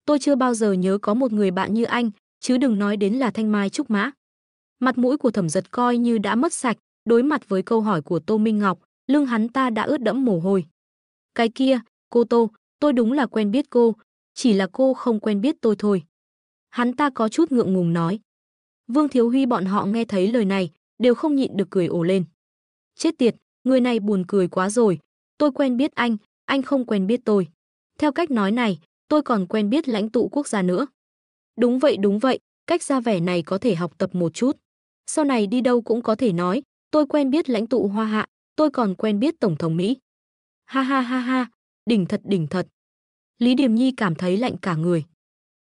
Tôi chưa bao giờ nhớ có một người bạn như anh, chứ đừng nói đến là thanh mai trúc mã. Mặt mũi của Thẩm Dật coi như đã mất sạch, đối mặt với câu hỏi của Tô Minh Ngọc, lưng hắn ta đã ướt đẫm mồ hôi. Cái kia, cô Tô, tôi đúng là quen biết cô, chỉ là cô không quen biết tôi thôi. Hắn ta có chút ngượng ngùng nói. Vương Thiếu Huy bọn họ nghe thấy lời này, đều không nhịn được cười ồ lên. Chết tiệt, người này buồn cười quá rồi, tôi quen biết anh không quen biết tôi. Theo cách nói này, tôi còn quen biết lãnh tụ quốc gia nữa. Đúng vậy, cách ra vẻ này có thể học tập một chút. Sau này đi đâu cũng có thể nói, tôi quen biết lãnh tụ Hoa Hạ, tôi còn quen biết Tổng thống Mỹ. Ha ha ha ha, đỉnh thật. Lý Điềm Nhi cảm thấy lạnh cả người.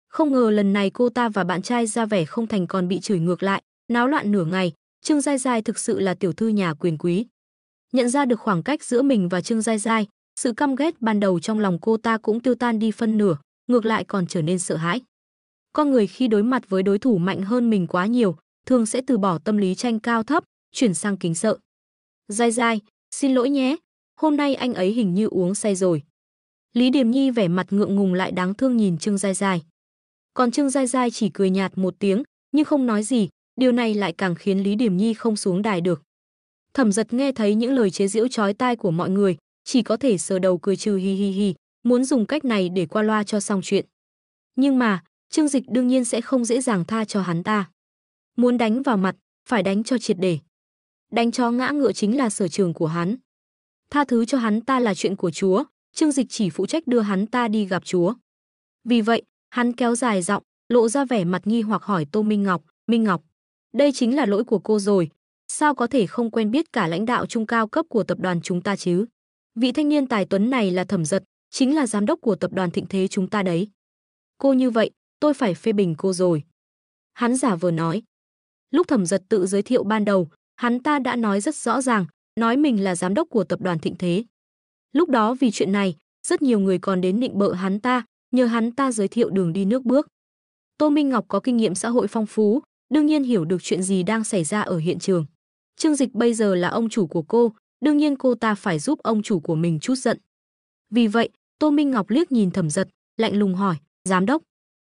Không ngờ lần này cô ta và bạn trai ra vẻ không thành còn bị chửi ngược lại, náo loạn nửa ngày, Trương Giai Giai thực sự là tiểu thư nhà quyền quý. Nhận ra được khoảng cách giữa mình và Trương Giai Giai, sự căm ghét ban đầu trong lòng cô ta cũng tiêu tan đi phân nửa, ngược lại còn trở nên sợ hãi. Con người khi đối mặt với đối thủ mạnh hơn mình quá nhiều, thường sẽ từ bỏ tâm lý tranh cao thấp, chuyển sang kính sợ. Giai Giai, xin lỗi nhé, hôm nay anh ấy hình như uống say rồi. Lý Điềm Nhi vẻ mặt ngượng ngùng lại đáng thương nhìn Trương Giai Giai. Còn Trương Giai Giai chỉ cười nhạt một tiếng, nhưng không nói gì, điều này lại càng khiến Lý Điềm Nhi không xuống đài được. Thẩm Dật nghe thấy những lời chế giễu chói tai của mọi người, chỉ có thể sờ đầu cười trừ hi hi hi, muốn dùng cách này để qua loa cho xong chuyện. Nhưng mà, Trương Dịch đương nhiên sẽ không dễ dàng tha cho hắn ta. Muốn đánh vào mặt, phải đánh cho triệt để. Đánh cho ngã ngựa chính là sở trường của hắn. Tha thứ cho hắn ta là chuyện của Chúa, Trương Dịch chỉ phụ trách đưa hắn ta đi gặp Chúa. Vì vậy, hắn kéo dài giọng, lộ ra vẻ mặt nghi hoặc hỏi Tô Minh Ngọc, đây chính là lỗi của cô rồi, sao có thể không quen biết cả lãnh đạo trung cao cấp của tập đoàn chúng ta chứ? Vị thanh niên tài tuấn này là Thẩm Dật, chính là giám đốc của tập đoàn Thịnh Thế chúng ta đấy. Cô như vậy, tôi phải phê bình cô rồi. Hắn giả vờ nói. Lúc Thẩm Dật tự giới thiệu ban đầu, hắn ta đã nói rất rõ ràng, nói mình là giám đốc của tập đoàn Thịnh Thế. Lúc đó vì chuyện này, rất nhiều người còn đến nịnh bợ hắn ta, nhờ hắn ta giới thiệu đường đi nước bước. Tô Minh Ngọc có kinh nghiệm xã hội phong phú, đương nhiên hiểu được chuyện gì đang xảy ra ở hiện trường. Trương Dịch bây giờ là ông chủ của cô, đương nhiên cô ta phải giúp ông chủ của mình trút giận. Vì vậy, Tô Minh Ngọc liếc nhìn Thẩm Dật, lạnh lùng hỏi, giám đốc.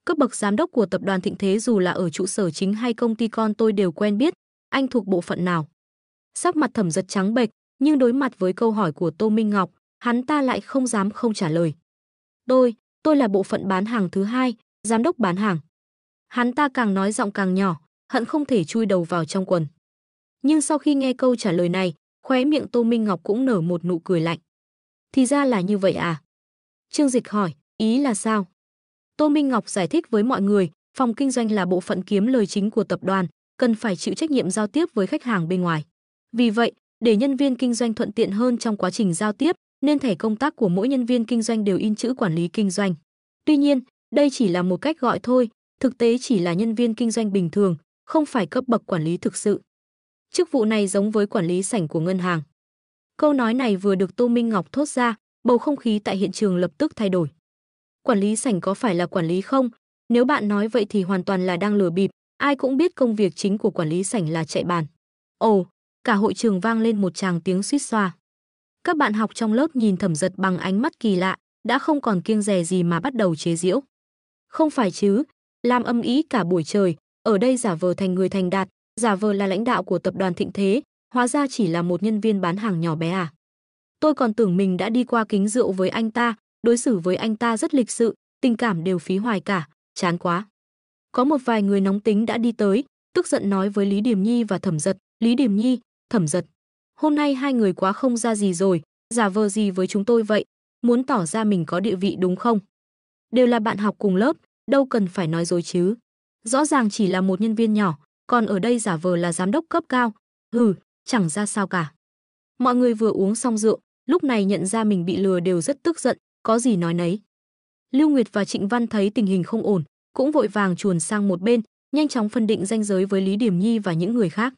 Cấp bậc giám đốc của tập đoàn Thịnh Thế dù là ở trụ sở chính hay công ty con tôi đều quen biết, anh thuộc bộ phận nào? Sắc mặt Thẩm Dật trắng bệch, nhưng đối mặt với câu hỏi của Tô Minh Ngọc, hắn ta lại không dám không trả lời. Tôi là bộ phận bán hàng thứ hai, giám đốc bán hàng. Hắn ta càng nói giọng càng nhỏ, hận không thể chui đầu vào trong quần. Nhưng sau khi nghe câu trả lời này, khóe miệng Tô Minh Ngọc cũng nở một nụ cười lạnh. Thì ra là như vậy à? Trương Dịch hỏi, ý là sao? Tô Minh Ngọc giải thích với mọi người, phòng kinh doanh là bộ phận kiếm lời chính của tập đoàn, cần phải chịu trách nhiệm giao tiếp với khách hàng bên ngoài. Vì vậy, để nhân viên kinh doanh thuận tiện hơn trong quá trình giao tiếp, nên thẻ công tác của mỗi nhân viên kinh doanh đều in chữ quản lý kinh doanh. Tuy nhiên, đây chỉ là một cách gọi thôi, thực tế chỉ là nhân viên kinh doanh bình thường, không phải cấp bậc quản lý thực sự. Chức vụ này giống với quản lý sảnh của ngân hàng. Câu nói này vừa được Tô Minh Ngọc thốt ra, bầu không khí tại hiện trường lập tức thay đổi. Quản lý sảnh có phải là quản lý không? Nếu bạn nói vậy thì hoàn toàn là đang lừa bịp, ai cũng biết công việc chính của quản lý sảnh là chạy bàn. Ồ, cả hội trường vang lên một tràng tiếng xuýt xoa. Các bạn học trong lớp nhìn Thẩm Dật bằng ánh mắt kỳ lạ, đã không còn kiêng dè gì mà bắt đầu chế giễu. Không phải chứ, làm âm ý cả buổi trời, ở đây giả vờ thành người thành đạt, giả vờ là lãnh đạo của tập đoàn Thịnh Thế, hóa ra chỉ là một nhân viên bán hàng nhỏ bé à. Tôi còn tưởng mình đã đi qua kính rượu với anh ta, đối xử với anh ta rất lịch sự, tình cảm đều phí hoài cả, chán quá. Có một vài người nóng tính đã đi tới, tức giận nói với Lý Điềm Nhi và Thẩm Dật, Lý Điềm Nhi, Thẩm Dật, hôm nay hai người quá không ra gì rồi, giả vờ gì với chúng tôi vậy, muốn tỏ ra mình có địa vị đúng không? Đều là bạn học cùng lớp, đâu cần phải nói dối chứ. Rõ ràng chỉ là một nhân viên nhỏ, còn ở đây giả vờ là giám đốc cấp cao, chẳng ra sao cả. Mọi người vừa uống xong rượu, lúc này nhận ra mình bị lừa đều rất tức giận, có gì nói nấy. Lưu Nguyệt và Trịnh Văn thấy tình hình không ổn, cũng vội vàng chuồn sang một bên, nhanh chóng phân định ranh giới với Lý Điềm Nhi và những người khác.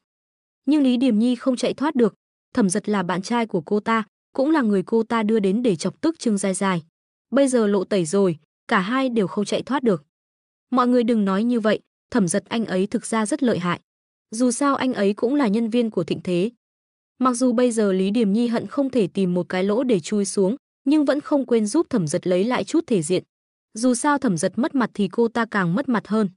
Nhưng Lý Điềm Nhi không chạy thoát được, Thẩm Dật là bạn trai của cô ta, cũng là người cô ta đưa đến để chọc tức Trương Giai Giai. Bây giờ lộ tẩy rồi, cả hai đều không chạy thoát được. Mọi người đừng nói như vậy, Thẩm Dật anh ấy thực ra rất lợi hại. Dù sao anh ấy cũng là nhân viên của Thịnh Thế. Mặc dù bây giờ Lý Điềm Nhi hận không thể tìm một cái lỗ để chui xuống, nhưng vẫn không quên giúp Thẩm Dật lấy lại chút thể diện. Dù sao Thẩm Giật mất mặt thì cô ta càng mất mặt hơn.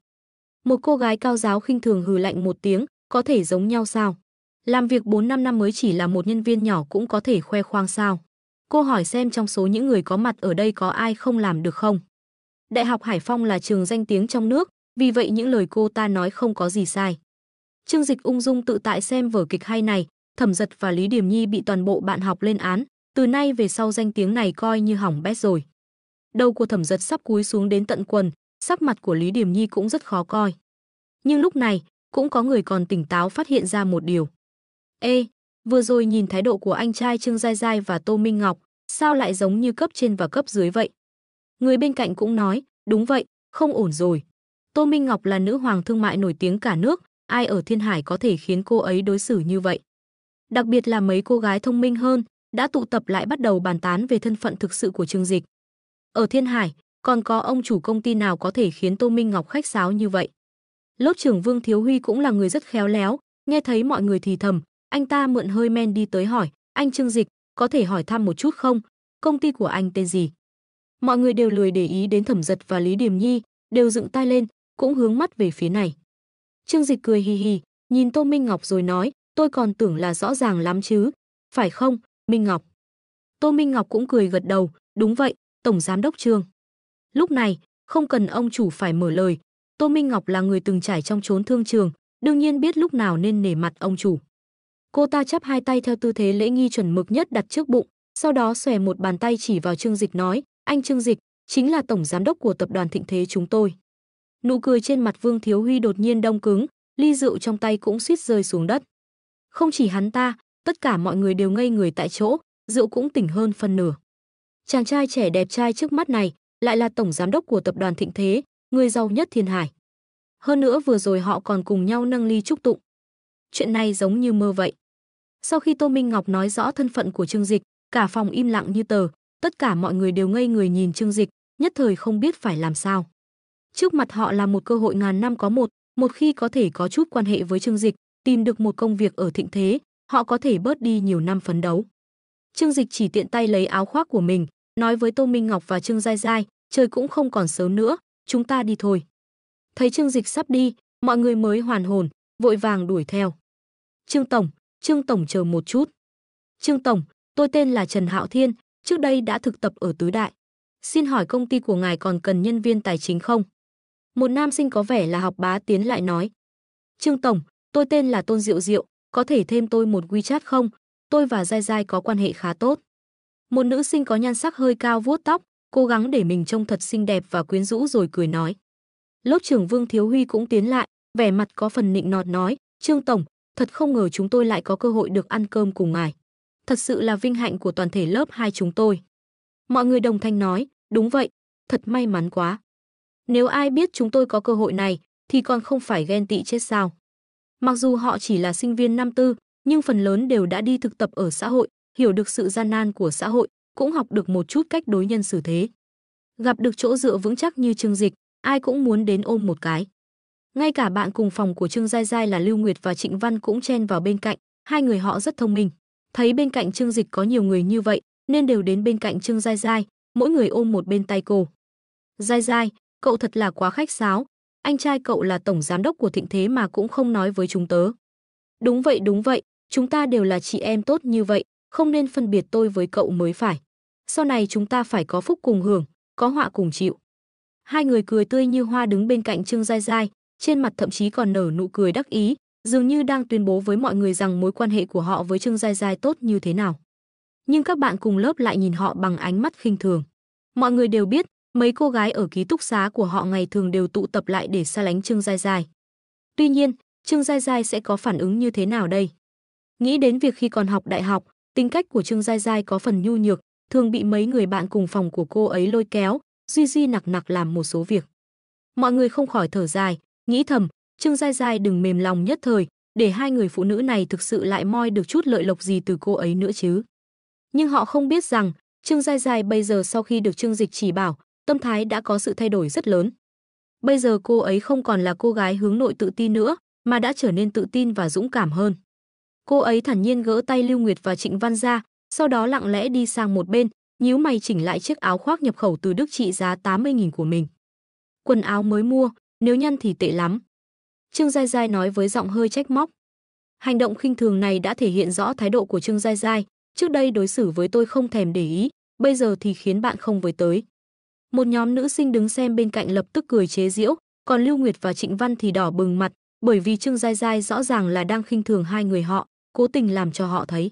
Một cô gái cao giáo khinh thường hừ lạnh một tiếng, có thể giống nhau sao? Làm việc 4-5 năm mới chỉ là một nhân viên nhỏ cũng có thể khoe khoang sao? Cô hỏi xem trong số những người có mặt ở đây có ai không làm được không? Đại học Hải Phong là trường danh tiếng trong nước, vì vậy những lời cô ta nói không có gì sai. Trương Dịch ung dung tự tại xem vở kịch hay này, Thẩm Giật và Lý Điềm Nhi bị toàn bộ bạn học lên án, từ nay về sau danh tiếng này coi như hỏng bét rồi. Đầu của Thẩm Giật sắp cúi xuống đến tận quần, sắc mặt của Lý Điềm Nhi cũng rất khó coi. Nhưng lúc này, cũng có người còn tỉnh táo phát hiện ra một điều. Ê, vừa rồi nhìn thái độ của anh trai Trương Giai Giai và Tô Minh Ngọc, sao lại giống như cấp trên và cấp dưới vậy? Người bên cạnh cũng nói, đúng vậy, không ổn rồi. Tô Minh Ngọc là nữ hoàng thương mại nổi tiếng cả nước, ai ở Thiên Hải có thể khiến cô ấy đối xử như vậy? Đặc biệt là mấy cô gái thông minh hơn, đã tụ tập lại bắt đầu bàn tán về thân phận thực sự của Trương Dịch. Ở Thiên Hải, còn có ông chủ công ty nào có thể khiến Tô Minh Ngọc khách sáo như vậy? Lớp trưởng Vương Thiếu Huy cũng là người rất khéo léo, nghe thấy mọi người thì thầm, anh ta mượn hơi men đi tới hỏi, anh Trương Dịch, có thể hỏi thăm một chút không? Công ty của anh tên gì? Mọi người đều lười để ý đến Thẩm Giật và Lý Điềm Nhi, đều dựng tai lên, cũng hướng mắt về phía này. Trương Dịch cười hì hì, nhìn Tô Minh Ngọc rồi nói, tôi còn tưởng là rõ ràng lắm chứ, phải không, Minh Ngọc? Tô Minh Ngọc cũng cười gật đầu, đúng vậy, Tổng Giám đốc Trương. Lúc này, không cần ông chủ phải mở lời, Tô Minh Ngọc là người từng trải trong chốn thương trường, đương nhiên biết lúc nào nên nể mặt ông chủ. Cô ta chắp hai tay theo tư thế lễ nghi chuẩn mực nhất đặt trước bụng, sau đó xòe một bàn tay chỉ vào Trương Dịch nói, anh Trương Dịch, chính là Tổng Giám đốc của tập đoàn Thịnh Thế chúng tôi. Nụ cười trên mặt Vương Thiếu Huy đột nhiên đông cứng, ly rượu trong tay cũng suýt rơi xuống đất. Không chỉ hắn ta, tất cả mọi người đều ngây người tại chỗ, rượu cũng tỉnh hơn phân nửa. Chàng trai trẻ đẹp trai trước mắt này, lại là Tổng Giám đốc của tập đoàn Thịnh Thế, người giàu nhất Thiên Hải. Hơn nữa vừa rồi họ còn cùng nhau nâng ly chúc tụng. Chuyện này giống như mơ vậy. Sau khi Tô Minh Ngọc nói rõ thân phận của Trương Dịch, cả phòng im lặng như tờ, tất cả mọi người đều ngây người nhìn Trương Dịch, nhất thời không biết phải làm sao. Trước mặt họ là một cơ hội ngàn năm có một khi có thể có chút quan hệ với Trương Dịch, tìm được một công việc ở Thịnh Thế, họ có thể bớt đi nhiều năm phấn đấu. Trương Dịch chỉ tiện tay lấy áo khoác của mình, nói với Tô Minh Ngọc và Trương Giai Giai, trời cũng không còn sớm nữa, chúng ta đi thôi. Thấy Trương Dịch sắp đi, mọi người mới hoàn hồn, vội vàng đuổi theo. Trương Tổng chờ một chút. Trương Tổng, tôi tên là Trần Hạo Thiên, trước đây đã thực tập ở Tứ Đại. Xin hỏi công ty của ngài còn cần nhân viên tài chính không? Một nam sinh có vẻ là học bá tiến lại nói. Trương Tổng, tôi tên là Tôn Diệu Diệu, có thể thêm tôi một WeChat không? Tôi và Giai Giai có quan hệ khá tốt. Một nữ sinh có nhan sắc hơi cao vuốt tóc, cố gắng để mình trông thật xinh đẹp và quyến rũ rồi cười nói. Lớp trưởng Vương Thiếu Huy cũng tiến lại, vẻ mặt có phần nịnh nọt nói, Trương Tổng, thật không ngờ chúng tôi lại có cơ hội được ăn cơm cùng ngài. Thật sự là vinh hạnh của toàn thể lớp 2 chúng tôi. Mọi người đồng thanh nói, đúng vậy, thật may mắn quá. Nếu ai biết chúng tôi có cơ hội này, thì còn không phải ghen tị chết sao. Mặc dù họ chỉ là sinh viên năm tư, nhưng phần lớn đều đã đi thực tập ở xã hội, hiểu được sự gian nan của xã hội, cũng học được một chút cách đối nhân xử thế. Gặp được chỗ dựa vững chắc như Trương Dịch, ai cũng muốn đến ôm một cái. Ngay cả bạn cùng phòng của Trương Giai Giai là Lưu Nguyệt và Trịnh Văn cũng chen vào bên cạnh, hai người họ rất thông minh. Thấy bên cạnh Trương Dịch có nhiều người như vậy, nên đều đến bên cạnh Trương Giai Giai, mỗi người ôm một bên tay cô. Giai Giai, cậu thật là quá khách sáo, anh trai cậu là tổng giám đốc của Thịnh Thế mà cũng không nói với chúng tớ. Đúng vậy, chúng ta đều là chị em tốt như vậy, không nên phân biệt tôi với cậu mới phải. Sau này chúng ta phải có phúc cùng hưởng, có họa cùng chịu. Hai người cười tươi như hoa đứng bên cạnh Trương Giai Giai, trên mặt thậm chí còn nở nụ cười đắc ý, dường như đang tuyên bố với mọi người rằng mối quan hệ của họ với Trương Giai Giai tốt như thế nào. Nhưng các bạn cùng lớp lại nhìn họ bằng ánh mắt khinh thường. Mọi người đều biết, mấy cô gái ở ký túc xá của họ ngày thường đều tụ tập lại để xa lánh Trương Giai Giai. Tuy nhiên, Trương Giai Giai sẽ có phản ứng như thế nào đây? Nghĩ đến việc khi còn học đại học, tính cách của Trương Giai Giai có phần nhu nhược, thường bị mấy người bạn cùng phòng của cô ấy lôi kéo, duy nặc nặc làm một số việc. Mọi người không khỏi thở dài, nghĩ thầm, Trương Giai Giai đừng mềm lòng nhất thời, để hai người phụ nữ này thực sự lại moi được chút lợi lộc gì từ cô ấy nữa chứ. Nhưng họ không biết rằng, Trương Giai Giai bây giờ sau khi được Trương Dịch chỉ bảo, tâm thái đã có sự thay đổi rất lớn. Bây giờ cô ấy không còn là cô gái hướng nội tự tin nữa, mà đã trở nên tự tin và dũng cảm hơn. Cô ấy thản nhiên gỡ tay Lưu Nguyệt và Trịnh Văn ra, sau đó lặng lẽ đi sang một bên, nhíu mày chỉnh lại chiếc áo khoác nhập khẩu từ Đức trị giá 80.000 của mình. Quần áo mới mua, nếu nhăn thì tệ lắm. Trương Giai Giai nói với giọng hơi trách móc. Hành động khinh thường này đã thể hiện rõ thái độ của Trương Giai Giai, trước đây đối xử với tôi không thèm để ý, bây giờ thì khiến bạn không với tới. Một nhóm nữ sinh đứng xem bên cạnh lập tức cười chế giễu, còn Lưu Nguyệt và Trịnh Văn thì đỏ bừng mặt, bởi vì Trương Giai Giai rõ ràng là đang khinh thường hai người họ, cố tình làm cho họ thấy.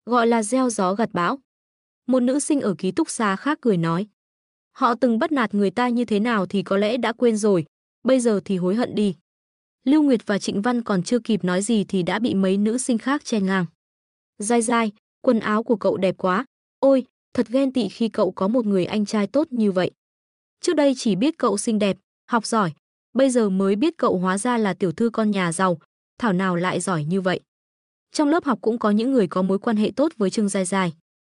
Gọi là gieo gió gặt bão. Một nữ sinh ở ký túc xá khác cười nói. Họ từng bắt nạt người ta như thế nào thì có lẽ đã quên rồi, bây giờ thì hối hận đi. Lưu Nguyệt và Trịnh Văn còn chưa kịp nói gì thì đã bị mấy nữ sinh khác chen ngang. Giai Giai, quần áo của cậu đẹp quá, ôi, thật ghen tị khi cậu có một người anh trai tốt như vậy. Trước đây chỉ biết cậu xinh đẹp, học giỏi, bây giờ mới biết cậu hóa ra là tiểu thư con nhà giàu, thảo nào lại giỏi như vậy. Trong lớp học cũng có những người có mối quan hệ tốt với Trương Giai Giai.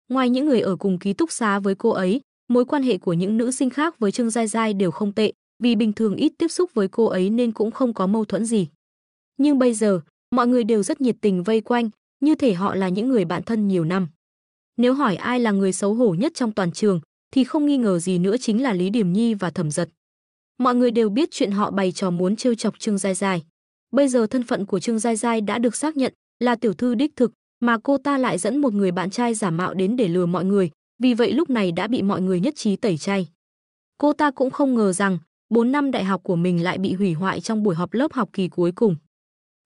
Ngoài những người ở cùng ký túc xá với cô ấy, mối quan hệ của những nữ sinh khác với Trương Giai Giai đều không tệ, vì bình thường ít tiếp xúc với cô ấy nên cũng không có mâu thuẫn gì. Nhưng bây giờ, mọi người đều rất nhiệt tình vây quanh, như thể họ là những người bạn thân nhiều năm. Nếu hỏi ai là người xấu hổ nhất trong toàn trường, thì không nghi ngờ gì nữa chính là Lý Điềm Nhi và Thẩm Dật. Mọi người đều biết chuyện họ bày trò muốn trêu chọc Trương Giai Giai. Bây giờ thân phận của Trương Giai Giai đã được xác nhận là tiểu thư đích thực, mà cô ta lại dẫn một người bạn trai giả mạo đến để lừa mọi người, vì vậy lúc này đã bị mọi người nhất trí tẩy chay. Cô ta cũng không ngờ rằng 4 năm đại học của mình lại bị hủy hoại trong buổi họp lớp học kỳ cuối cùng.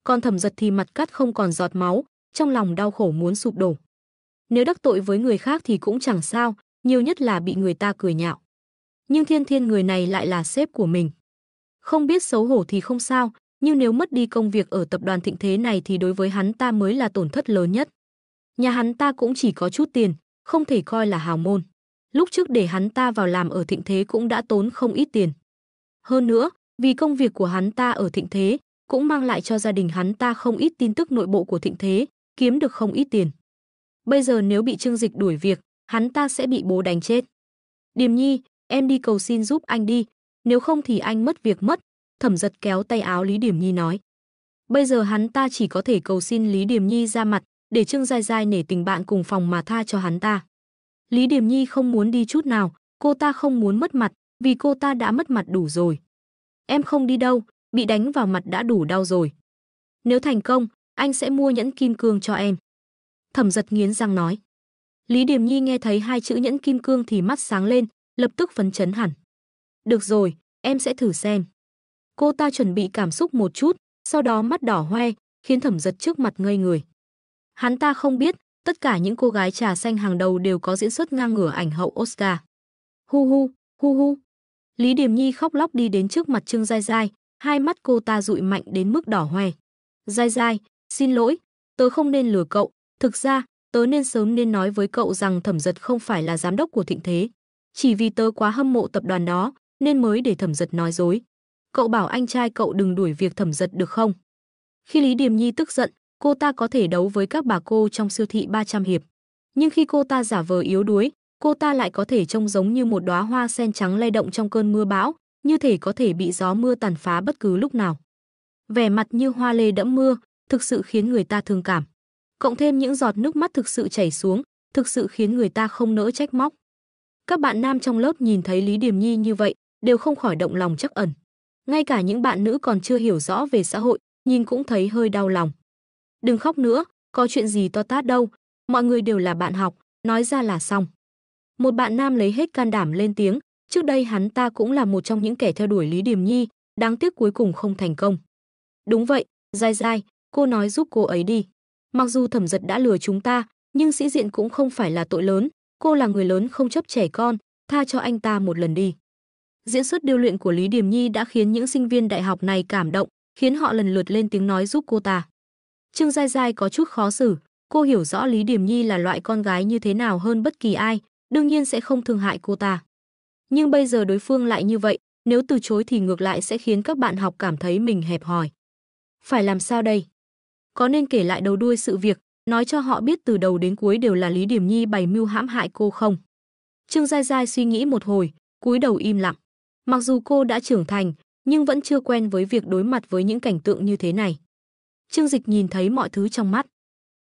Còn Thẩm Dật thì mặt cắt không còn giọt máu, trong lòng đau khổ muốn sụp đổ. Nếu đắc tội với người khác thì cũng chẳng sao, nhiều nhất là bị người ta cười nhạo. Nhưng Thiên Thiên người này lại là sếp của mình. Không biết xấu hổ thì không sao, nhưng nếu mất đi công việc ở tập đoàn Thịnh Thế này thì đối với hắn ta mới là tổn thất lớn nhất. Nhà hắn ta cũng chỉ có chút tiền, không thể coi là hào môn. Lúc trước để hắn ta vào làm ở Thịnh Thế cũng đã tốn không ít tiền. Hơn nữa, vì công việc của hắn ta ở Thịnh Thế cũng mang lại cho gia đình hắn ta không ít tin tức nội bộ của Thịnh Thế, kiếm được không ít tiền. Bây giờ nếu bị Trương Dịch đuổi việc, hắn ta sẽ bị bố đánh chết. Điềm Nhi, em đi cầu xin giúp anh đi, nếu không thì anh mất việc mất. Thẩm Dật kéo tay áo Lý Điềm Nhi nói. Bây giờ hắn ta chỉ có thể cầu xin Lý Điềm Nhi ra mặt, để Trương Giai Giai nể tình bạn cùng phòng mà tha cho hắn ta. Lý Điềm Nhi không muốn đi chút nào, cô ta không muốn mất mặt, vì cô ta đã mất mặt đủ rồi. Em không đi đâu, bị đánh vào mặt đã đủ đau rồi. Nếu thành công, anh sẽ mua nhẫn kim cương cho em. Thẩm Dật nghiến răng nói. Lý Điềm Nhi nghe thấy hai chữ nhẫn kim cương thì mắt sáng lên, lập tức phấn chấn hẳn. Được rồi, em sẽ thử xem. Cô ta chuẩn bị cảm xúc một chút, sau đó mắt đỏ hoe, khiến Thẩm Dật trước mặt ngây người. Hắn ta không biết, tất cả những cô gái trà xanh hàng đầu đều có diễn xuất ngang ngửa ảnh hậu Oscar. Hu hu, hu hu. Lý Điềm Nhi khóc lóc đi đến trước mặt Trương Giai Giai, hai mắt cô ta dụi mạnh đến mức đỏ hoe. Giai Giai, xin lỗi, tớ không nên lừa cậu, thực ra, tớ nên sớm nên nói với cậu rằng Thẩm Dật không phải là giám đốc của Thịnh Thế. Chỉ vì tớ quá hâm mộ tập đoàn đó, nên mới để Thẩm Dật nói dối. Cậu bảo anh trai cậu đừng đuổi việc Thẩm Dật được không? Khi Lý Điềm Nhi tức giận, cô ta có thể đấu với các bà cô trong siêu thị 300 hiệp. Nhưng khi cô ta giả vờ yếu đuối, cô ta lại có thể trông giống như một đóa hoa sen trắng lay động trong cơn mưa bão, như thể có thể bị gió mưa tàn phá bất cứ lúc nào. Vẻ mặt như hoa lê đẫm mưa, thực sự khiến người ta thương cảm. Cộng thêm những giọt nước mắt thực sự chảy xuống, thực sự khiến người ta không nỡ trách móc. Các bạn nam trong lớp nhìn thấy Lý Điềm Nhi như vậy, đều không khỏi động lòng trắc ẩn. Ngay cả những bạn nữ còn chưa hiểu rõ về xã hội, nhìn cũng thấy hơi đau lòng. Đừng khóc nữa, có chuyện gì to tát đâu, mọi người đều là bạn học, nói ra là xong. Một bạn nam lấy hết can đảm lên tiếng, trước đây hắn ta cũng là một trong những kẻ theo đuổi Lý Điềm Nhi, đáng tiếc cuối cùng không thành công. Đúng vậy, Giai Giai, cô nói giúp cô ấy đi. Mặc dù Thẩm Dật đã lừa chúng ta, nhưng sĩ diện cũng không phải là tội lớn, cô là người lớn không chấp trẻ con, tha cho anh ta một lần đi. Diễn xuất điêu luyện của Lý Điềm Nhi đã khiến những sinh viên đại học này cảm động, khiến họ lần lượt lên tiếng nói giúp cô ta. Trương Giai Giai có chút khó xử, cô hiểu rõ Lý Điềm Nhi là loại con gái như thế nào hơn bất kỳ ai, đương nhiên sẽ không thương hại cô ta. Nhưng bây giờ đối phương lại như vậy, nếu từ chối thì ngược lại sẽ khiến các bạn học cảm thấy mình hẹp hòi. Phải làm sao đây? Có nên kể lại đầu đuôi sự việc, nói cho họ biết từ đầu đến cuối đều là Lý Điềm Nhi bày mưu hãm hại cô không? Trương Giai Giai suy nghĩ một hồi, cúi đầu im lặng. Mặc dù cô đã trưởng thành, nhưng vẫn chưa quen với việc đối mặt với những cảnh tượng như thế này. Trương Dịch nhìn thấy mọi thứ trong mắt.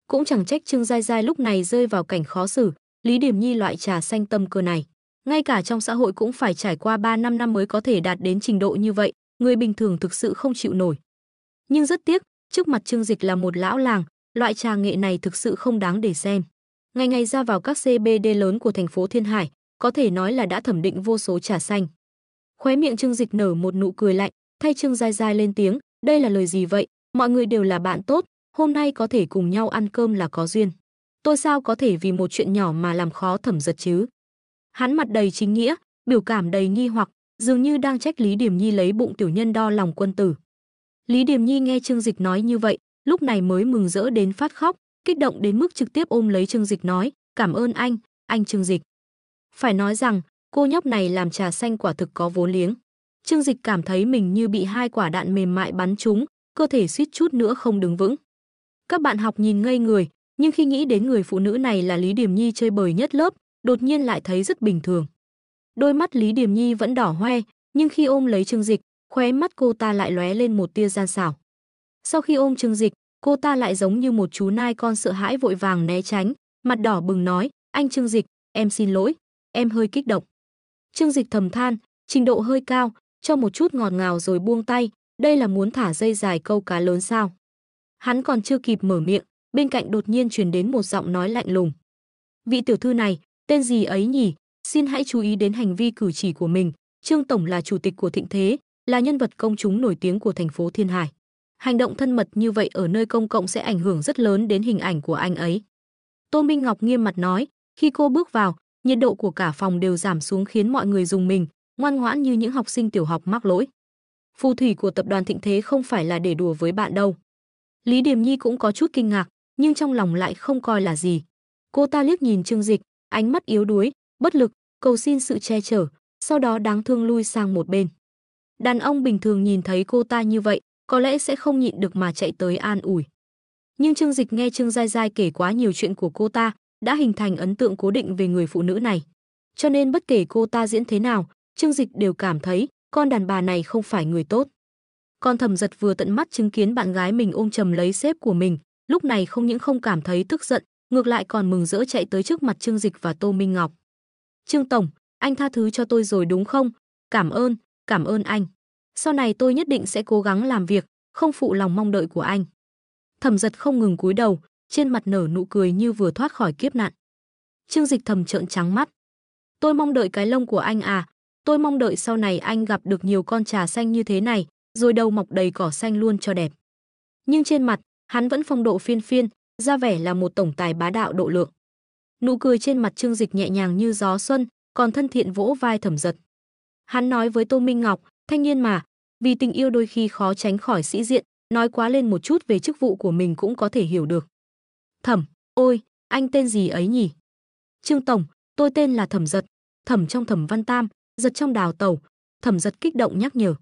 Cũng chẳng trách Trương Giai Giai lúc này rơi vào cảnh khó xử, Lý Điểm Nhi loại trà xanh tâm cơ này, ngay cả trong xã hội cũng phải trải qua 3-5 năm mới có thể đạt đến trình độ như vậy, người bình thường thực sự không chịu nổi. Nhưng rất tiếc, trước mặt Trương Dịch là một lão làng, loại trà nghệ này thực sự không đáng để xem. Ngày ngày ra vào các CBD lớn của thành phố Thiên Hải, có thể nói là đã thẩm định vô số trà xanh. Khóe miệng Trương Dịch nở một nụ cười lạnh, thay Trương Giai Giai lên tiếng, đây là lời gì vậy, mọi người đều là bạn tốt, hôm nay có thể cùng nhau ăn cơm là có duyên. Tôi sao có thể vì một chuyện nhỏ mà làm khó Thẩm Giật chứ? Hắn mặt đầy chính nghĩa, biểu cảm đầy nghi hoặc, dường như đang trách Lý Điểm Nhi lấy bụng tiểu nhân đo lòng quân tử. Lý Điểm Nhi nghe Trương Dịch nói như vậy, lúc này mới mừng rỡ đến phát khóc, kích động đến mức trực tiếp ôm lấy Trương Dịch nói, cảm ơn anh Trương Dịch. Phải nói rằng, cô nhóc này làm trà xanh quả thực có vốn liếng. Trương Dịch cảm thấy mình như bị 2 quả đạn mềm mại bắn trúng, cơ thể suýt chút nữa không đứng vững. Các bạn học nhìn ngây người, nhưng khi nghĩ đến người phụ nữ này là Lý Điểm Nhi chơi bời nhất lớp, đột nhiên lại thấy rất bình thường. Đôi mắt Lý Điểm Nhi vẫn đỏ hoe, nhưng khi ôm lấy Trương Dịch, khóe mắt cô ta lại lóe lên một tia gian xảo. Sau khi ôm Trương Dịch, cô ta lại giống như một chú nai con sợ hãi vội vàng né tránh, mặt đỏ bừng nói, anh Trương Dịch, em xin lỗi, em hơi kích động. Trương Dịch thầm than, trình độ hơi cao, cho một chút ngọt ngào rồi buông tay, đây là muốn thả dây dài câu cá lớn sao? Hắn còn chưa kịp mở miệng, bên cạnh đột nhiên truyền đến một giọng nói lạnh lùng. Vị tiểu thư này, tên gì ấy nhỉ? Xin hãy chú ý đến hành vi cử chỉ của mình. Trương tổng là chủ tịch của Thịnh Thế, là nhân vật công chúng nổi tiếng của thành phố Thiên Hải. Hành động thân mật như vậy ở nơi công cộng sẽ ảnh hưởng rất lớn đến hình ảnh của anh ấy. Tô Minh Ngọc nghiêm mặt nói, khi cô bước vào, nhiệt độ của cả phòng đều giảm xuống khiến mọi người rùng mình, ngoan ngoãn như những học sinh tiểu học mắc lỗi. Phù thủy của tập đoàn Thịnh Thế không phải là để đùa với bạn đâu. Lý Điềm Nhi cũng có chút kinh ngạc, nhưng trong lòng lại không coi là gì. Cô ta liếc nhìn Trương Dịch, ánh mắt yếu đuối, bất lực, cầu xin sự che chở, sau đó đáng thương lui sang một bên. Đàn ông bình thường nhìn thấy cô ta như vậy, có lẽ sẽ không nhịn được mà chạy tới an ủi. Nhưng Trương Dịch nghe Trương Giai Giai kể quá nhiều chuyện của cô ta, đã hình thành ấn tượng cố định về người phụ nữ này. Cho nên bất kể cô ta diễn thế nào, Trương Dịch đều cảm thấy con đàn bà này không phải người tốt. Con Thẩm Giật vừa tận mắt chứng kiến bạn gái mình ôm chầm lấy sếp của mình, lúc này không những không cảm thấy tức giận, ngược lại còn mừng rỡ chạy tới trước mặt Trương Dịch và Tô Minh Ngọc. Trương tổng, anh tha thứ cho tôi rồi đúng không? Cảm ơn anh. Sau này tôi nhất định sẽ cố gắng làm việc, không phụ lòng mong đợi của anh. Thẩm Giật không ngừng cúi đầu, trên mặt nở nụ cười như vừa thoát khỏi kiếp nạn. Trương Dịch thầm trợn trắng mắt. Tôi mong đợi cái lông của anh à, tôi mong đợi sau này anh gặp được nhiều con trà xanh như thế này, rồi đầu mọc đầy cỏ xanh luôn cho đẹp. Nhưng trên mặt, hắn vẫn phong độ phiên phiên, ra vẻ là một tổng tài bá đạo độ lượng. Nụ cười trên mặt Trương Dịch nhẹ nhàng như gió xuân, còn thân thiện vỗ vai Thẩm Giật. Hắn nói với Tô Minh Ngọc, thanh niên mà, vì tình yêu đôi khi khó tránh khỏi sĩ diện, nói quá lên một chút về chức vụ của mình cũng có thể hiểu được. Thẩm, ôi, anh tên gì ấy nhỉ? Trương tổng, tôi tên là Thẩm Giật, Thẩm trong Thẩm Văn Tam, Giật trong Đào Tẩu. Thẩm Giật kích động nhắc nhở.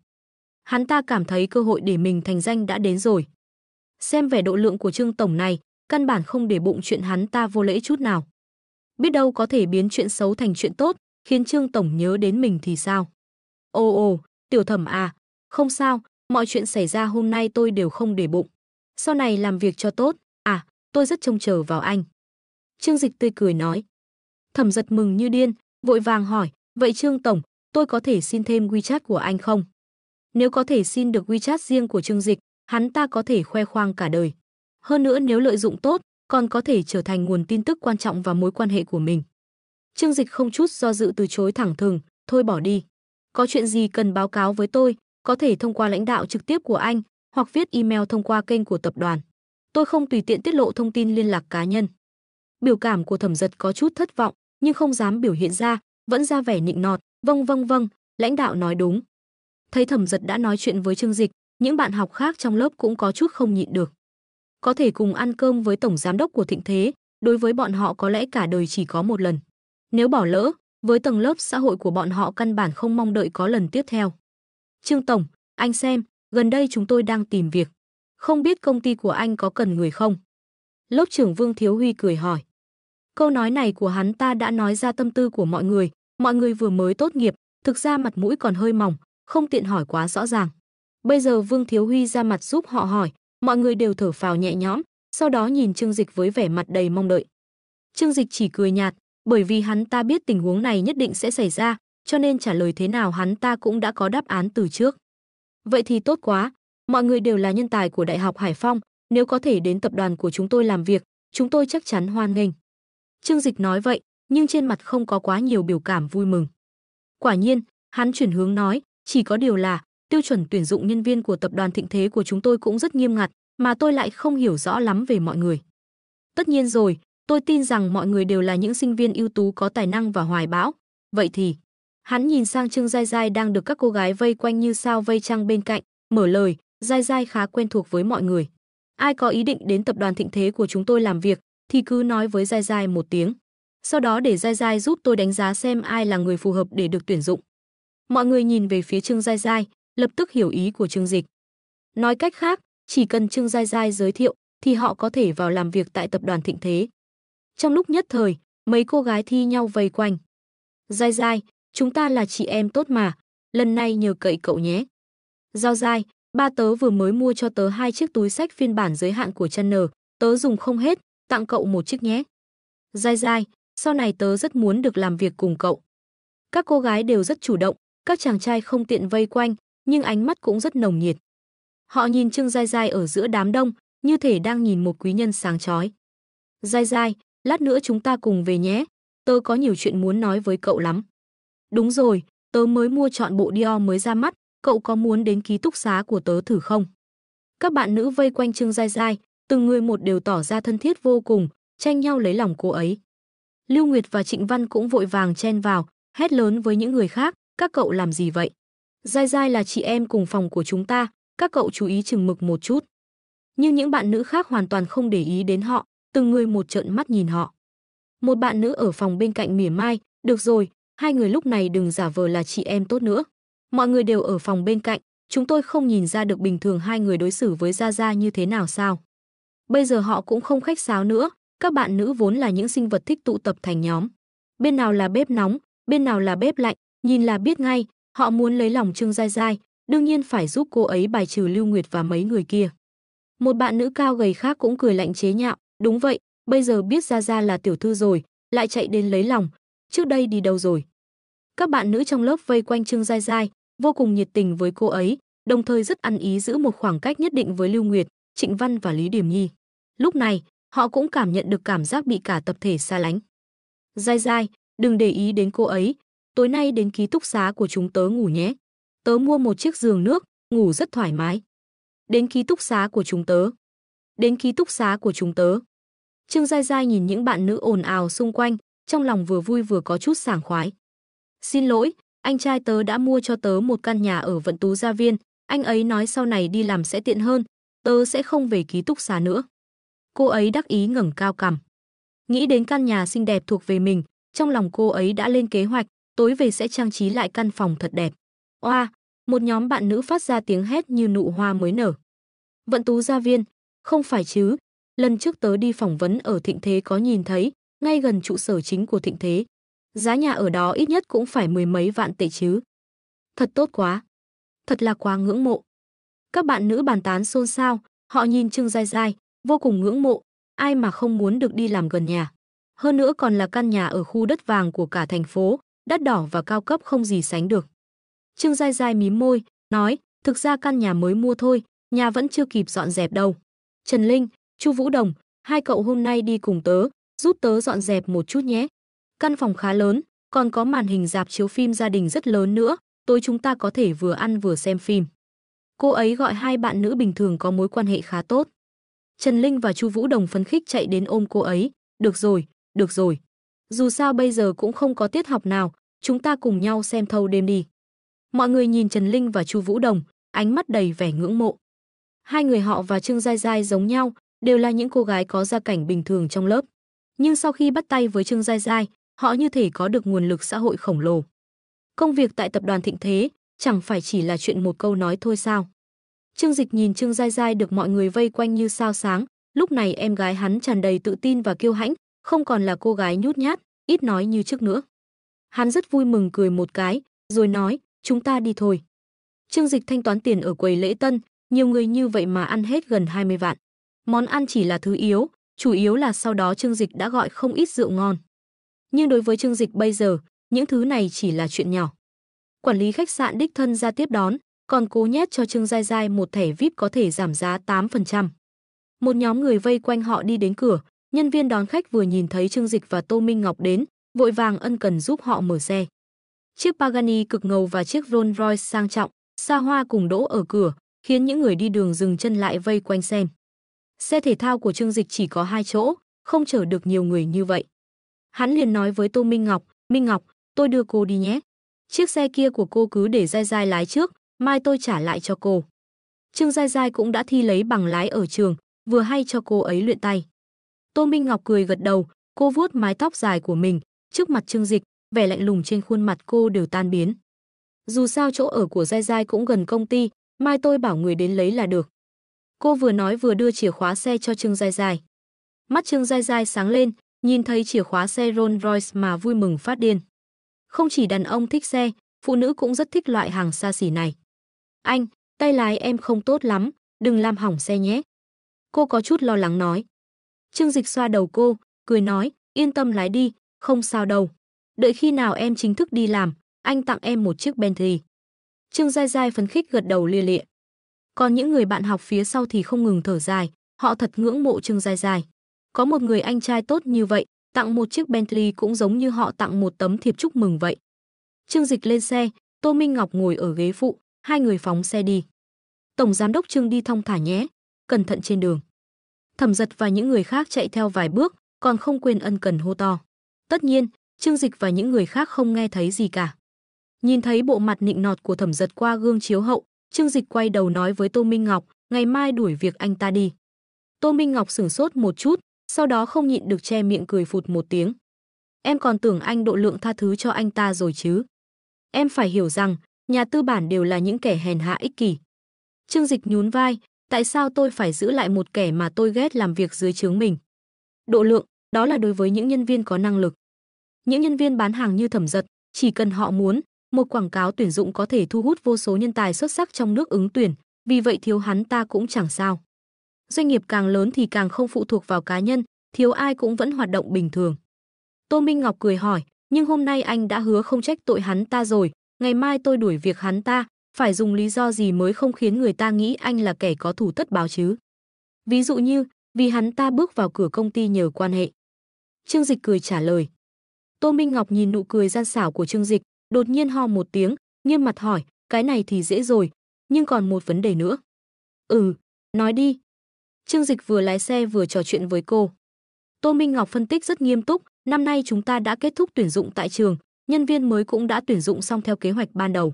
Hắn ta cảm thấy cơ hội để mình thành danh đã đến rồi. Xem vẻ độ lượng của Trương tổng này, căn bản không để bụng chuyện hắn ta vô lễ chút nào. Biết đâu có thể biến chuyện xấu thành chuyện tốt, khiến Trương tổng nhớ đến mình thì sao? Ồ, tiểu Thẩm à, không sao, mọi chuyện xảy ra hôm nay tôi đều không để bụng. Sau này làm việc cho tốt, tôi rất trông chờ vào anh. Trương Dịch tươi cười nói. Thẩm Giật mừng như điên, vội vàng hỏi, vậy Trương tổng, tôi có thể xin thêm WeChat của anh không? Nếu có thể xin được WeChat riêng của Trương Dịch, hắn ta có thể khoe khoang cả đời. Hơn nữa nếu lợi dụng tốt, còn có thể trở thành nguồn tin tức quan trọng vào mối quan hệ của mình. Trương Dịch không chút do dự từ chối thẳng thừng, thôi bỏ đi. Có chuyện gì cần báo cáo với tôi, có thể thông qua lãnh đạo trực tiếp của anh, hoặc viết email thông qua kênh của tập đoàn. Tôi không tùy tiện tiết lộ thông tin liên lạc cá nhân. Biểu cảm của Thẩm Giật có chút thất vọng, nhưng không dám biểu hiện ra, vẫn ra vẻ nịnh nọt, vâng, lãnh đạo nói đúng. Thấy Thẩm Giật đã nói chuyện với Trương Dịch, những bạn học khác trong lớp cũng có chút không nhịn được. Có thể cùng ăn cơm với tổng giám đốc của Thịnh Thế, đối với bọn họ có lẽ cả đời chỉ có một lần. Nếu bỏ lỡ, với tầng lớp xã hội của bọn họ căn bản không mong đợi có lần tiếp theo. Trương tổng, anh xem, gần đây chúng tôi đang tìm việc. Không biết công ty của anh có cần người không? Lớp trưởng Vương Thiếu Huy cười hỏi. Câu nói này của hắn ta đã nói ra tâm tư của mọi người vừa mới tốt nghiệp, thực ra mặt mũi còn hơi mỏng, không tiện hỏi quá rõ ràng. Bây giờ Vương Thiếu Huy ra mặt giúp họ hỏi, mọi người đều thở phào nhẹ nhõm, sau đó nhìn Trương Dịch với vẻ mặt đầy mong đợi. Trương Dịch chỉ cười nhạt, Bởi vì hắn ta biết tình huống này nhất định sẽ xảy ra, cho nên trả lời thế nào hắn ta cũng đã có đáp án từ trước. Vậy thì tốt quá, mọi người đều là nhân tài của Đại học Hải Phong, nếu có thể đến tập đoàn của chúng tôi làm việc, chúng tôi chắc chắn hoan nghênh. Trương Dịch nói vậy, nhưng trên mặt không có quá nhiều biểu cảm vui mừng. Quả nhiên, hắn chuyển hướng nói, chỉ có điều là tiêu chuẩn tuyển dụng nhân viên của tập đoàn Thịnh Thế của chúng tôi cũng rất nghiêm ngặt, mà tôi lại không hiểu rõ lắm về mọi người. Tất nhiên rồi, tôi tin rằng mọi người đều là những sinh viên ưu tú có tài năng và hoài bão. Vậy thì, hắn nhìn sang Trương Giai Giai đang được các cô gái vây quanh như sao vây trăng bên cạnh, mở lời, Giai Giai khá quen thuộc với mọi người. Ai có ý định đến tập đoàn Thịnh Thế của chúng tôi làm việc thì cứ nói với Giai Giai một tiếng. Sau đó để Giai Giai giúp tôi đánh giá xem ai là người phù hợp để được tuyển dụng. Mọi người nhìn về phía Trương Giai Giai, lập tức hiểu ý của Trương Dịch. Nói cách khác, chỉ cần Trương Giai Giai giới thiệu thì họ có thể vào làm việc tại tập đoàn Thịnh Thế. Trong lúc nhất thời, mấy cô gái thi nhau vây quanh. Giai Giai, chúng ta là chị em tốt mà, lần này nhờ cậy cậu nhé. Giao Giai, ba tớ vừa mới mua cho tớ 2 chiếc túi xách phiên bản giới hạn của Chanel, tớ dùng không hết, tặng cậu một chiếc nhé. Giai Giai, sau này tớ rất muốn được làm việc cùng cậu. Các cô gái đều rất chủ động, các chàng trai không tiện vây quanh, nhưng ánh mắt cũng rất nồng nhiệt. Họ nhìn Trương Giai Giai ở giữa đám đông, như thể đang nhìn một quý nhân sáng chói. Giai Giai, lát nữa chúng ta cùng về nhé, tớ có nhiều chuyện muốn nói với cậu lắm. Đúng rồi, tớ mới mua chọn bộ Dior mới ra mắt, cậu có muốn đến ký túc xá của tớ thử không? Các bạn nữ vây quanh Trương Giai Giai, từng người một đều tỏ ra thân thiết vô cùng, tranh nhau lấy lòng cô ấy. Lưu Nguyệt và Trịnh Văn cũng vội vàng chen vào, hét lớn với những người khác, các cậu làm gì vậy? Giai Giai là chị em cùng phòng của chúng ta, các cậu chú ý chừng mực một chút. Nhưng những bạn nữ khác hoàn toàn không để ý đến họ, từng người một trợn mắt nhìn họ. Một bạn nữ ở phòng bên cạnh mỉa mai, được rồi, hai người lúc này đừng giả vờ là chị em tốt nữa. Mọi người đều ở phòng bên cạnh, chúng tôi không nhìn ra được bình thường hai người đối xử với Gia Gia như thế nào sao. Bây giờ họ cũng không khách sáo nữa, các bạn nữ vốn là những sinh vật thích tụ tập thành nhóm. Bên nào là bếp nóng, bên nào là bếp lạnh, nhìn là biết ngay, họ muốn lấy lòng Trương Giai Giai, đương nhiên phải giúp cô ấy bài trừ Lưu Nguyệt và mấy người kia. Một bạn nữ cao gầy khác cũng cười lạnh chế nhạo, đúng vậy, bây giờ biết Gia Gia là tiểu thư rồi, lại chạy đến lấy lòng, trước đây đi đâu rồi. Các bạn nữ trong lớp vây quanh Trương Giai Giai, vô cùng nhiệt tình với cô ấy, đồng thời rất ăn ý giữ một khoảng cách nhất định với Lưu Nguyệt, Trịnh Văn và Lý Điềm Nhi. Lúc này, họ cũng cảm nhận được cảm giác bị cả tập thể xa lánh. Giai Giai, đừng để ý đến cô ấy, tối nay đến ký túc xá của chúng tớ ngủ nhé. Tớ mua một chiếc giường nước, ngủ rất thoải mái. Đến ký túc xá của chúng tớ. Đến ký túc xá của chúng tớ. Trương Giai Giai nhìn những bạn nữ ồn ào xung quanh, trong lòng vừa vui vừa có chút sảng khoái. Xin lỗi, anh trai tớ đã mua cho tớ một căn nhà ở Vận Tú Gia Viên, anh ấy nói sau này đi làm sẽ tiện hơn, tớ sẽ không về ký túc xá nữa. Cô ấy đắc ý ngẩng cao cằm. Nghĩ đến căn nhà xinh đẹp thuộc về mình, trong lòng cô ấy đã lên kế hoạch, tối về sẽ trang trí lại căn phòng thật đẹp. Oa, một nhóm bạn nữ phát ra tiếng hét như nụ hoa mới nở. Vận Tú Gia Viên, không phải chứ, lần trước tớ đi phỏng vấn ở Thịnh Thế có nhìn thấy, ngay gần trụ sở chính của Thịnh Thế. Giá nhà ở đó ít nhất cũng phải 10 mấy vạn tệ chứ. Thật tốt quá. Thật là quá ngưỡng mộ. Các bạn nữ bàn tán xôn xao, họ nhìn Trương Giai Giai, vô cùng ngưỡng mộ, ai mà không muốn được đi làm gần nhà. Hơn nữa còn là căn nhà ở khu đất vàng của cả thành phố, đắt đỏ và cao cấp không gì sánh được. Trương Giai Giai mím môi, nói, thực ra căn nhà mới mua thôi, nhà vẫn chưa kịp dọn dẹp đâu. Trần Linh, Chu Vũ Đồng, hai cậu hôm nay đi cùng tớ, giúp tớ dọn dẹp một chút nhé. Căn phòng khá lớn, còn có màn hình rạp chiếu phim gia đình rất lớn nữa, tối chúng ta có thể vừa ăn vừa xem phim. Cô ấy gọi hai bạn nữ bình thường có mối quan hệ khá tốt. Trần Linh và Chu Vũ Đồng phấn khích chạy đến ôm cô ấy, được rồi, được rồi. Dù sao bây giờ cũng không có tiết học nào, chúng ta cùng nhau xem thâu đêm đi. Mọi người nhìn Trần Linh và Chu Vũ Đồng, ánh mắt đầy vẻ ngưỡng mộ. Hai người họ và Trương Giai Giai giống nhau, đều là những cô gái có gia cảnh bình thường trong lớp. Nhưng sau khi bắt tay với Trương Giai Giai, họ như thể có được nguồn lực xã hội khổng lồ. Công việc tại tập đoàn Thịnh Thế chẳng phải chỉ là chuyện một câu nói thôi sao? Trương Dịch nhìn Trương Giai Giai được mọi người vây quanh như sao sáng, lúc này em gái hắn tràn đầy tự tin và kiêu hãnh, không còn là cô gái nhút nhát, ít nói như trước nữa. Hắn rất vui mừng cười một cái, rồi nói, chúng ta đi thôi. Trương Dịch thanh toán tiền ở quầy lễ tân, nhiều người như vậy mà ăn hết gần 20 vạn. Món ăn chỉ là thứ yếu, chủ yếu là sau đó Trương Dịch đã gọi không ít rượu ngon. Nhưng đối với Trương Dịch bây giờ, những thứ này chỉ là chuyện nhỏ. Quản lý khách sạn đích thân ra tiếp đón, còn cố nhét cho Trương Giai Giai một thẻ VIP có thể giảm giá 8%. Một nhóm người vây quanh họ đi đến cửa, nhân viên đón khách vừa nhìn thấy Trương Dịch và Tô Minh Ngọc đến, vội vàng ân cần giúp họ mở xe. Chiếc Pagani cực ngầu và chiếc Rolls Royce sang trọng, xa hoa cùng đỗ ở cửa, khiến những người đi đường dừng chân lại vây quanh xem. Xe thể thao của Trương Dịch chỉ có 2 chỗ, không chở được nhiều người như vậy. Hắn liền nói với Tô Minh Ngọc, tôi đưa cô đi nhé. Chiếc xe kia của cô cứ để Giai Giai lái trước, mai tôi trả lại cho cô. Trương Giai Giai cũng đã thi lấy bằng lái ở trường, vừa hay cho cô ấy luyện tay. Tô Minh Ngọc cười gật đầu, cô vuốt mái tóc dài của mình, trước mặt Trương Dịch, vẻ lạnh lùng trên khuôn mặt cô đều tan biến. Dù sao chỗ ở của Giai Giai cũng gần công ty, mai tôi bảo người đến lấy là được. Cô vừa nói vừa đưa chìa khóa xe cho Trương Giai Giai. Mắt Trương Giai Giai sáng lên, nhìn thấy chìa khóa xe Rolls Royce mà vui mừng phát điên. Không chỉ đàn ông thích xe, phụ nữ cũng rất thích loại hàng xa xỉ này. Anh, tay lái em không tốt lắm, đừng làm hỏng xe nhé. Cô có chút lo lắng nói. Trương Dịch xoa đầu cô, cười nói, yên tâm lái đi, không sao đâu. Đợi khi nào em chính thức đi làm, anh tặng em một chiếc Bentley. Trương Giai Giai phấn khích gật đầu lia lịa. Còn những người bạn học phía sau thì không ngừng thở dài, họ thật ngưỡng mộ Trương Giai Giai. Có một người anh trai tốt như vậy, tặng một chiếc Bentley cũng giống như họ tặng một tấm thiệp chúc mừng vậy. Trương Dịch lên xe, Tô Minh Ngọc ngồi ở ghế phụ, hai người phóng xe đi. Tổng giám đốc Trương đi thong thả nhé, cẩn thận trên đường. Thẩm Dật và những người khác chạy theo vài bước, còn không quên ân cần hô to. Tất nhiên, Trương Dịch và những người khác không nghe thấy gì cả. Nhìn thấy bộ mặt nịnh nọt của Thẩm Dật qua gương chiếu hậu, Trương Dịch quay đầu nói với Tô Minh Ngọc, ngày mai đuổi việc anh ta đi. Tô Minh Ngọc sửng sốt một chút, sau đó không nhịn được che miệng cười phụt một tiếng. Em còn tưởng anh độ lượng tha thứ cho anh ta rồi chứ. Em phải hiểu rằng, nhà tư bản đều là những kẻ hèn hạ ích kỷ. Trương Dịch nhún vai, tại sao tôi phải giữ lại một kẻ mà tôi ghét làm việc dưới trướng mình? Độ lượng, đó là đối với những nhân viên có năng lực. Những nhân viên bán hàng như Thẩm Dật, chỉ cần họ muốn, một quảng cáo tuyển dụng có thể thu hút vô số nhân tài xuất sắc trong nước ứng tuyển, vì vậy thiếu hắn ta cũng chẳng sao. Doanh nghiệp càng lớn thì càng không phụ thuộc vào cá nhân, thiếu ai cũng vẫn hoạt động bình thường. Tô Minh Ngọc cười hỏi, nhưng hôm nay anh đã hứa không trách tội hắn ta rồi, ngày mai tôi đuổi việc hắn ta, phải dùng lý do gì mới không khiến người ta nghĩ anh là kẻ có thù tất báo chứ? Ví dụ như, vì hắn ta bước vào cửa công ty nhờ quan hệ. Trương Dịch cười trả lời. Tô Minh Ngọc nhìn nụ cười gian xảo của Trương Dịch, đột nhiên ho một tiếng, nghiêm mặt hỏi, cái này thì dễ rồi, nhưng còn một vấn đề nữa. Nói đi. Trương Dịch vừa lái xe vừa trò chuyện với cô. Tô Minh Ngọc phân tích rất nghiêm túc, năm nay chúng ta đã kết thúc tuyển dụng tại trường, nhân viên mới cũng đã tuyển dụng xong theo kế hoạch ban đầu.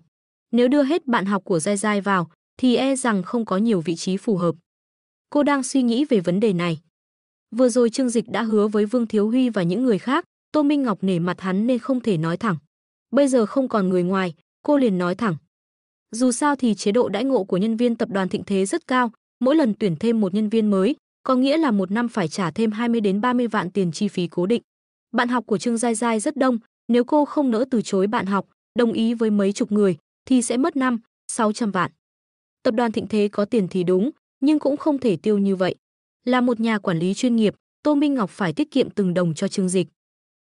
Nếu đưa hết bạn học của Giai Giai vào, thì e rằng không có nhiều vị trí phù hợp. Cô đang suy nghĩ về vấn đề này. Vừa rồi Trương Dịch đã hứa với Vương Thiếu Huy và những người khác, Tô Minh Ngọc nể mặt hắn nên không thể nói thẳng. Bây giờ không còn người ngoài, cô liền nói thẳng. Dù sao thì chế độ đãi ngộ của nhân viên tập đoàn Thịnh Thế rất cao, mỗi lần tuyển thêm một nhân viên mới, có nghĩa là một năm phải trả thêm 20 đến 30 vạn tiền chi phí cố định. Bạn học của Trương Giai Giai rất đông, nếu cô không nỡ từ chối bạn học, đồng ý với mấy chục người, thì sẽ mất 500-600 vạn. Tập đoàn Thịnh Thế có tiền thì đúng, nhưng cũng không thể tiêu như vậy. Là một nhà quản lý chuyên nghiệp, Tô Minh Ngọc phải tiết kiệm từng đồng cho Trương Dịch.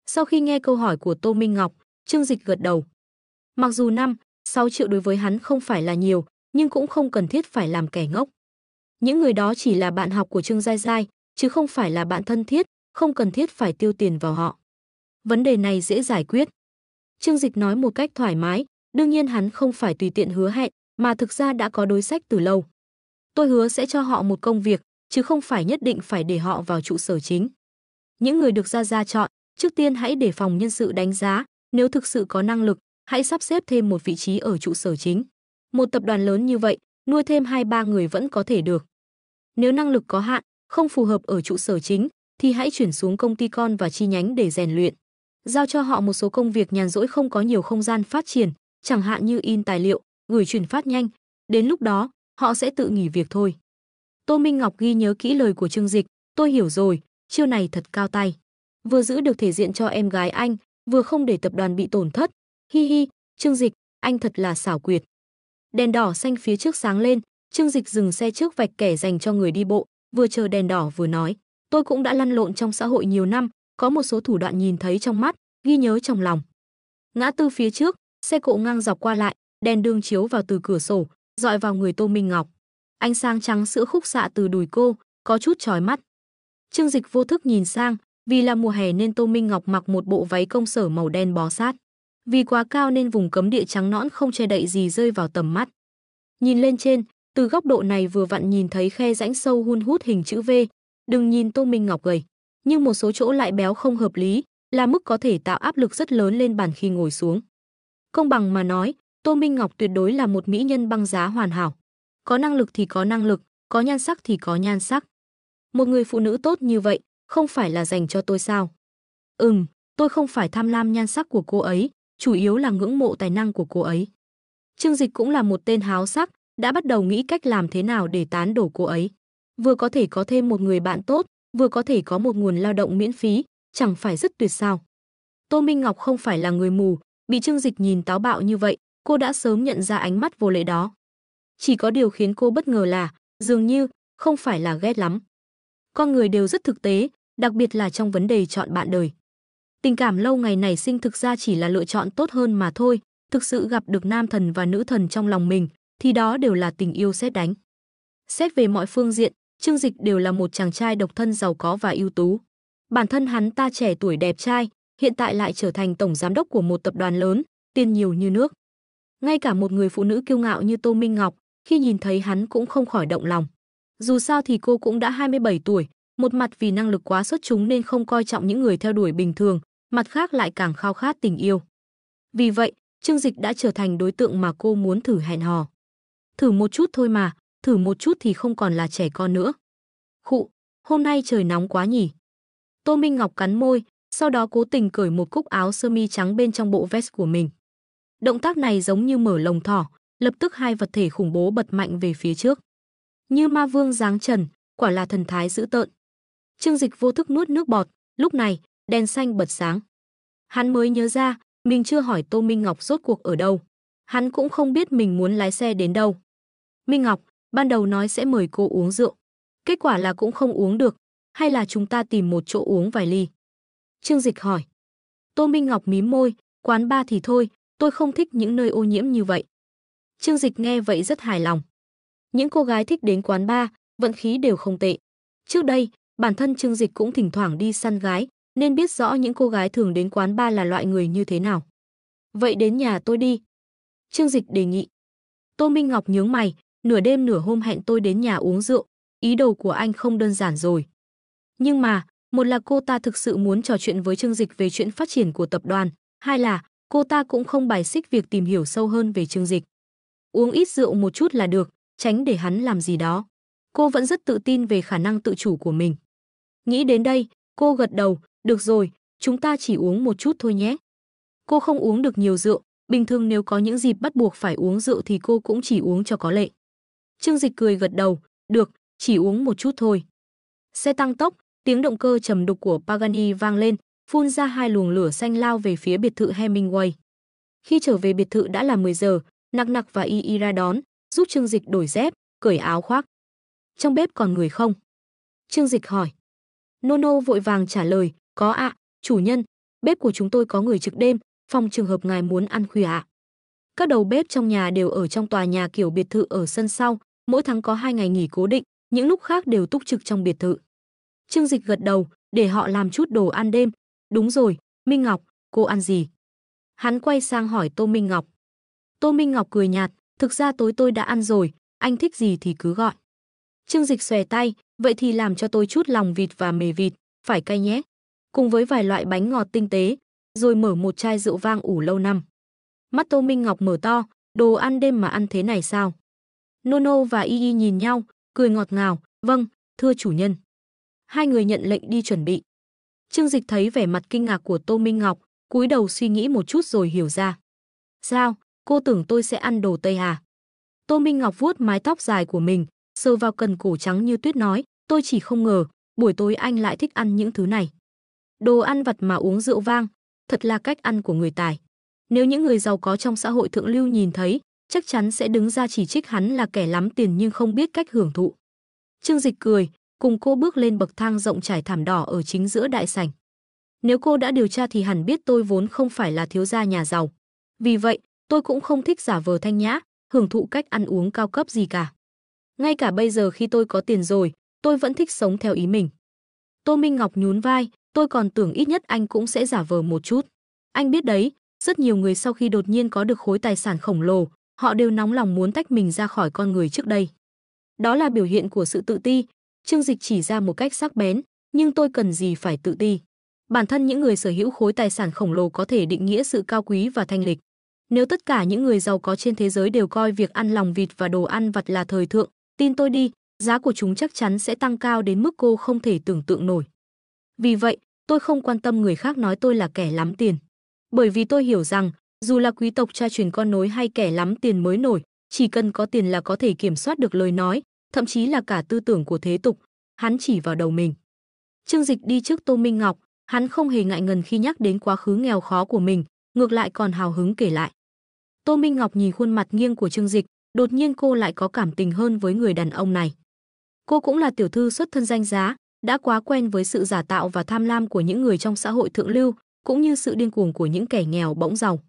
Sau khi nghe câu hỏi của Tô Minh Ngọc, Trương Dịch gật đầu. Mặc dù 5-6 triệu đối với hắn không phải là nhiều, nhưng cũng không cần thiết phải làm kẻ ngốc. Những người đó chỉ là bạn học của Trương Giai Giai, chứ không phải là bạn thân thiết, không cần thiết phải tiêu tiền vào họ. Vấn đề này dễ giải quyết. Trương Dịch nói một cách thoải mái, đương nhiên hắn không phải tùy tiện hứa hẹn, mà thực ra đã có đối sách từ lâu. Tôi hứa sẽ cho họ một công việc, chứ không phải nhất định phải để họ vào trụ sở chính. Những người được Gia chọn, trước tiên hãy để phòng nhân sự đánh giá, nếu thực sự có năng lực, hãy sắp xếp thêm một vị trí ở trụ sở chính. Một tập đoàn lớn như vậy, nuôi thêm 2-3 người vẫn có thể được. Nếu năng lực có hạn, không phù hợp ở trụ sở chính, thì hãy chuyển xuống công ty con và chi nhánh để rèn luyện. Giao cho họ một số công việc nhàn rỗi không có nhiều không gian phát triển, chẳng hạn như in tài liệu, gửi chuyển phát nhanh. Đến lúc đó, họ sẽ tự nghỉ việc thôi. Tô Minh Ngọc ghi nhớ kỹ lời của Trương Dịch, tôi hiểu rồi, chiêu này thật cao tay. Vừa giữ được thể diện cho em gái anh, vừa không để tập đoàn bị tổn thất. Hi hi, Trương Dịch, anh thật là xảo quyệt. Đèn đỏ xanh phía trước sáng lên, Trương Dịch dừng xe trước vạch kẻ dành cho người đi bộ, vừa chờ đèn đỏ vừa nói, tôi cũng đã lăn lộn trong xã hội nhiều năm, có một số thủ đoạn nhìn thấy trong mắt, ghi nhớ trong lòng. Ngã tư phía trước, xe cộ ngang dọc qua lại, đèn đường chiếu vào từ cửa sổ, dọi vào người Tô Minh Ngọc. Ánh sáng trắng sữa khúc xạ từ đùi cô, có chút chói mắt. Trương Dịch vô thức nhìn sang, vì là mùa hè nên Tô Minh Ngọc mặc một bộ váy công sở màu đen bó sát. Vì quá cao nên vùng cấm địa trắng nõn không che đậy gì rơi vào tầm mắt. Nhìn lên trên, từ góc độ này vừa vặn nhìn thấy khe rãnh sâu hun hút hình chữ V. Đừng nhìn Tô Minh Ngọc gầy, nhưng một số chỗ lại béo không hợp lý, là mức có thể tạo áp lực rất lớn lên bàn khi ngồi xuống. Công bằng mà nói, Tô Minh Ngọc tuyệt đối là một mỹ nhân băng giá hoàn hảo. Có năng lực thì có năng lực, có nhan sắc thì có nhan sắc. Một người phụ nữ tốt như vậy, không phải là dành cho tôi sao? Tôi không phải tham lam nhan sắc của cô ấy, chủ yếu là ngưỡng mộ tài năng của cô ấy. Trương Dịch cũng là một tên háo sắc, đã bắt đầu nghĩ cách làm thế nào để tán đổ cô ấy. Vừa có thể có thêm một người bạn tốt, vừa có thể có một nguồn lao động miễn phí, chẳng phải rất tuyệt sao? Tô Minh Ngọc không phải là người mù, bị Trương Dịch nhìn táo bạo như vậy, cô đã sớm nhận ra ánh mắt vô lễ đó. Chỉ có điều khiến cô bất ngờ là, dường như, không phải là ghét lắm. Con người đều rất thực tế, đặc biệt là trong vấn đề chọn bạn đời. Tình cảm lâu ngày nảy sinh thực ra chỉ là lựa chọn tốt hơn mà thôi, thực sự gặp được nam thần và nữ thần trong lòng mình, thì đó đều là tình yêu sét đánh. Xét về mọi phương diện, Trương Dịch đều là một chàng trai độc thân giàu có và ưu tú. Bản thân hắn ta trẻ tuổi đẹp trai, hiện tại lại trở thành tổng giám đốc của một tập đoàn lớn, tiền nhiều như nước. Ngay cả một người phụ nữ kiêu ngạo như Tô Minh Ngọc, khi nhìn thấy hắn cũng không khỏi động lòng. Dù sao thì cô cũng đã 27 tuổi, một mặt vì năng lực quá xuất chúng nên không coi trọng những người theo đuổi bình thường, mặt khác lại càng khao khát tình yêu. Vì vậy, Trương Dịch đã trở thành đối tượng mà cô muốn thử hẹn hò. Thử một chút thôi mà, thử một chút thì không còn là trẻ con nữa. Khụ, hôm nay trời nóng quá nhỉ. Tô Minh Ngọc cắn môi, sau đó cố tình cởi một cúc áo sơ mi trắng bên trong bộ vest của mình. Động tác này giống như mở lồng thỏ, lập tức hai vật thể khủng bố bật mạnh về phía trước. Như ma vương giáng trần, quả là thần thái dữ tợn. Trương Dịch vô thức nuốt nước bọt, lúc này, đèn xanh bật sáng. Hắn mới nhớ ra, mình chưa hỏi Tô Minh Ngọc rốt cuộc ở đâu. Hắn cũng không biết mình muốn lái xe đến đâu. Minh Ngọc, ban đầu nói sẽ mời cô uống rượu. Kết quả là cũng không uống được, hay là chúng ta tìm một chỗ uống vài ly? Trương Dịch hỏi. Tô Minh Ngọc mím môi, quán bar thì thôi, tôi không thích những nơi ô nhiễm như vậy. Trương Dịch nghe vậy rất hài lòng. Những cô gái thích đến quán bar, vận khí đều không tệ. Trước đây, bản thân Trương Dịch cũng thỉnh thoảng đi săn gái, nên biết rõ những cô gái thường đến quán bar là loại người như thế nào. Vậy đến nhà tôi đi. Trương Dịch đề nghị. Tô Minh Ngọc nhướng mày, nửa đêm nửa hôm hẹn tôi đến nhà uống rượu, ý đồ của anh không đơn giản rồi. Nhưng mà, một là cô ta thực sự muốn trò chuyện với Trương Dịch về chuyện phát triển của tập đoàn, hai là cô ta cũng không bài xích việc tìm hiểu sâu hơn về Trương Dịch. Uống ít rượu một chút là được, tránh để hắn làm gì đó. Cô vẫn rất tự tin về khả năng tự chủ của mình. Nghĩ đến đây, cô gật đầu, được rồi, chúng ta chỉ uống một chút thôi nhé. Cô không uống được nhiều rượu, bình thường nếu có những dịp bắt buộc phải uống rượu thì cô cũng chỉ uống cho có lệ. Trương Dịch cười gật đầu, được, chỉ uống một chút thôi. Xe tăng tốc, tiếng động cơ trầm đục của Pagani vang lên, phun ra hai luồng lửa xanh lao về phía biệt thự Hemingway. Khi trở về biệt thự đã là 10 giờ, Nặc Nặc và Y Y ra đón, giúp Trương Dịch đổi dép, cởi áo khoác. Trong bếp còn người không? Trương Dịch hỏi. Nono vội vàng trả lời, có ạ, chủ nhân, bếp của chúng tôi có người trực đêm, phòng trường hợp ngài muốn ăn khuya ạ. Các đầu bếp trong nhà đều ở trong tòa nhà kiểu biệt thự ở sân sau, mỗi tháng có 2 ngày nghỉ cố định, những lúc khác đều túc trực trong biệt thự. Trương Dịch gật đầu, để họ làm chút đồ ăn đêm. Đúng rồi, Minh Ngọc, cô ăn gì? Hắn quay sang hỏi Tô Minh Ngọc. Tô Minh Ngọc cười nhạt, thực ra tối tôi đã ăn rồi, anh thích gì thì cứ gọi. Trương Dịch xòe tay, vậy thì làm cho tôi chút lòng vịt và mề vịt, phải cay nhé. Cùng với vài loại bánh ngọt tinh tế, rồi mở một chai rượu vang ủ lâu năm. Mắt Tô Minh Ngọc mở to, đồ ăn đêm mà ăn thế này sao? Nono và Y Y nhìn nhau, cười ngọt ngào, vâng, thưa chủ nhân. Hai người nhận lệnh đi chuẩn bị. Trương Dịch thấy vẻ mặt kinh ngạc của Tô Minh Ngọc, cúi đầu suy nghĩ một chút rồi hiểu ra. Sao, cô tưởng tôi sẽ ăn đồ Tây à? Tô Minh Ngọc vuốt mái tóc dài của mình, sờ vào cần cổ trắng như tuyết nói, tôi chỉ không ngờ, buổi tối anh lại thích ăn những thứ này. Đồ ăn vặt mà uống rượu vang, thật là cách ăn của người tài. Nếu những người giàu có trong xã hội thượng lưu nhìn thấy, chắc chắn sẽ đứng ra chỉ trích hắn là kẻ lắm tiền nhưng không biết cách hưởng thụ. Trương Dịch cười, cùng cô bước lên bậc thang rộng trải thảm đỏ ở chính giữa đại sảnh. Nếu cô đã điều tra thì hẳn biết tôi vốn không phải là thiếu gia nhà giàu. Vì vậy, tôi cũng không thích giả vờ thanh nhã, hưởng thụ cách ăn uống cao cấp gì cả. Ngay cả bây giờ khi tôi có tiền rồi, tôi vẫn thích sống theo ý mình. Tô Minh Ngọc nhún vai, tôi còn tưởng ít nhất anh cũng sẽ giả vờ một chút. Anh biết đấy, rất nhiều người sau khi đột nhiên có được khối tài sản khổng lồ, họ đều nóng lòng muốn tách mình ra khỏi con người trước đây. Đó là biểu hiện của sự tự ti, Trương Dịch chỉ ra một cách sắc bén, nhưng tôi cần gì phải tự ti. Bản thân những người sở hữu khối tài sản khổng lồ có thể định nghĩa sự cao quý và thanh lịch. Nếu tất cả những người giàu có trên thế giới đều coi việc ăn lòng vịt và đồ ăn vặt là thời thượng, tin tôi đi, giá của chúng chắc chắn sẽ tăng cao đến mức cô không thể tưởng tượng nổi. Vì vậy, tôi không quan tâm người khác nói tôi là kẻ lắm tiền. Bởi vì tôi hiểu rằng, dù là quý tộc cha truyền con nối hay kẻ lắm tiền mới nổi, chỉ cần có tiền là có thể kiểm soát được lời nói, thậm chí là cả tư tưởng của thế tục. Hắn chỉ vào đầu mình. Trương Dịch đi trước Tô Minh Ngọc, hắn không hề ngại ngần khi nhắc đến quá khứ nghèo khó của mình, ngược lại còn hào hứng kể lại. Tô Minh Ngọc nhìn khuôn mặt nghiêng của Trương Dịch, đột nhiên cô lại có cảm tình hơn với người đàn ông này. Cô cũng là tiểu thư xuất thân danh giá, đã quá quen với sự giả tạo và tham lam của những người trong xã hội thượng lưu, cũng như sự điên cuồng của những kẻ nghèo bỗng giàu.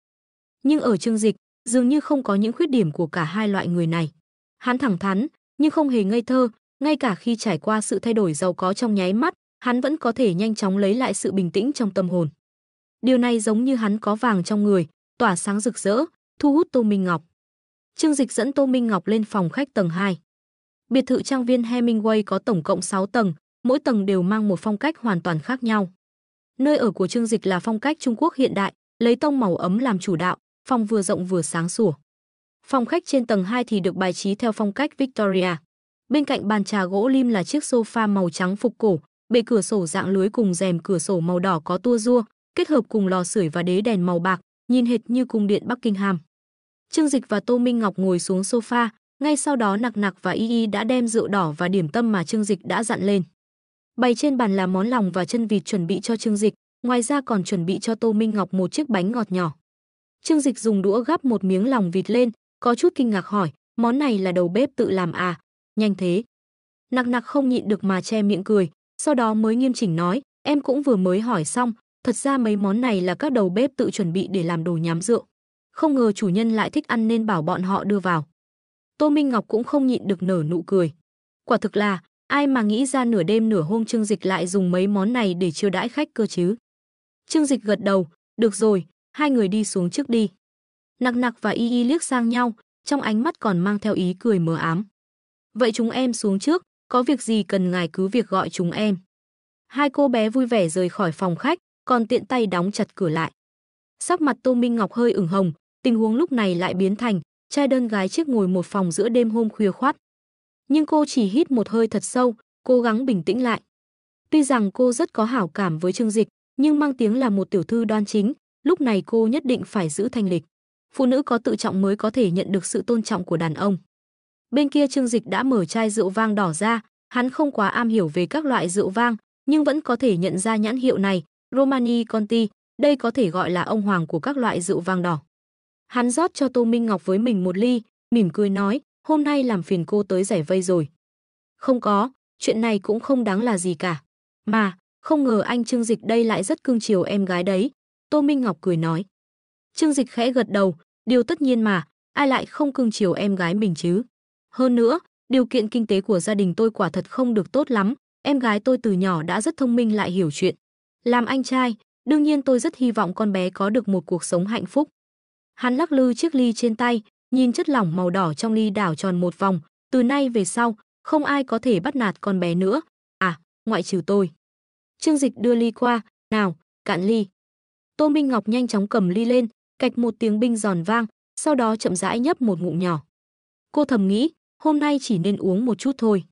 Nhưng ở Trương Dịch, dường như không có những khuyết điểm của cả hai loại người này. Hắn thẳng thắn, nhưng không hề ngây thơ, ngay cả khi trải qua sự thay đổi giàu có trong nháy mắt, hắn vẫn có thể nhanh chóng lấy lại sự bình tĩnh trong tâm hồn. Điều này giống như hắn có vàng trong người, tỏa sáng rực rỡ, thu hút Tô Minh Ngọc. Trương Dịch dẫn Tô Minh Ngọc lên phòng khách tầng 2. Biệt thự trang viên Hemingway có tổng cộng 6 tầng, mỗi tầng đều mang một phong cách hoàn toàn khác nhau. Nơi ở của Trương Dịch là phong cách Trung Quốc hiện đại, lấy tông màu ấm làm chủ đạo, phòng vừa rộng vừa sáng sủa. Phòng khách trên tầng 2 thì được bài trí theo phong cách Victoria. Bên cạnh bàn trà gỗ lim là chiếc sofa màu trắng phục cổ, bệ cửa sổ dạng lưới cùng rèm cửa sổ màu đỏ có tua rua, kết hợp cùng lò sưởi và đế đèn màu bạc, nhìn hệt như cung điện Buckingham. Trương Dịch và Tô Minh Ngọc ngồi xuống sofa, ngay sau đó Nặc Nặc và Y Y đã đem rượu đỏ và điểm tâm mà Trương Dịch đã dặn lên. Bày trên bàn là món lòng và chân vịt chuẩn bị cho Trương Dịch, ngoài ra còn chuẩn bị cho Tô Minh Ngọc một chiếc bánh ngọt nhỏ. Trương Dịch dùng đũa gắp một miếng lòng vịt lên, có chút kinh ngạc hỏi, món này là đầu bếp tự làm à, nhanh thế. Nặc Nặc không nhịn được mà che miệng cười, sau đó mới nghiêm chỉnh nói, em cũng vừa mới hỏi xong, thật ra mấy món này là các đầu bếp tự chuẩn bị để làm đồ nhắm rượu. Không ngờ chủ nhân lại thích ăn nên bảo bọn họ đưa vào. Tô Minh Ngọc cũng không nhịn được nở nụ cười. Quả thực là, ai mà nghĩ ra nửa đêm nửa hôm Trương Dịch lại dùng mấy món này để chiêu đãi khách cơ chứ. Trương Dịch gật đầu, được rồi, hai người đi xuống trước đi. Nặc Nặc và Y Y liếc sang nhau, trong ánh mắt còn mang theo ý cười mờ ám. Vậy chúng em xuống trước, có việc gì cần ngài cứ việc gọi chúng em. Hai cô bé vui vẻ rời khỏi phòng khách, còn tiện tay đóng chặt cửa lại. Sắc mặt Tô Minh Ngọc hơi ửng hồng, tình huống lúc này lại biến thành trai đơn gái chiếc ngồi một phòng giữa đêm hôm khuya khoắt. Nhưng cô chỉ hít một hơi thật sâu, cố gắng bình tĩnh lại. Tuy rằng cô rất có hảo cảm với Trương Dịch, nhưng mang tiếng là một tiểu thư đoan chính, lúc này cô nhất định phải giữ thanh lịch. Phụ nữ có tự trọng mới có thể nhận được sự tôn trọng của đàn ông. Bên kia Trương Dịch đã mở chai rượu vang đỏ ra, hắn không quá am hiểu về các loại rượu vang, nhưng vẫn có thể nhận ra nhãn hiệu này, Romani Conti, đây có thể gọi là ông hoàng của các loại rượu vang đỏ. Hắn rót cho Tô Minh Ngọc với mình một ly, mỉm cười nói, hôm nay làm phiền cô tới giải vây rồi. Không có, chuyện này cũng không đáng là gì cả. Mà, không ngờ anh Trương Dịch đây lại rất cưng chiều em gái đấy. Tô Minh Ngọc cười nói. Trương Dịch khẽ gật đầu, điều tất nhiên mà, ai lại không cưng chiều em gái mình chứ. Hơn nữa, điều kiện kinh tế của gia đình tôi quả thật không được tốt lắm, em gái tôi từ nhỏ đã rất thông minh lại hiểu chuyện. Làm anh trai, đương nhiên tôi rất hy vọng con bé có được một cuộc sống hạnh phúc. Hắn lắc lư chiếc ly trên tay, nhìn chất lỏng màu đỏ trong ly đảo tròn một vòng, từ nay về sau, không ai có thể bắt nạt con bé nữa, à, ngoại trừ tôi. Trương Dịch đưa ly qua, nào, cạn ly. Tô Minh Ngọc nhanh chóng cầm ly lên, cạch một tiếng binh giòn vang, sau đó chậm rãi nhấp một ngụm nhỏ. Cô thầm nghĩ, hôm nay chỉ nên uống một chút thôi.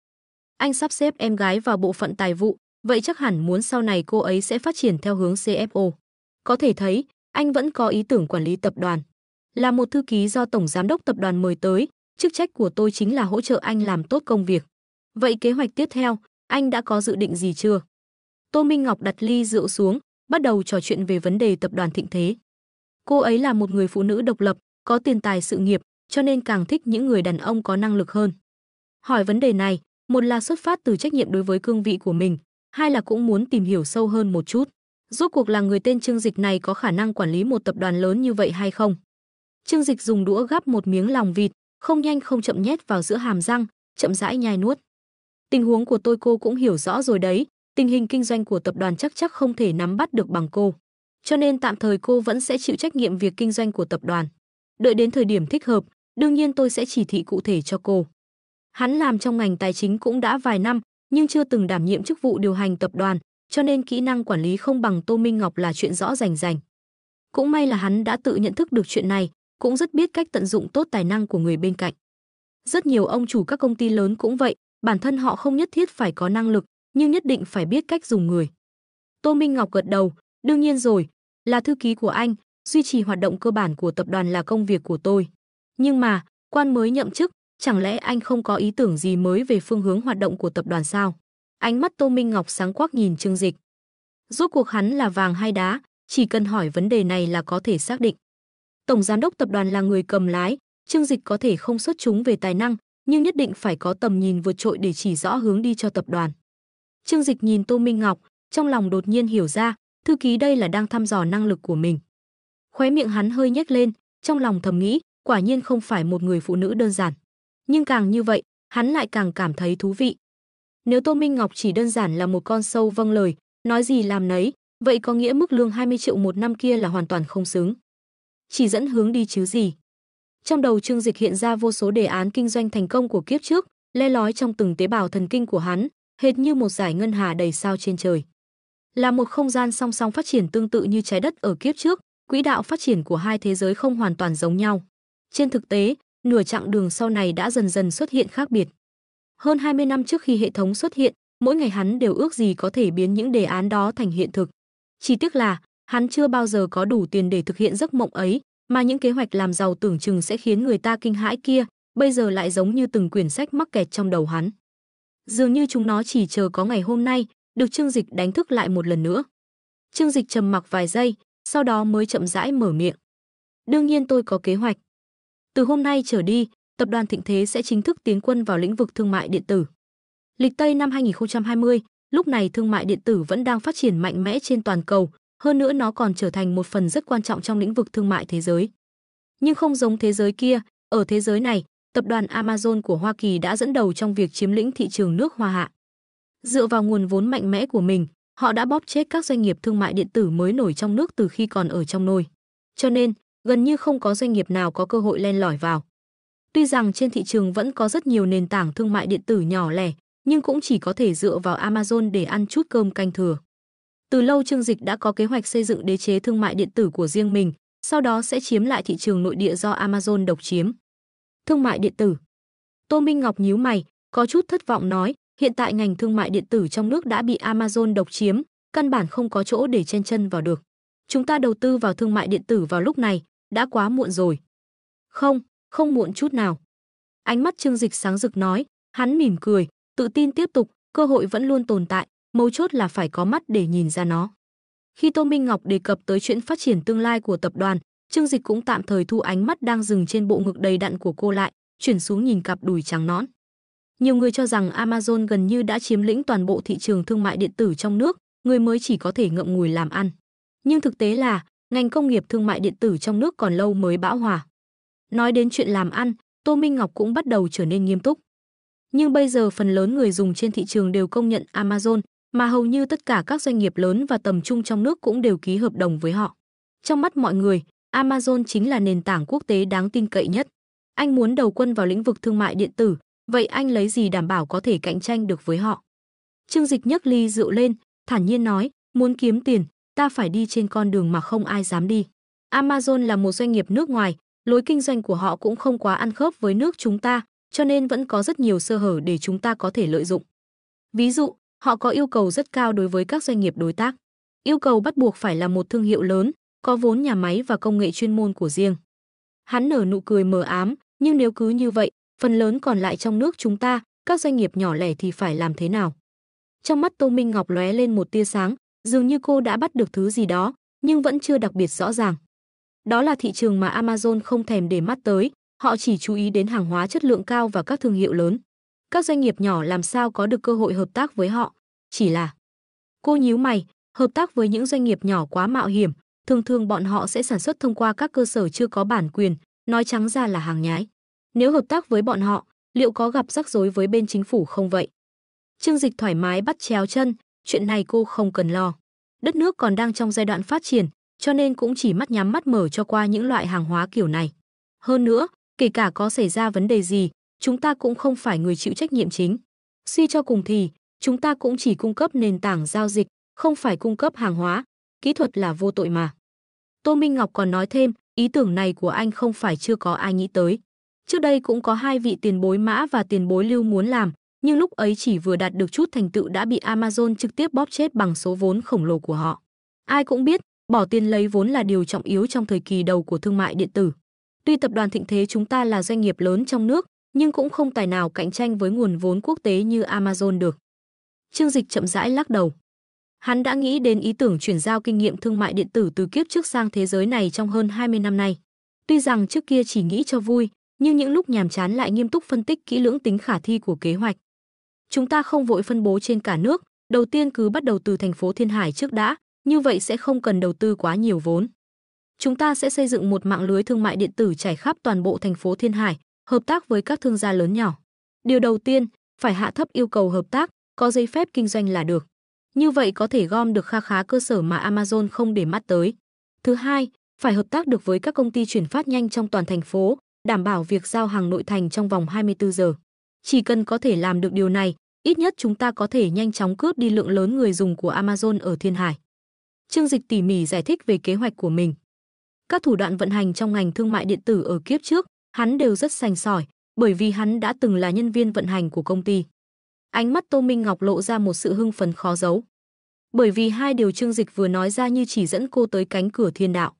Anh sắp xếp em gái vào bộ phận tài vụ, vậy chắc hẳn muốn sau này cô ấy sẽ phát triển theo hướng CFO. Có thể thấy, anh vẫn có ý tưởng quản lý tập đoàn. Là một thư ký do tổng giám đốc tập đoàn mời tới, chức trách của tôi chính là hỗ trợ anh làm tốt công việc. Vậy kế hoạch tiếp theo, anh đã có dự định gì chưa? Tô Minh Ngọc đặt ly rượu xuống, bắt đầu trò chuyện về vấn đề tập đoàn thịnh thế. Cô ấy là một người phụ nữ độc lập, có tiền tài sự nghiệp, cho nên càng thích những người đàn ông có năng lực hơn. Hỏi vấn đề này, một là xuất phát từ trách nhiệm đối với cương vị của mình, hai là cũng muốn tìm hiểu sâu hơn một chút. Rốt cuộc là người tên Trương Dịch này có khả năng quản lý một tập đoàn lớn như vậy hay không? Trương Dịch dùng đũa gắp một miếng lòng vịt, không nhanh không chậm nhét vào giữa hàm răng, chậm rãi nhai nuốt. Tình huống của tôi cô cũng hiểu rõ rồi đấy, tình hình kinh doanh của tập đoàn chắc không thể nắm bắt được bằng cô. Cho nên tạm thời cô vẫn sẽ chịu trách nhiệm việc kinh doanh của tập đoàn. Đợi đến thời điểm thích hợp, đương nhiên tôi sẽ chỉ thị cụ thể cho cô. Hắn làm trong ngành tài chính cũng đã vài năm, nhưng chưa từng đảm nhiệm chức vụ điều hành tập đoàn, cho nên kỹ năng quản lý không bằng Tô Minh Ngọc là chuyện rõ rành rành. Cũng may là hắn đã tự nhận thức được chuyện này, cũng rất biết cách tận dụng tốt tài năng của người bên cạnh. Rất nhiều ông chủ các công ty lớn cũng vậy, bản thân họ không nhất thiết phải có năng lực, nhưng nhất định phải biết cách dùng người. Tô Minh Ngọc gật đầu, đương nhiên rồi, là thư ký của anh, duy trì hoạt động cơ bản của tập đoàn là công việc của tôi. Nhưng mà, quan mới nhậm chức, chẳng lẽ anh không có ý tưởng gì mới về phương hướng hoạt động của tập đoàn sao? Ánh mắt Tô Minh Ngọc sáng quắc nhìn Trương Dịch. Rốt cuộc hắn là vàng hay đá, chỉ cần hỏi vấn đề này là có thể xác định. Tổng giám đốc tập đoàn là người cầm lái, Trương Dịch có thể không xuất chúng về tài năng, nhưng nhất định phải có tầm nhìn vượt trội để chỉ rõ hướng đi cho tập đoàn. Trương Dịch nhìn Tô Minh Ngọc, trong lòng đột nhiên hiểu ra, thư ký đây là đang thăm dò năng lực của mình. Khóe miệng hắn hơi nhếch lên, trong lòng thầm nghĩ, quả nhiên không phải một người phụ nữ đơn giản. Nhưng càng như vậy, hắn lại càng cảm thấy thú vị. Nếu Tô Minh Ngọc chỉ đơn giản là một con sâu vâng lời, nói gì làm nấy, vậy có nghĩa mức lương 20 triệu một năm kia là hoàn toàn không xứng. Chỉ dẫn hướng đi chứ gì. Trong đầu Trương Dịch hiện ra vô số đề án kinh doanh thành công của kiếp trước, le lói trong từng tế bào thần kinh của hắn, hệt như một dải ngân hà đầy sao trên trời. Là một không gian song song phát triển tương tự như trái đất ở kiếp trước, quỹ đạo phát triển của hai thế giới không hoàn toàn giống nhau. Trên thực tế, nửa chặng đường sau này đã dần dần xuất hiện khác biệt. Hơn 20 năm trước khi hệ thống xuất hiện, mỗi ngày hắn đều ước gì có thể biến những đề án đó thành hiện thực. Chỉ tiếc là, hắn chưa bao giờ có đủ tiền để thực hiện giấc mộng ấy, mà những kế hoạch làm giàu tưởng chừng sẽ khiến người ta kinh hãi kia, bây giờ lại giống như từng quyển sách mắc kẹt trong đầu hắn. Dường như chúng nó chỉ chờ có ngày hôm nay, được Trương Dịch đánh thức lại một lần nữa. Trương Dịch trầm mặc vài giây, sau đó mới chậm rãi mở miệng. Đương nhiên tôi có kế hoạch. Từ hôm nay trở đi, tập đoàn Thịnh Thế sẽ chính thức tiến quân vào lĩnh vực thương mại điện tử. Lịch Tây năm 2020, lúc này thương mại điện tử vẫn đang phát triển mạnh mẽ trên toàn cầu, hơn nữa nó còn trở thành một phần rất quan trọng trong lĩnh vực thương mại thế giới. Nhưng không giống thế giới kia, ở thế giới này, tập đoàn Amazon của Hoa Kỳ đã dẫn đầu trong việc chiếm lĩnh thị trường nước Hoa Hạ. Dựa vào nguồn vốn mạnh mẽ của mình, họ đã bóp chết các doanh nghiệp thương mại điện tử mới nổi trong nước từ khi còn ở trong nồi. Cho nên, gần như không có doanh nghiệp nào có cơ hội len lỏi vào. Tuy rằng trên thị trường vẫn có rất nhiều nền tảng thương mại điện tử nhỏ lẻ, nhưng cũng chỉ có thể dựa vào Amazon để ăn chút cơm canh thừa. Từ lâu Trương Dịch đã có kế hoạch xây dựng đế chế thương mại điện tử của riêng mình, sau đó sẽ chiếm lại thị trường nội địa do Amazon độc chiếm. Thương mại điện tử. Tô Minh Ngọc nhíu mày, có chút thất vọng nói, hiện tại ngành thương mại điện tử trong nước đã bị Amazon độc chiếm, căn bản không có chỗ để chen chân vào được. Chúng ta đầu tư vào thương mại điện tử vào lúc này, đã quá muộn rồi. Không muộn chút nào. Ánh mắt Trương Dịch sáng rực nói, hắn mỉm cười, tự tin tiếp tục, cơ hội vẫn luôn tồn tại, mấu chốt là phải có mắt để nhìn ra nó. Khi Tô Minh Ngọc đề cập tới chuyện phát triển tương lai của tập đoàn, Trương Dịch cũng tạm thời thu ánh mắt đang dừng trên bộ ngực đầy đặn của cô lại, chuyển xuống nhìn cặp đùi trắng nõn. Nhiều người cho rằng Amazon gần như đã chiếm lĩnh toàn bộ thị trường thương mại điện tử trong nước, người mới chỉ có thể ngậm ngùi làm ăn. Nhưng thực tế là, ngành công nghiệp thương mại điện tử trong nước còn lâu mới bão hòa. Nói đến chuyện làm ăn, Tô Minh Ngọc cũng bắt đầu trở nên nghiêm túc. Nhưng bây giờ phần lớn người dùng trên thị trường đều công nhận Amazon, mà hầu như tất cả các doanh nghiệp lớn và tầm trung trong nước cũng đều ký hợp đồng với họ. Trong mắt mọi người, Amazon chính là nền tảng quốc tế đáng tin cậy nhất. Anh muốn đầu quân vào lĩnh vực thương mại điện tử, vậy anh lấy gì đảm bảo có thể cạnh tranh được với họ? Trương Dịch nhấc ly rượu lên, thản nhiên nói, muốn kiếm tiền, ta phải đi trên con đường mà không ai dám đi. Amazon là một doanh nghiệp nước ngoài, lối kinh doanh của họ cũng không quá ăn khớp với nước chúng ta, cho nên vẫn có rất nhiều sơ hở để chúng ta có thể lợi dụng. Ví dụ, họ có yêu cầu rất cao đối với các doanh nghiệp đối tác. Yêu cầu bắt buộc phải là một thương hiệu lớn, có vốn nhà máy và công nghệ chuyên môn của riêng. Hắn nở nụ cười mờ ám, nhưng nếu cứ như vậy, phần lớn còn lại trong nước chúng ta, các doanh nghiệp nhỏ lẻ thì phải làm thế nào? Trong mắt Tô Minh Ngọc lóe lên một tia sáng, dường như cô đã bắt được thứ gì đó, nhưng vẫn chưa đặc biệt rõ ràng. Đó là thị trường mà Amazon không thèm để mắt tới, họ chỉ chú ý đến hàng hóa chất lượng cao và các thương hiệu lớn. Các doanh nghiệp nhỏ làm sao có được cơ hội hợp tác với họ? Chỉ là... Cô nhíu mày, Hợp tác với những doanh nghiệp nhỏ quá mạo hiểm, thường thường bọn họ sẽ sản xuất thông qua các cơ sở chưa có bản quyền, nói trắng ra là hàng nhái. Nếu hợp tác với bọn họ, liệu có gặp rắc rối với bên chính phủ không vậy? Trương Dịch thoải mái bắt chéo chân, chuyện này cô không cần lo. Đất nước còn đang trong giai đoạn phát triển, cho nên cũng chỉ mắt nhắm mắt mở cho qua những loại hàng hóa kiểu này. Hơn nữa, kể cả có xảy ra vấn đề gì, chúng ta cũng không phải người chịu trách nhiệm chính. Suy cho cùng thì, chúng ta cũng chỉ cung cấp nền tảng giao dịch, không phải cung cấp hàng hóa, kỹ thuật là vô tội mà. Tô Minh Ngọc còn nói thêm, ý tưởng này của anh không phải chưa có ai nghĩ tới. Trước đây cũng có hai vị tiền bối Mã và tiền bối Lưu muốn làm, nhưng lúc ấy chỉ vừa đạt được chút thành tựu đã bị Amazon trực tiếp bóp chết bằng số vốn khổng lồ của họ. Ai cũng biết, bỏ tiền lấy vốn là điều trọng yếu trong thời kỳ đầu của thương mại điện tử. Tuy tập đoàn thịnh thế chúng ta là doanh nghiệp lớn trong nước, nhưng cũng không tài nào cạnh tranh với nguồn vốn quốc tế như Amazon được. Trương Dịch chậm rãi lắc đầu. Hắn đã nghĩ đến ý tưởng chuyển giao kinh nghiệm thương mại điện tử từ kiếp trước sang thế giới này trong hơn 20 năm nay. Tuy rằng trước kia chỉ nghĩ cho vui, nhưng những lúc nhàm chán lại nghiêm túc phân tích kỹ lưỡng tính khả thi của kế hoạch. Chúng ta không vội phân bố trên cả nước, đầu tiên cứ bắt đầu từ thành phố Thiên Hải trước đã, như vậy sẽ không cần đầu tư quá nhiều vốn. Chúng ta sẽ xây dựng một mạng lưới thương mại điện tử trải khắp toàn bộ thành phố Thiên Hải, hợp tác với các thương gia lớn nhỏ. Điều đầu tiên, phải hạ thấp yêu cầu hợp tác, có giấy phép kinh doanh là được. Như vậy có thể gom được kha khá cơ sở mà Amazon không để mắt tới. Thứ hai, phải hợp tác được với các công ty chuyển phát nhanh trong toàn thành phố, đảm bảo việc giao hàng nội thành trong vòng 24 giờ. Chỉ cần có thể làm được điều này, ít nhất chúng ta có thể nhanh chóng cướp đi lượng lớn người dùng của Amazon ở Thiên Hải. Trương Dịch tỉ mỉ giải thích về kế hoạch của mình. Các thủ đoạn vận hành trong ngành thương mại điện tử ở kiếp trước, hắn đều rất sành sỏi, bởi vì hắn đã từng là nhân viên vận hành của công ty. Ánh mắt Tô Minh Ngọc lộ ra một sự hưng phấn khó giấu. Bởi vì hai điều Trương Dịch vừa nói ra như chỉ dẫn cô tới cánh cửa thiên đạo.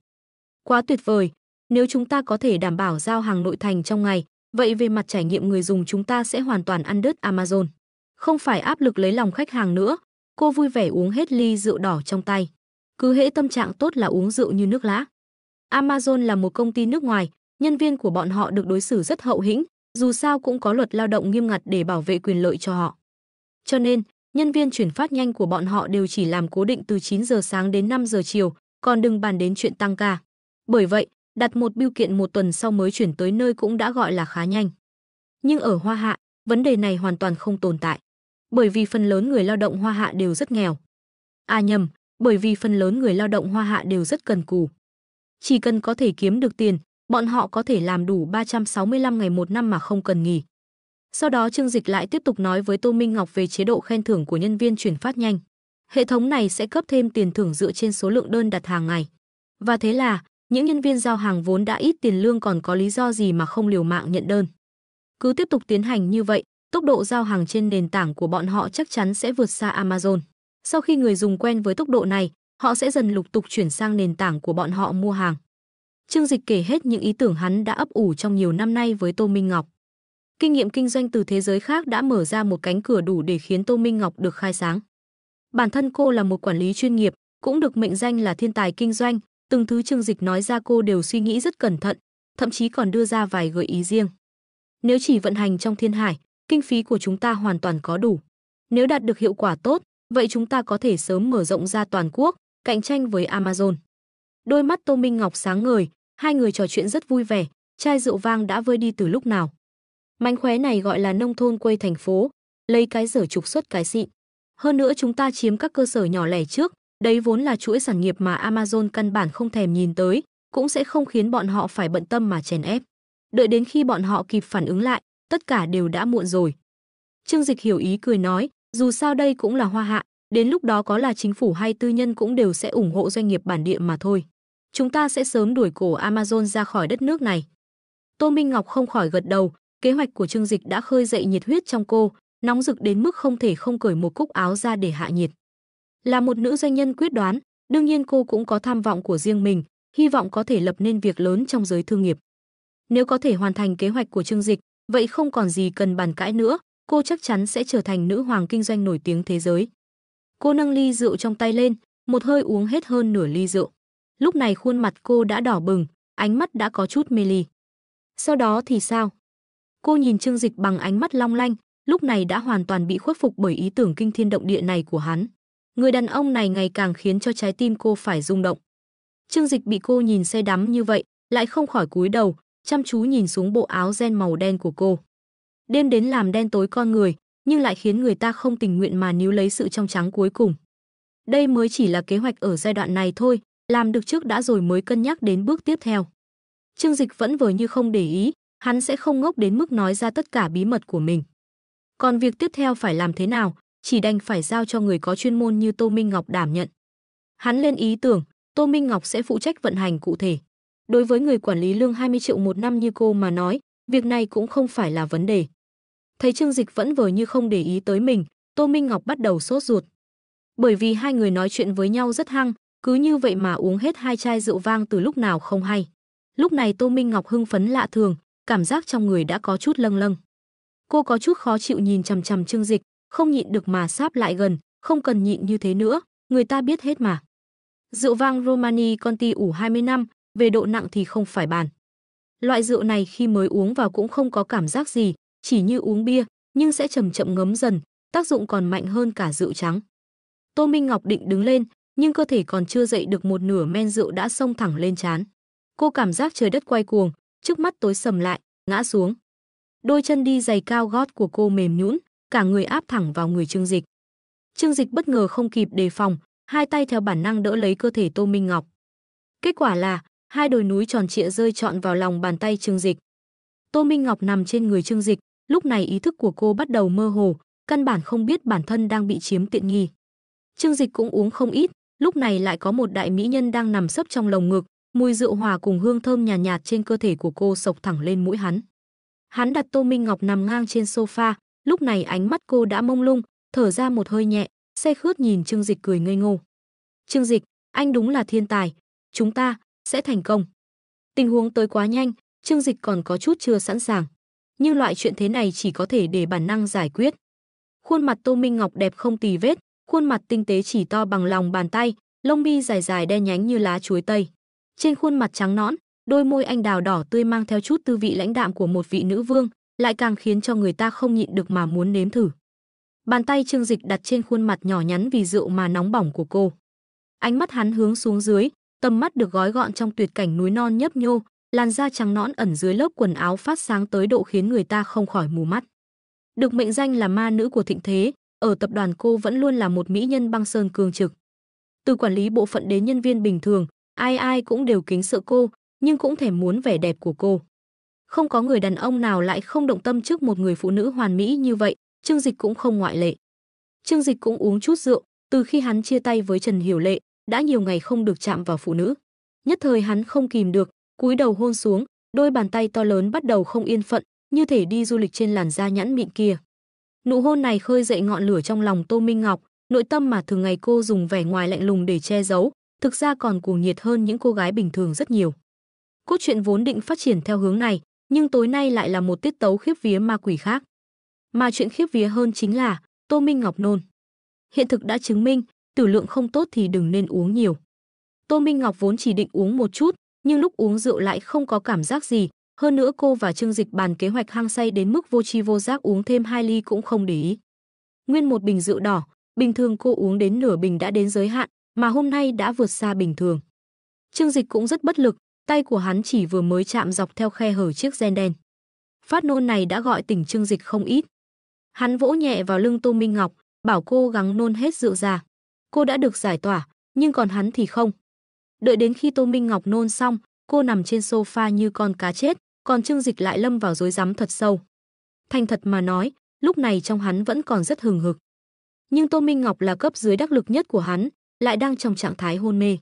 Quá tuyệt vời, nếu chúng ta có thể đảm bảo giao hàng nội thành trong ngày, vậy về mặt trải nghiệm người dùng chúng ta sẽ hoàn toàn ăn đứt Amazon. Không phải áp lực lấy lòng khách hàng nữa, cô vui vẻ uống hết ly rượu đỏ trong tay. Cứ hễ tâm trạng tốt là uống rượu như nước lã. Amazon là một công ty nước ngoài, nhân viên của bọn họ được đối xử rất hậu hĩnh, dù sao cũng có luật lao động nghiêm ngặt để bảo vệ quyền lợi cho họ. Cho nên, nhân viên chuyển phát nhanh của bọn họ đều chỉ làm cố định từ 9 giờ sáng đến 5 giờ chiều, còn đừng bàn đến chuyện tăng ca. Bởi vậy, đặt một bưu kiện một tuần sau mới chuyển tới nơi cũng đã gọi là khá nhanh. Nhưng ở Hoa Hạ, vấn đề này hoàn toàn không tồn tại. Bởi vì phần lớn người lao động Hoa Hạ đều rất nghèo. Bởi vì phần lớn người lao động Hoa Hạ đều rất cần cù. Chỉ cần có thể kiếm được tiền, bọn họ có thể làm đủ 365 ngày một năm mà không cần nghỉ. Sau đó Trương Dịch lại tiếp tục nói với Tô Minh Ngọc về chế độ khen thưởng của nhân viên chuyển phát nhanh. Hệ thống này sẽ cấp thêm tiền thưởng dựa trên số lượng đơn đặt hàng ngày. Và thế là, những nhân viên giao hàng vốn đã ít tiền lương còn có lý do gì mà không liều mạng nhận đơn. Cứ tiếp tục tiến hành như vậy, tốc độ giao hàng trên nền tảng của bọn họ chắc chắn sẽ vượt xa Amazon. Sau khi người dùng quen với tốc độ này, họ sẽ dần lục tục chuyển sang nền tảng của bọn họ mua hàng. Trương Dịch kể hết những ý tưởng hắn đã ấp ủ trong nhiều năm nay với Tô Minh Ngọc. Kinh nghiệm kinh doanh từ thế giới khác đã mở ra một cánh cửa đủ để khiến Tô Minh Ngọc được khai sáng. Bản thân cô là một quản lý chuyên nghiệp, cũng được mệnh danh là thiên tài kinh doanh, từng thứ Trương Dịch nói ra cô đều suy nghĩ rất cẩn thận, thậm chí còn đưa ra vài gợi ý riêng. Nếu chỉ vận hành trong Thiên Hải, kinh phí của chúng ta hoàn toàn có đủ. Nếu đạt được hiệu quả tốt, vậy chúng ta có thể sớm mở rộng ra toàn quốc, cạnh tranh với Amazon. Đôi mắt Tô Minh Ngọc sáng ngời, hai người trò chuyện rất vui vẻ, chai rượu vang đã vơi đi từ lúc nào. Mánh khóe này gọi là nông thôn quê thành phố, lấy cái dở trục xuất cái xịn. Hơn nữa chúng ta chiếm các cơ sở nhỏ lẻ trước, đấy vốn là chuỗi sản nghiệp mà Amazon căn bản không thèm nhìn tới, cũng sẽ không khiến bọn họ phải bận tâm mà chèn ép. Đợi đến khi bọn họ kịp phản ứng lại, tất cả đều đã muộn rồi. Trương Dịch hiểu ý cười nói, dù sao đây cũng là Hoa Hạ, đến lúc đó có là chính phủ hay tư nhân cũng đều sẽ ủng hộ doanh nghiệp bản địa mà thôi. Chúng ta sẽ sớm đuổi cổ Amazon ra khỏi đất nước này. Tô Minh Ngọc không khỏi gật đầu, kế hoạch của Trương Dịch đã khơi dậy nhiệt huyết trong cô, nóng rực đến mức không thể không cởi một cúc áo ra để hạ nhiệt. Là một nữ doanh nhân quyết đoán, đương nhiên cô cũng có tham vọng của riêng mình, hy vọng có thể lập nên việc lớn trong giới thương nghiệp. Nếu có thể hoàn thành kế hoạch của Trương Dịch, vậy không còn gì cần bàn cãi nữa, cô chắc chắn sẽ trở thành nữ hoàng kinh doanh nổi tiếng thế giới. Cô nâng ly rượu trong tay lên, một hơi uống hết hơn nửa ly rượu. Lúc này khuôn mặt cô đã đỏ bừng, ánh mắt đã có chút mê ly. Sau đó thì sao? Cô nhìn Trương Dịch bằng ánh mắt long lanh, lúc này đã hoàn toàn bị khuất phục bởi ý tưởng kinh thiên động địa này của hắn. Người đàn ông này ngày càng khiến cho trái tim cô phải rung động. Trương Dịch bị cô nhìn say đắm như vậy, lại không khỏi cúi đầu, chăm chú nhìn xuống bộ áo ren màu đen của cô. Đêm đến làm đen tối con người, nhưng lại khiến người ta không tình nguyện mà níu lấy sự trong trắng cuối cùng. Đây mới chỉ là kế hoạch ở giai đoạn này thôi, làm được trước đã rồi mới cân nhắc đến bước tiếp theo. Trương Dịch vẫn vờ như không để ý, hắn sẽ không ngốc đến mức nói ra tất cả bí mật của mình. Còn việc tiếp theo phải làm thế nào, chỉ đành phải giao cho người có chuyên môn như Tô Minh Ngọc đảm nhận. Hắn lên ý tưởng, Tô Minh Ngọc sẽ phụ trách vận hành cụ thể. Đối với người quản lý lương 20 triệu một năm như cô mà nói, việc này cũng không phải là vấn đề. Thấy Trương Dịch vẫn vờ như không để ý tới mình, Tô Minh Ngọc bắt đầu sốt ruột. Bởi vì hai người nói chuyện với nhau rất hăng, cứ như vậy mà uống hết 2 chai rượu vang từ lúc nào không hay. Lúc này Tô Minh Ngọc hưng phấn lạ thường, cảm giác trong người đã có chút lâng lâng. Cô có chút khó chịu nhìn chằm chằm Trương Dịch, không nhịn được mà sáp lại gần, không cần nhịn như thế nữa, người ta biết hết mà. Rượu vang Romani Conti ủ 20 năm, về độ nặng thì không phải bàn. Loại rượu này khi mới uống vào cũng không có cảm giác gì, chỉ như uống bia, nhưng sẽ chậm chậm ngấm dần, tác dụng còn mạnh hơn cả rượu trắng. Tô Minh Ngọc định đứng lên, nhưng cơ thể còn chưa dậy được một nửa men rượu đã xông thẳng lên trán. Cô cảm giác trời đất quay cuồng, trước mắt tối sầm lại, ngã xuống. Đôi chân đi giày cao gót của cô mềm nhũn, cả người áp thẳng vào người Trương Dịch. Trương Dịch bất ngờ không kịp đề phòng, hai tay theo bản năng đỡ lấy cơ thể Tô Minh Ngọc. Kết quả là hai đồi núi tròn trịa rơi trọn vào lòng bàn tay Trương Dịch. Tô Minh Ngọc nằm trên người Trương Dịch, lúc này ý thức của cô bắt đầu mơ hồ, căn bản không biết bản thân đang bị chiếm tiện nghi. Trương Dịch cũng uống không ít, lúc này lại có một đại mỹ nhân đang nằm sấp trong lồng ngực, mùi rượu hòa cùng hương thơm nhàn nhạt trên cơ thể của cô xộc thẳng lên mũi hắn. Hắn đặt Tô Minh Ngọc nằm ngang trên sofa, lúc này ánh mắt cô đã mông lung, thở ra một hơi nhẹ, say khướt nhìn Trương Dịch cười ngây ngô. Trương Dịch, anh đúng là thiên tài, chúng ta sẽ thành công. Tình huống tới quá nhanh, Trương Dịch còn có chút chưa sẵn sàng. Nhưng loại chuyện thế này chỉ có thể để bản năng giải quyết. Khuôn mặt Tô Minh Ngọc đẹp không tì vết, khuôn mặt tinh tế chỉ to bằng lòng bàn tay, lông mi dài dài đen nhánh như lá chuối tây. Trên khuôn mặt trắng nõn, đôi môi anh đào đỏ tươi mang theo chút tư vị lãnh đạm của một vị nữ vương, lại càng khiến cho người ta không nhịn được mà muốn nếm thử. Bàn tay Trương Dịch đặt trên khuôn mặt nhỏ nhắn vì rượu mà nóng bỏng của cô. Ánh mắt hắn hướng xuống dưới, tầm mắt được gói gọn trong tuyệt cảnh núi non nhấp nhô, làn da trắng nõn ẩn dưới lớp quần áo phát sáng tới độ khiến người ta không khỏi mù mắt. Được mệnh danh là ma nữ của thịnh thế, ở tập đoàn cô vẫn luôn là một mỹ nhân băng sơn cương trực. Từ quản lý bộ phận đến nhân viên bình thường, ai ai cũng đều kính sợ cô, nhưng cũng thèm muốn vẻ đẹp của cô. Không có người đàn ông nào lại không động tâm trước một người phụ nữ hoàn mỹ như vậy, Trương Dịch cũng không ngoại lệ. Trương Dịch cũng uống chút rượu, từ khi hắn chia tay với Trần Hiểu Lệ, đã nhiều ngày không được chạm vào phụ nữ. Nhất thời hắn không kìm được, cúi đầu hôn xuống, đôi bàn tay to lớn bắt đầu không yên phận, như thể đi du lịch trên làn da nhẵn mịn kia. Nụ hôn này khơi dậy ngọn lửa trong lòng Tô Minh Ngọc, nội tâm mà thường ngày cô dùng vẻ ngoài lạnh lùng để che giấu, thực ra còn cuồng nhiệt hơn những cô gái bình thường rất nhiều. Cốt truyện vốn định phát triển theo hướng này, nhưng tối nay lại là một tiết tấu khiếp vía ma quỷ khác. Mà chuyện khiếp vía hơn chính là Tô Minh Ngọc nôn. Hiện thực đã chứng minh, tử lượng không tốt thì đừng nên uống nhiều. Tô Minh Ngọc vốn chỉ định uống một chút, nhưng lúc uống rượu lại không có cảm giác gì, hơn nữa cô và Trương Dịch bàn kế hoạch hăng say đến mức vô tri vô giác uống thêm 2 ly cũng không để ý. Nguyên một bình rượu đỏ, bình thường cô uống đến nửa bình đã đến giới hạn, mà hôm nay đã vượt xa bình thường. Trương Dịch cũng rất bất lực, tay của hắn chỉ vừa mới chạm dọc theo khe hở chiếc ren đen. Phát nôn này đã gọi tỉnh Trương Dịch không ít. Hắn vỗ nhẹ vào lưng Tô Minh Ngọc, bảo cô gắng nôn hết rượu ra. Cô đã được giải tỏa, nhưng còn hắn thì không. Đợi đến khi Tô Minh Ngọc nôn xong, cô nằm trên sofa như con cá chết, còn Trương Dịch lại lâm vào rối rắm thật sâu. Thành thật mà nói, lúc này trong hắn vẫn còn rất hừng hực. Nhưng Tô Minh Ngọc là cấp dưới đắc lực nhất của hắn, lại đang trong trạng thái hôn mê.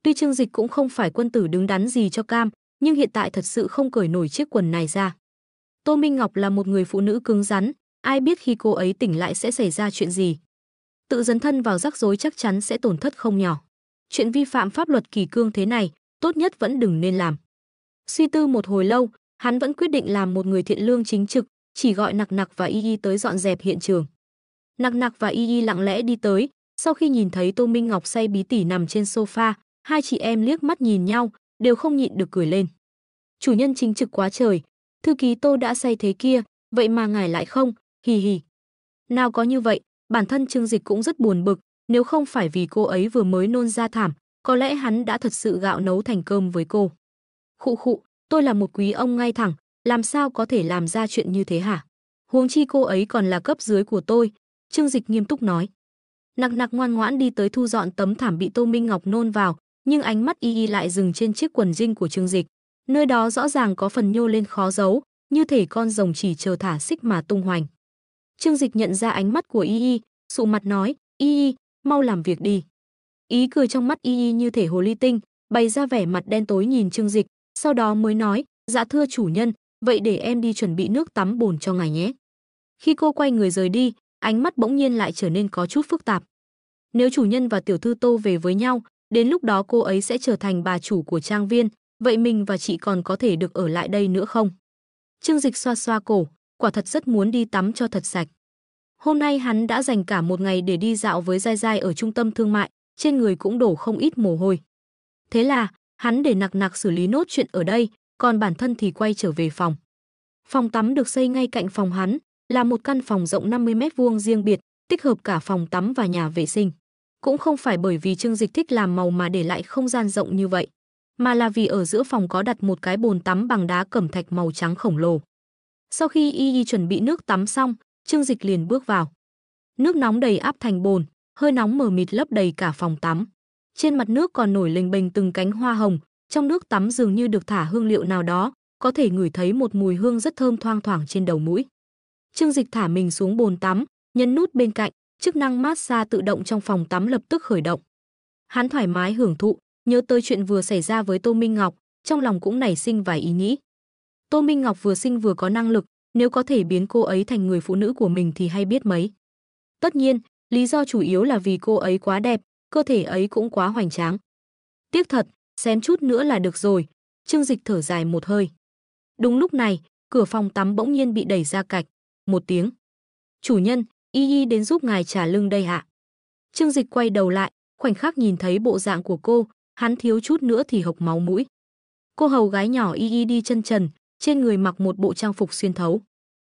Tuy Trương Dịch cũng không phải quân tử đứng đắn gì cho cam, nhưng hiện tại thật sự không cởi nổi chiếc quần này ra. Tô Minh Ngọc là một người phụ nữ cứng rắn, ai biết khi cô ấy tỉnh lại sẽ xảy ra chuyện gì. Tự dấn thân vào rắc rối chắc chắn sẽ tổn thất không nhỏ. Chuyện vi phạm pháp luật kỷ cương thế này, tốt nhất vẫn đừng nên làm. Suy tư một hồi lâu, hắn vẫn quyết định làm một người thiện lương chính trực, chỉ gọi Nặc Nặc và Y Y tới dọn dẹp hiện trường. Nặc Nặc và Y Y lặng lẽ đi tới, sau khi nhìn thấy Tô Minh Ngọc say bí tỉ nằm trên sofa, hai chị em liếc mắt nhìn nhau, đều không nhịn được cười lên. Chủ nhân chính trực quá trời, thư ký Tô đã say thế kia, vậy mà ngài lại không, hì hì. Nào có như vậy, bản thân Trương Dịch cũng rất buồn bực, Nếu không phải vì cô ấy vừa mới nôn ra thảm, có lẽ hắn đã thật sự gạo nấu thành cơm với cô. Khụ khụ, tôi là một quý ông ngay thẳng, làm sao có thể làm ra chuyện như thế hả? Huống chi cô ấy còn là cấp dưới của tôi, Trương Dịch nghiêm túc nói. Nặc nặc ngoan ngoãn đi tới thu dọn tấm thảm bị Tô Minh Ngọc nôn vào, nhưng ánh mắt y lại dừng trên chiếc quần jean của Trương Dịch. Nơi đó rõ ràng có phần nhô lên khó giấu, như thể con rồng chỉ chờ thả xích mà tung hoành. Trương Dịch nhận ra ánh mắt của y, sụ mặt nói, y, mau làm việc đi. Ý cười trong mắt y như thể hồ ly tinh, bày ra vẻ mặt đen tối nhìn Trương Dịch, sau đó mới nói, dạ thưa chủ nhân, vậy để em đi chuẩn bị nước tắm bồn cho ngài nhé. Khi cô quay người rời đi, ánh mắt bỗng nhiên lại trở nên có chút phức tạp. Nếu chủ nhân và tiểu thư Tô về với nhau, đến lúc đó cô ấy sẽ trở thành bà chủ của trang viên, vậy mình và chị còn có thể được ở lại đây nữa không? Trương Dịch xoa xoa cổ, quả thật rất muốn đi tắm cho thật sạch. Hôm nay hắn đã dành cả một ngày để đi dạo với Giai Giai ở trung tâm thương mại, trên người cũng đổ không ít mồ hôi. Thế là, hắn để Nặc Nặc xử lý nốt chuyện ở đây, còn bản thân thì quay trở về phòng. Phòng tắm được xây ngay cạnh phòng hắn, là một căn phòng rộng 50 mét vuông riêng biệt, tích hợp cả phòng tắm và nhà vệ sinh. Cũng không phải bởi vì Trương Dịch thích làm màu mà để lại không gian rộng như vậy, mà là vì ở giữa phòng có đặt một cái bồn tắm bằng đá cẩm thạch màu trắng khổng lồ. Sau khi y chuẩn bị nước tắm xong, Trương Dịch liền bước vào. Nước nóng đầy áp thành bồn, hơi nóng mờ mịt lấp đầy cả phòng tắm. Trên mặt nước còn nổi lềnh bềnh từng cánh hoa hồng, trong nước tắm dường như được thả hương liệu nào đó, có thể ngửi thấy một mùi hương rất thơm thoang thoảng trên đầu mũi. Trương Dịch thả mình xuống bồn tắm, nhấn nút bên cạnh, chức năng massage tự động trong phòng tắm lập tức khởi động. Hắn thoải mái hưởng thụ, nhớ tới chuyện vừa xảy ra với Tô Minh Ngọc, trong lòng cũng nảy sinh vài ý nghĩ. Tô Minh Ngọc vừa xinh vừa có năng lực, nếu có thể biến cô ấy thành người phụ nữ của mình thì hay biết mấy. Tất nhiên, lý do chủ yếu là vì cô ấy quá đẹp, cơ thể ấy cũng quá hoành tráng. Tiếc thật, xém chút nữa là được rồi, Trương Dịch thở dài một hơi. Đúng lúc này, cửa phòng tắm bỗng nhiên bị đẩy ra cạch, một tiếng. Chủ nhân, y đến giúp ngài trả lưng đây ạ. Trương Dịch quay đầu lại, khoảnh khắc nhìn thấy bộ dạng của cô, hắn thiếu chút nữa thì hộc máu mũi. Cô hầu gái nhỏ y đi chân trần, trên người mặc một bộ trang phục xuyên thấu.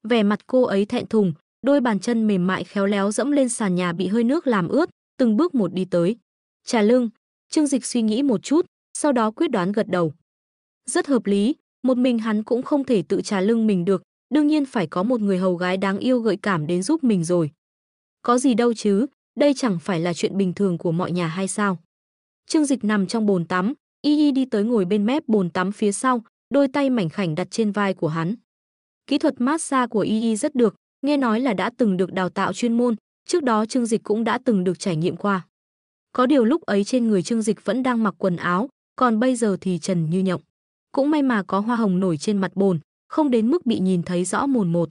Vẻ mặt cô ấy thẹn thùng, đôi bàn chân mềm mại khéo léo dẫm lên sàn nhà bị hơi nước làm ướt, từng bước một đi tới. Trả lưng, Trương Dịch suy nghĩ một chút, sau đó quyết đoán gật đầu. Rất hợp lý, một mình hắn cũng không thể tự trả lưng mình được, đương nhiên phải có một người hầu gái đáng yêu gợi cảm đến giúp mình rồi. Có gì đâu chứ, đây chẳng phải là chuyện bình thường của mọi nhà hay sao? Trương Dịch nằm trong bồn tắm, y đi tới ngồi bên mép bồn tắm phía sau, đôi tay mảnh khảnh đặt trên vai của hắn. Kỹ thuật massage của y rất được, nghe nói là đã từng được đào tạo chuyên môn, trước đó Trương Dịch cũng đã từng được trải nghiệm qua. Có điều lúc ấy trên người Trương Dịch vẫn đang mặc quần áo, còn bây giờ thì trần như nhộng. Cũng may mà có hoa hồng nổi trên mặt bồn, không đến mức bị nhìn thấy rõ mồn một.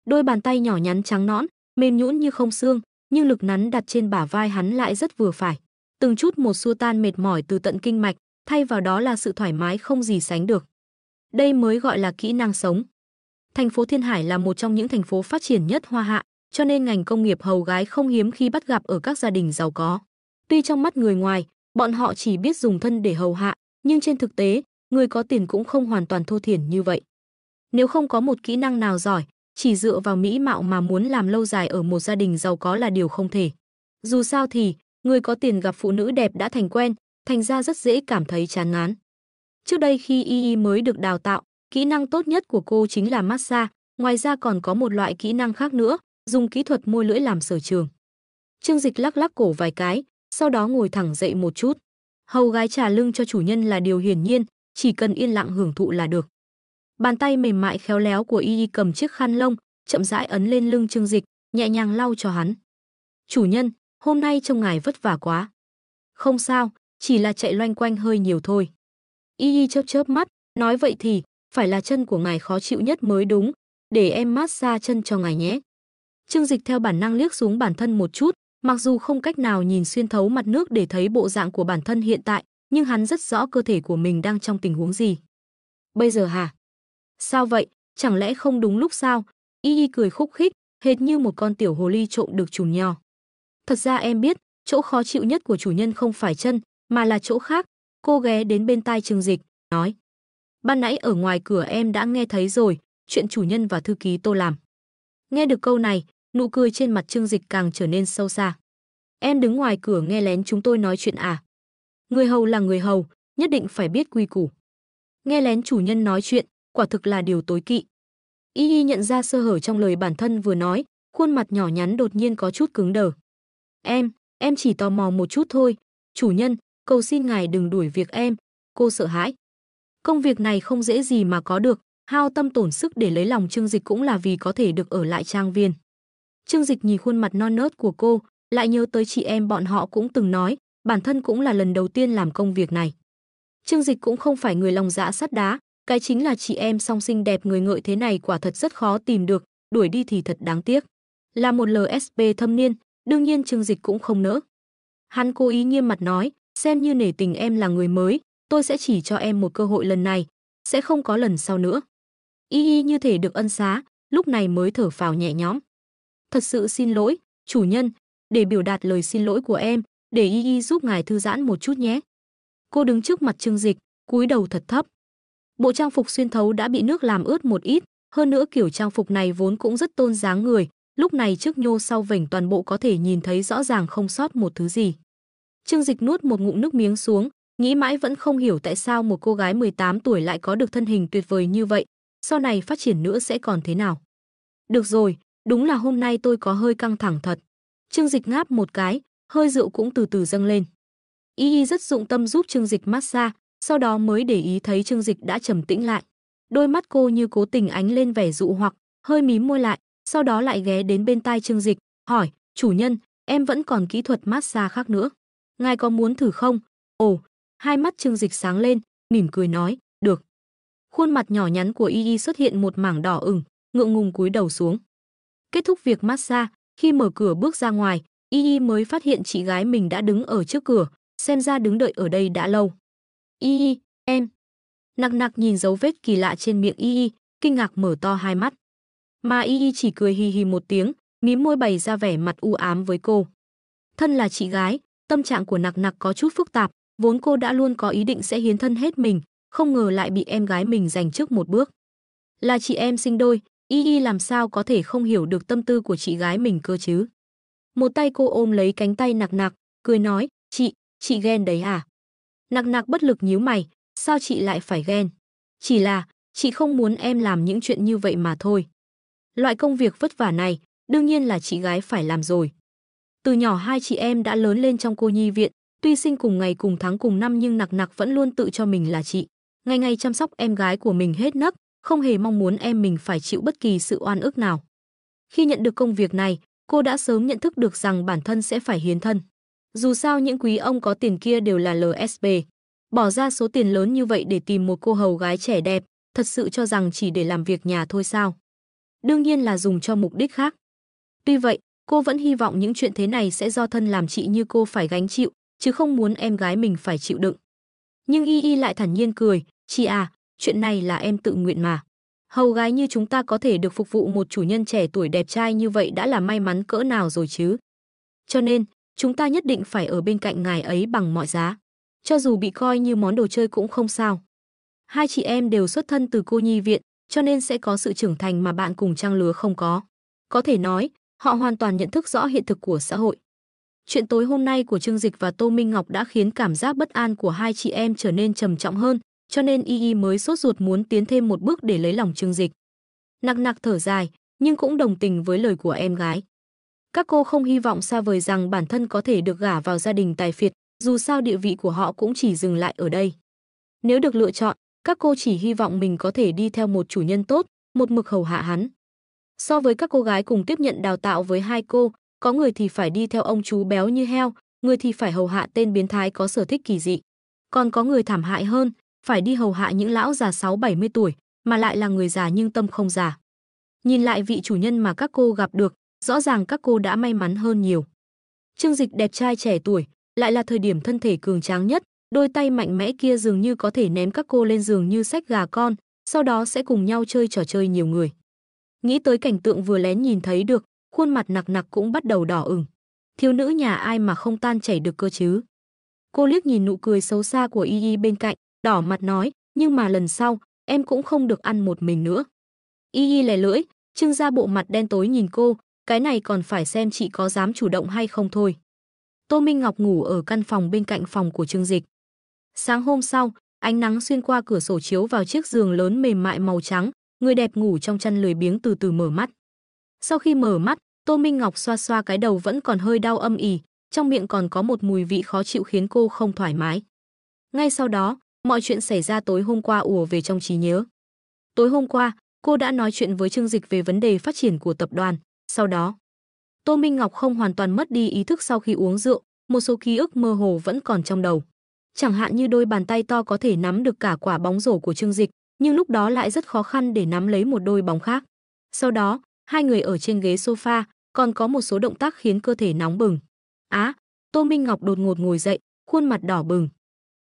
Đôi bàn tay nhỏ nhắn trắng nõn, mềm nhũn như không xương, nhưng lực nắn đặt trên bả vai hắn lại rất vừa phải. Từng chút một xua tan mệt mỏi từ tận kinh mạch, thay vào đó là sự thoải mái không gì sánh được. Đây mới gọi là kỹ năng sống. Thành phố Thiên Hải là một trong những thành phố phát triển nhất Hoa Hạ, cho nên ngành công nghiệp hầu gái không hiếm khi bắt gặp ở các gia đình giàu có. Tuy trong mắt người ngoài, bọn họ chỉ biết dùng thân để hầu hạ, nhưng trên thực tế, người có tiền cũng không hoàn toàn thô thiển như vậy. Nếu không có một kỹ năng nào giỏi, chỉ dựa vào mỹ mạo mà muốn làm lâu dài ở một gia đình giàu có là điều không thể. Dù sao thì, người có tiền gặp phụ nữ đẹp đã thành quen, thành ra rất dễ cảm thấy chán ngán. Trước đây khi y mới được đào tạo, kỹ năng tốt nhất của cô chính là massage, ngoài ra còn có một loại kỹ năng khác nữa, dùng kỹ thuật môi lưỡi làm sở trường. Trương Dịch lắc lắc cổ vài cái, sau đó ngồi thẳng dậy một chút. Hầu gái trả lưng cho chủ nhân là điều hiển nhiên, chỉ cần yên lặng hưởng thụ là được. Bàn tay mềm mại khéo léo của y cầm chiếc khăn lông, chậm rãi ấn lên lưng Trương Dịch, nhẹ nhàng lau cho hắn. Chủ nhân, hôm nay trông ngài vất vả quá. Không sao, chỉ là chạy loanh quanh hơi nhiều thôi. Y chớp chớp mắt, nói vậy thì, phải là chân của ngài khó chịu nhất mới đúng, để em massage chân cho ngài nhé. Trương Dịch theo bản năng liếc xuống bản thân một chút, mặc dù không cách nào nhìn xuyên thấu mặt nước để thấy bộ dạng của bản thân hiện tại, nhưng hắn rất rõ cơ thể của mình đang trong tình huống gì. Bây giờ hả? Sao vậy, chẳng lẽ không đúng lúc sao? Y cười khúc khích, hệt như một con tiểu hồ ly trộm được chùm nho. Thật ra em biết, chỗ khó chịu nhất của chủ nhân không phải chân, mà là chỗ khác. Cô ghé đến bên tai Trương Dịch, nói. Ban nãy ở ngoài cửa em đã nghe thấy rồi, chuyện chủ nhân và thư ký Tô làm. Nghe được câu này, nụ cười trên mặt Trương Dịch càng trở nên sâu xa. Em đứng ngoài cửa nghe lén chúng tôi nói chuyện à? Người hầu là người hầu, nhất định phải biết quy củ. Nghe lén chủ nhân nói chuyện, quả thực là điều tối kỵ. Y Y nhận ra sơ hở trong lời bản thân vừa nói, khuôn mặt nhỏ nhắn đột nhiên có chút cứng đờ. Em chỉ tò mò một chút thôi, chủ nhân, cầu xin ngài đừng đuổi việc em, cô sợ hãi. Công việc này không dễ gì mà có được, hao tâm tổn sức để lấy lòng Trương Dịch cũng là vì có thể được ở lại trang viên. Trương Dịch nhìn khuôn mặt non nớt của cô, lại nhớ tới chị em bọn họ cũng từng nói, bản thân cũng là lần đầu tiên làm công việc này. Trương Dịch cũng không phải người lòng dạ sắt đá, cái chính là chị em song xinh đẹp người ngợi thế này quả thật rất khó tìm được, đuổi đi thì thật đáng tiếc. Là một LSP thâm niên, đương nhiên Trương Dịch cũng không nỡ. Hắn cố ý nghiêm mặt nói, xem như nể tình em là người mới, tôi sẽ chỉ cho em một cơ hội lần này, sẽ không có lần sau nữa. Y Y như thể được ân xá, lúc này mới thở phào nhẹ nhõm. Thật sự xin lỗi, chủ nhân, để biểu đạt lời xin lỗi của em, để Y Y giúp ngài thư giãn một chút nhé. Cô đứng trước mặt Trương Dịch, cúi đầu thật thấp. Bộ trang phục xuyên thấu đã bị nước làm ướt một ít, hơn nữa kiểu trang phục này vốn cũng rất tôn dáng người, lúc này trước nhô sau vểnh toàn bộ có thể nhìn thấy rõ ràng không sót một thứ gì. Trương Dịch nuốt một ngụm nước miếng xuống, nghĩ mãi vẫn không hiểu tại sao một cô gái 18 tuổi lại có được thân hình tuyệt vời như vậy, sau này phát triển nữa sẽ còn thế nào. Được rồi, đúng là hôm nay tôi có hơi căng thẳng thật. Trương Dịch ngáp một cái, hơi rượu cũng từ từ dâng lên. Y Y rất dụng tâm giúp Trương Dịch massage, sau đó mới để ý thấy Trương Dịch đã trầm tĩnh lại. Đôi mắt cô như cố tình ánh lên vẻ dụ hoặc, hơi mím môi lại, sau đó lại ghé đến bên tai Trương Dịch, hỏi, chủ nhân, em vẫn còn kỹ thuật massage khác nữa. Ngài có muốn thử không? Ồ, hai mắt Trương Dịch sáng lên, mỉm cười nói, được. Khuôn mặt nhỏ nhắn của Y Y xuất hiện một mảng đỏ ửng, ngượng ngùng cúi đầu xuống. Kết thúc việc massage, khi mở cửa bước ra ngoài, Y Y mới phát hiện chị gái mình đã đứng ở trước cửa, xem ra đứng đợi ở đây đã lâu. Y Y, em. Nặc nặc nhìn dấu vết kỳ lạ trên miệng Y Y, kinh ngạc mở to hai mắt. Mà Y Y chỉ cười hì hì một tiếng, mím môi bày ra vẻ mặt u ám với cô. Thân là chị gái, tâm trạng của nặc nặc có chút phức tạp, vốn cô đã luôn có ý định sẽ hiến thân hết mình, không ngờ lại bị em gái mình giành trước một bước. Là chị em sinh đôi, Y Y làm sao có thể không hiểu được tâm tư của chị gái mình cơ chứ. Một tay cô ôm lấy cánh tay nặc nặc, cười nói, chị ghen đấy à? Nặc nặc bất lực nhíu mày, sao chị lại phải ghen? Chỉ là, chị không muốn em làm những chuyện như vậy mà thôi. Loại công việc vất vả này, đương nhiên là chị gái phải làm rồi. Từ nhỏ hai chị em đã lớn lên trong cô nhi viện, tuy sinh cùng ngày cùng tháng cùng năm nhưng nặc nặc vẫn luôn tự cho mình là chị. Ngày ngày chăm sóc em gái của mình hết nấc, không hề mong muốn em mình phải chịu bất kỳ sự oan ức nào. Khi nhận được công việc này, cô đã sớm nhận thức được rằng bản thân sẽ phải hiến thân. Dù sao những quý ông có tiền kia đều là LSP. Bỏ ra số tiền lớn như vậy để tìm một cô hầu gái trẻ đẹp, thật sự cho rằng chỉ để làm việc nhà thôi sao? Đương nhiên là dùng cho mục đích khác. Tuy vậy, cô vẫn hy vọng những chuyện thế này sẽ do thân làm chị như cô phải gánh chịu, chứ không muốn em gái mình phải chịu đựng. Nhưng Y Y lại thản nhiên cười, chị à, chuyện này là em tự nguyện mà. Hầu gái như chúng ta có thể được phục vụ một chủ nhân trẻ tuổi đẹp trai như vậy đã là may mắn cỡ nào rồi chứ. Cho nên, chúng ta nhất định phải ở bên cạnh ngài ấy bằng mọi giá. Cho dù bị coi như món đồ chơi cũng không sao. Hai chị em đều xuất thân từ cô nhi viện, cho nên sẽ có sự trưởng thành mà bạn cùng trang lứa không có. Có thể nói, họ hoàn toàn nhận thức rõ hiện thực của xã hội. Chuyện tối hôm nay của Trương Dịch và Tô Minh Ngọc đã khiến cảm giác bất an của hai chị em trở nên trầm trọng hơn, cho nên Y Y mới sốt ruột muốn tiến thêm một bước để lấy lòng Trương Dịch. Nặc nặc thở dài, nhưng cũng đồng tình với lời của em gái. Các cô không hy vọng xa vời rằng bản thân có thể được gả vào gia đình tài phiệt, dù sao địa vị của họ cũng chỉ dừng lại ở đây. Nếu được lựa chọn, các cô chỉ hy vọng mình có thể đi theo một chủ nhân tốt, một mực hầu hạ hắn. So với các cô gái cùng tiếp nhận đào tạo với hai cô, có người thì phải đi theo ông chú béo như heo, người thì phải hầu hạ tên biến thái có sở thích kỳ dị. Còn có người thảm hại hơn, phải đi hầu hạ những lão già 6-70 tuổi, mà lại là người già nhưng tâm không già. Nhìn lại vị chủ nhân mà các cô gặp được, rõ ràng các cô đã may mắn hơn nhiều. Trương Dịch đẹp trai trẻ tuổi, lại là thời điểm thân thể cường tráng nhất, đôi tay mạnh mẽ kia dường như có thể ném các cô lên giường như xách gà con, sau đó sẽ cùng nhau chơi trò chơi nhiều người. Nghĩ tới cảnh tượng vừa lén nhìn thấy được, khuôn mặt nặc nặc cũng bắt đầu đỏ ửng. Thiếu nữ nhà ai mà không tan chảy được cơ chứ? Cô liếc nhìn nụ cười xấu xa của Y Y bên cạnh, đỏ mặt nói, nhưng mà lần sau, em cũng không được ăn một mình nữa. Y Y lè lưỡi, trưng ra bộ mặt đen tối nhìn cô, cái này còn phải xem chị có dám chủ động hay không thôi. Tô Minh Ngọc ngủ ở căn phòng bên cạnh phòng của Trương Dịch. Sáng hôm sau, ánh nắng xuyên qua cửa sổ chiếu vào chiếc giường lớn mềm mại màu trắng, người đẹp ngủ trong chăn lười biếng từ từ mở mắt. Sau khi mở mắt, Tô Minh Ngọc xoa xoa cái đầu vẫn còn hơi đau âm ỉ, trong miệng còn có một mùi vị khó chịu khiến cô không thoải mái. Ngay sau đó, mọi chuyện xảy ra tối hôm qua ùa về trong trí nhớ. Tối hôm qua, cô đã nói chuyện với Trương Dịch về vấn đề phát triển của tập đoàn. Sau đó, Tô Minh Ngọc không hoàn toàn mất đi ý thức sau khi uống rượu, một số ký ức mơ hồ vẫn còn trong đầu. Chẳng hạn như đôi bàn tay to có thể nắm được cả quả bóng rổ của Trương Dịch, nhưng lúc đó lại rất khó khăn để nắm lấy một đôi bóng khác. Sau đó, hai người ở trên ghế sofa, còn có một số động tác khiến cơ thể nóng bừng. Tô Minh Ngọc đột ngột ngồi dậy, khuôn mặt đỏ bừng.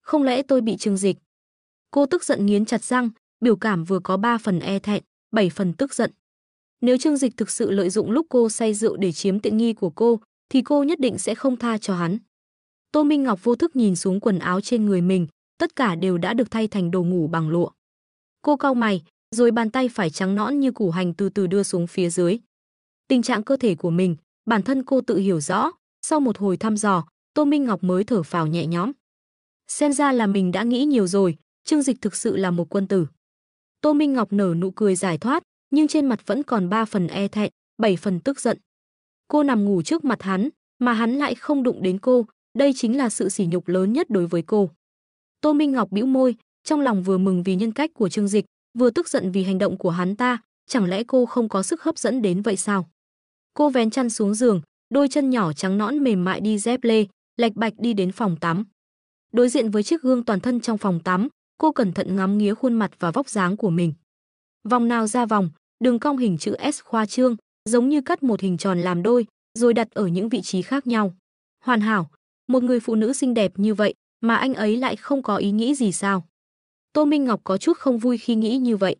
Không lẽ tôi bị Trương Dịch? Cô tức giận nghiến chặt răng, biểu cảm vừa có 3 phần e thẹn, 7 phần tức giận. Nếu Trương Dịch thực sự lợi dụng lúc cô say rượu để chiếm tiện nghi của cô, thì cô nhất định sẽ không tha cho hắn. Tô Minh Ngọc vô thức nhìn xuống quần áo trên người mình, tất cả đều đã được thay thành đồ ngủ bằng lụa. Cô cau mày, rồi bàn tay phải trắng nõn như củ hành từ từ đưa xuống phía dưới. Tình trạng cơ thể của mình, bản thân cô tự hiểu rõ, sau một hồi thăm dò, Tô Minh Ngọc mới thở phào nhẹ nhõm. Xem ra là mình đã nghĩ nhiều rồi, Trương Dịch thực sự là một quân tử. Tô Minh Ngọc nở nụ cười giải thoát, nhưng trên mặt vẫn còn 3 phần e thẹn, 7 phần tức giận. Cô nằm ngủ trước mặt hắn, mà hắn lại không đụng đến cô, đây chính là sự sỉ nhục lớn nhất đối với cô. Tô Minh Ngọc bĩu môi, trong lòng vừa mừng vì nhân cách của Trương Dịch, vừa tức giận vì hành động của hắn ta, chẳng lẽ cô không có sức hấp dẫn đến vậy sao? Cô vén chăn xuống giường, đôi chân nhỏ trắng nõn mềm mại đi dép lê, lạch bạch đi đến phòng tắm. Đối diện với chiếc gương toàn thân trong phòng tắm, cô cẩn thận ngắm nghía khuôn mặt và vóc dáng của mình. Vòng nào ra vòng, đường cong hình chữ S khoa trương, giống như cắt một hình tròn làm đôi, rồi đặt ở những vị trí khác nhau. Hoàn hảo, một người phụ nữ xinh đẹp như vậy mà anh ấy lại không có ý nghĩ gì sao? Tô Minh Ngọc có chút không vui khi nghĩ như vậy,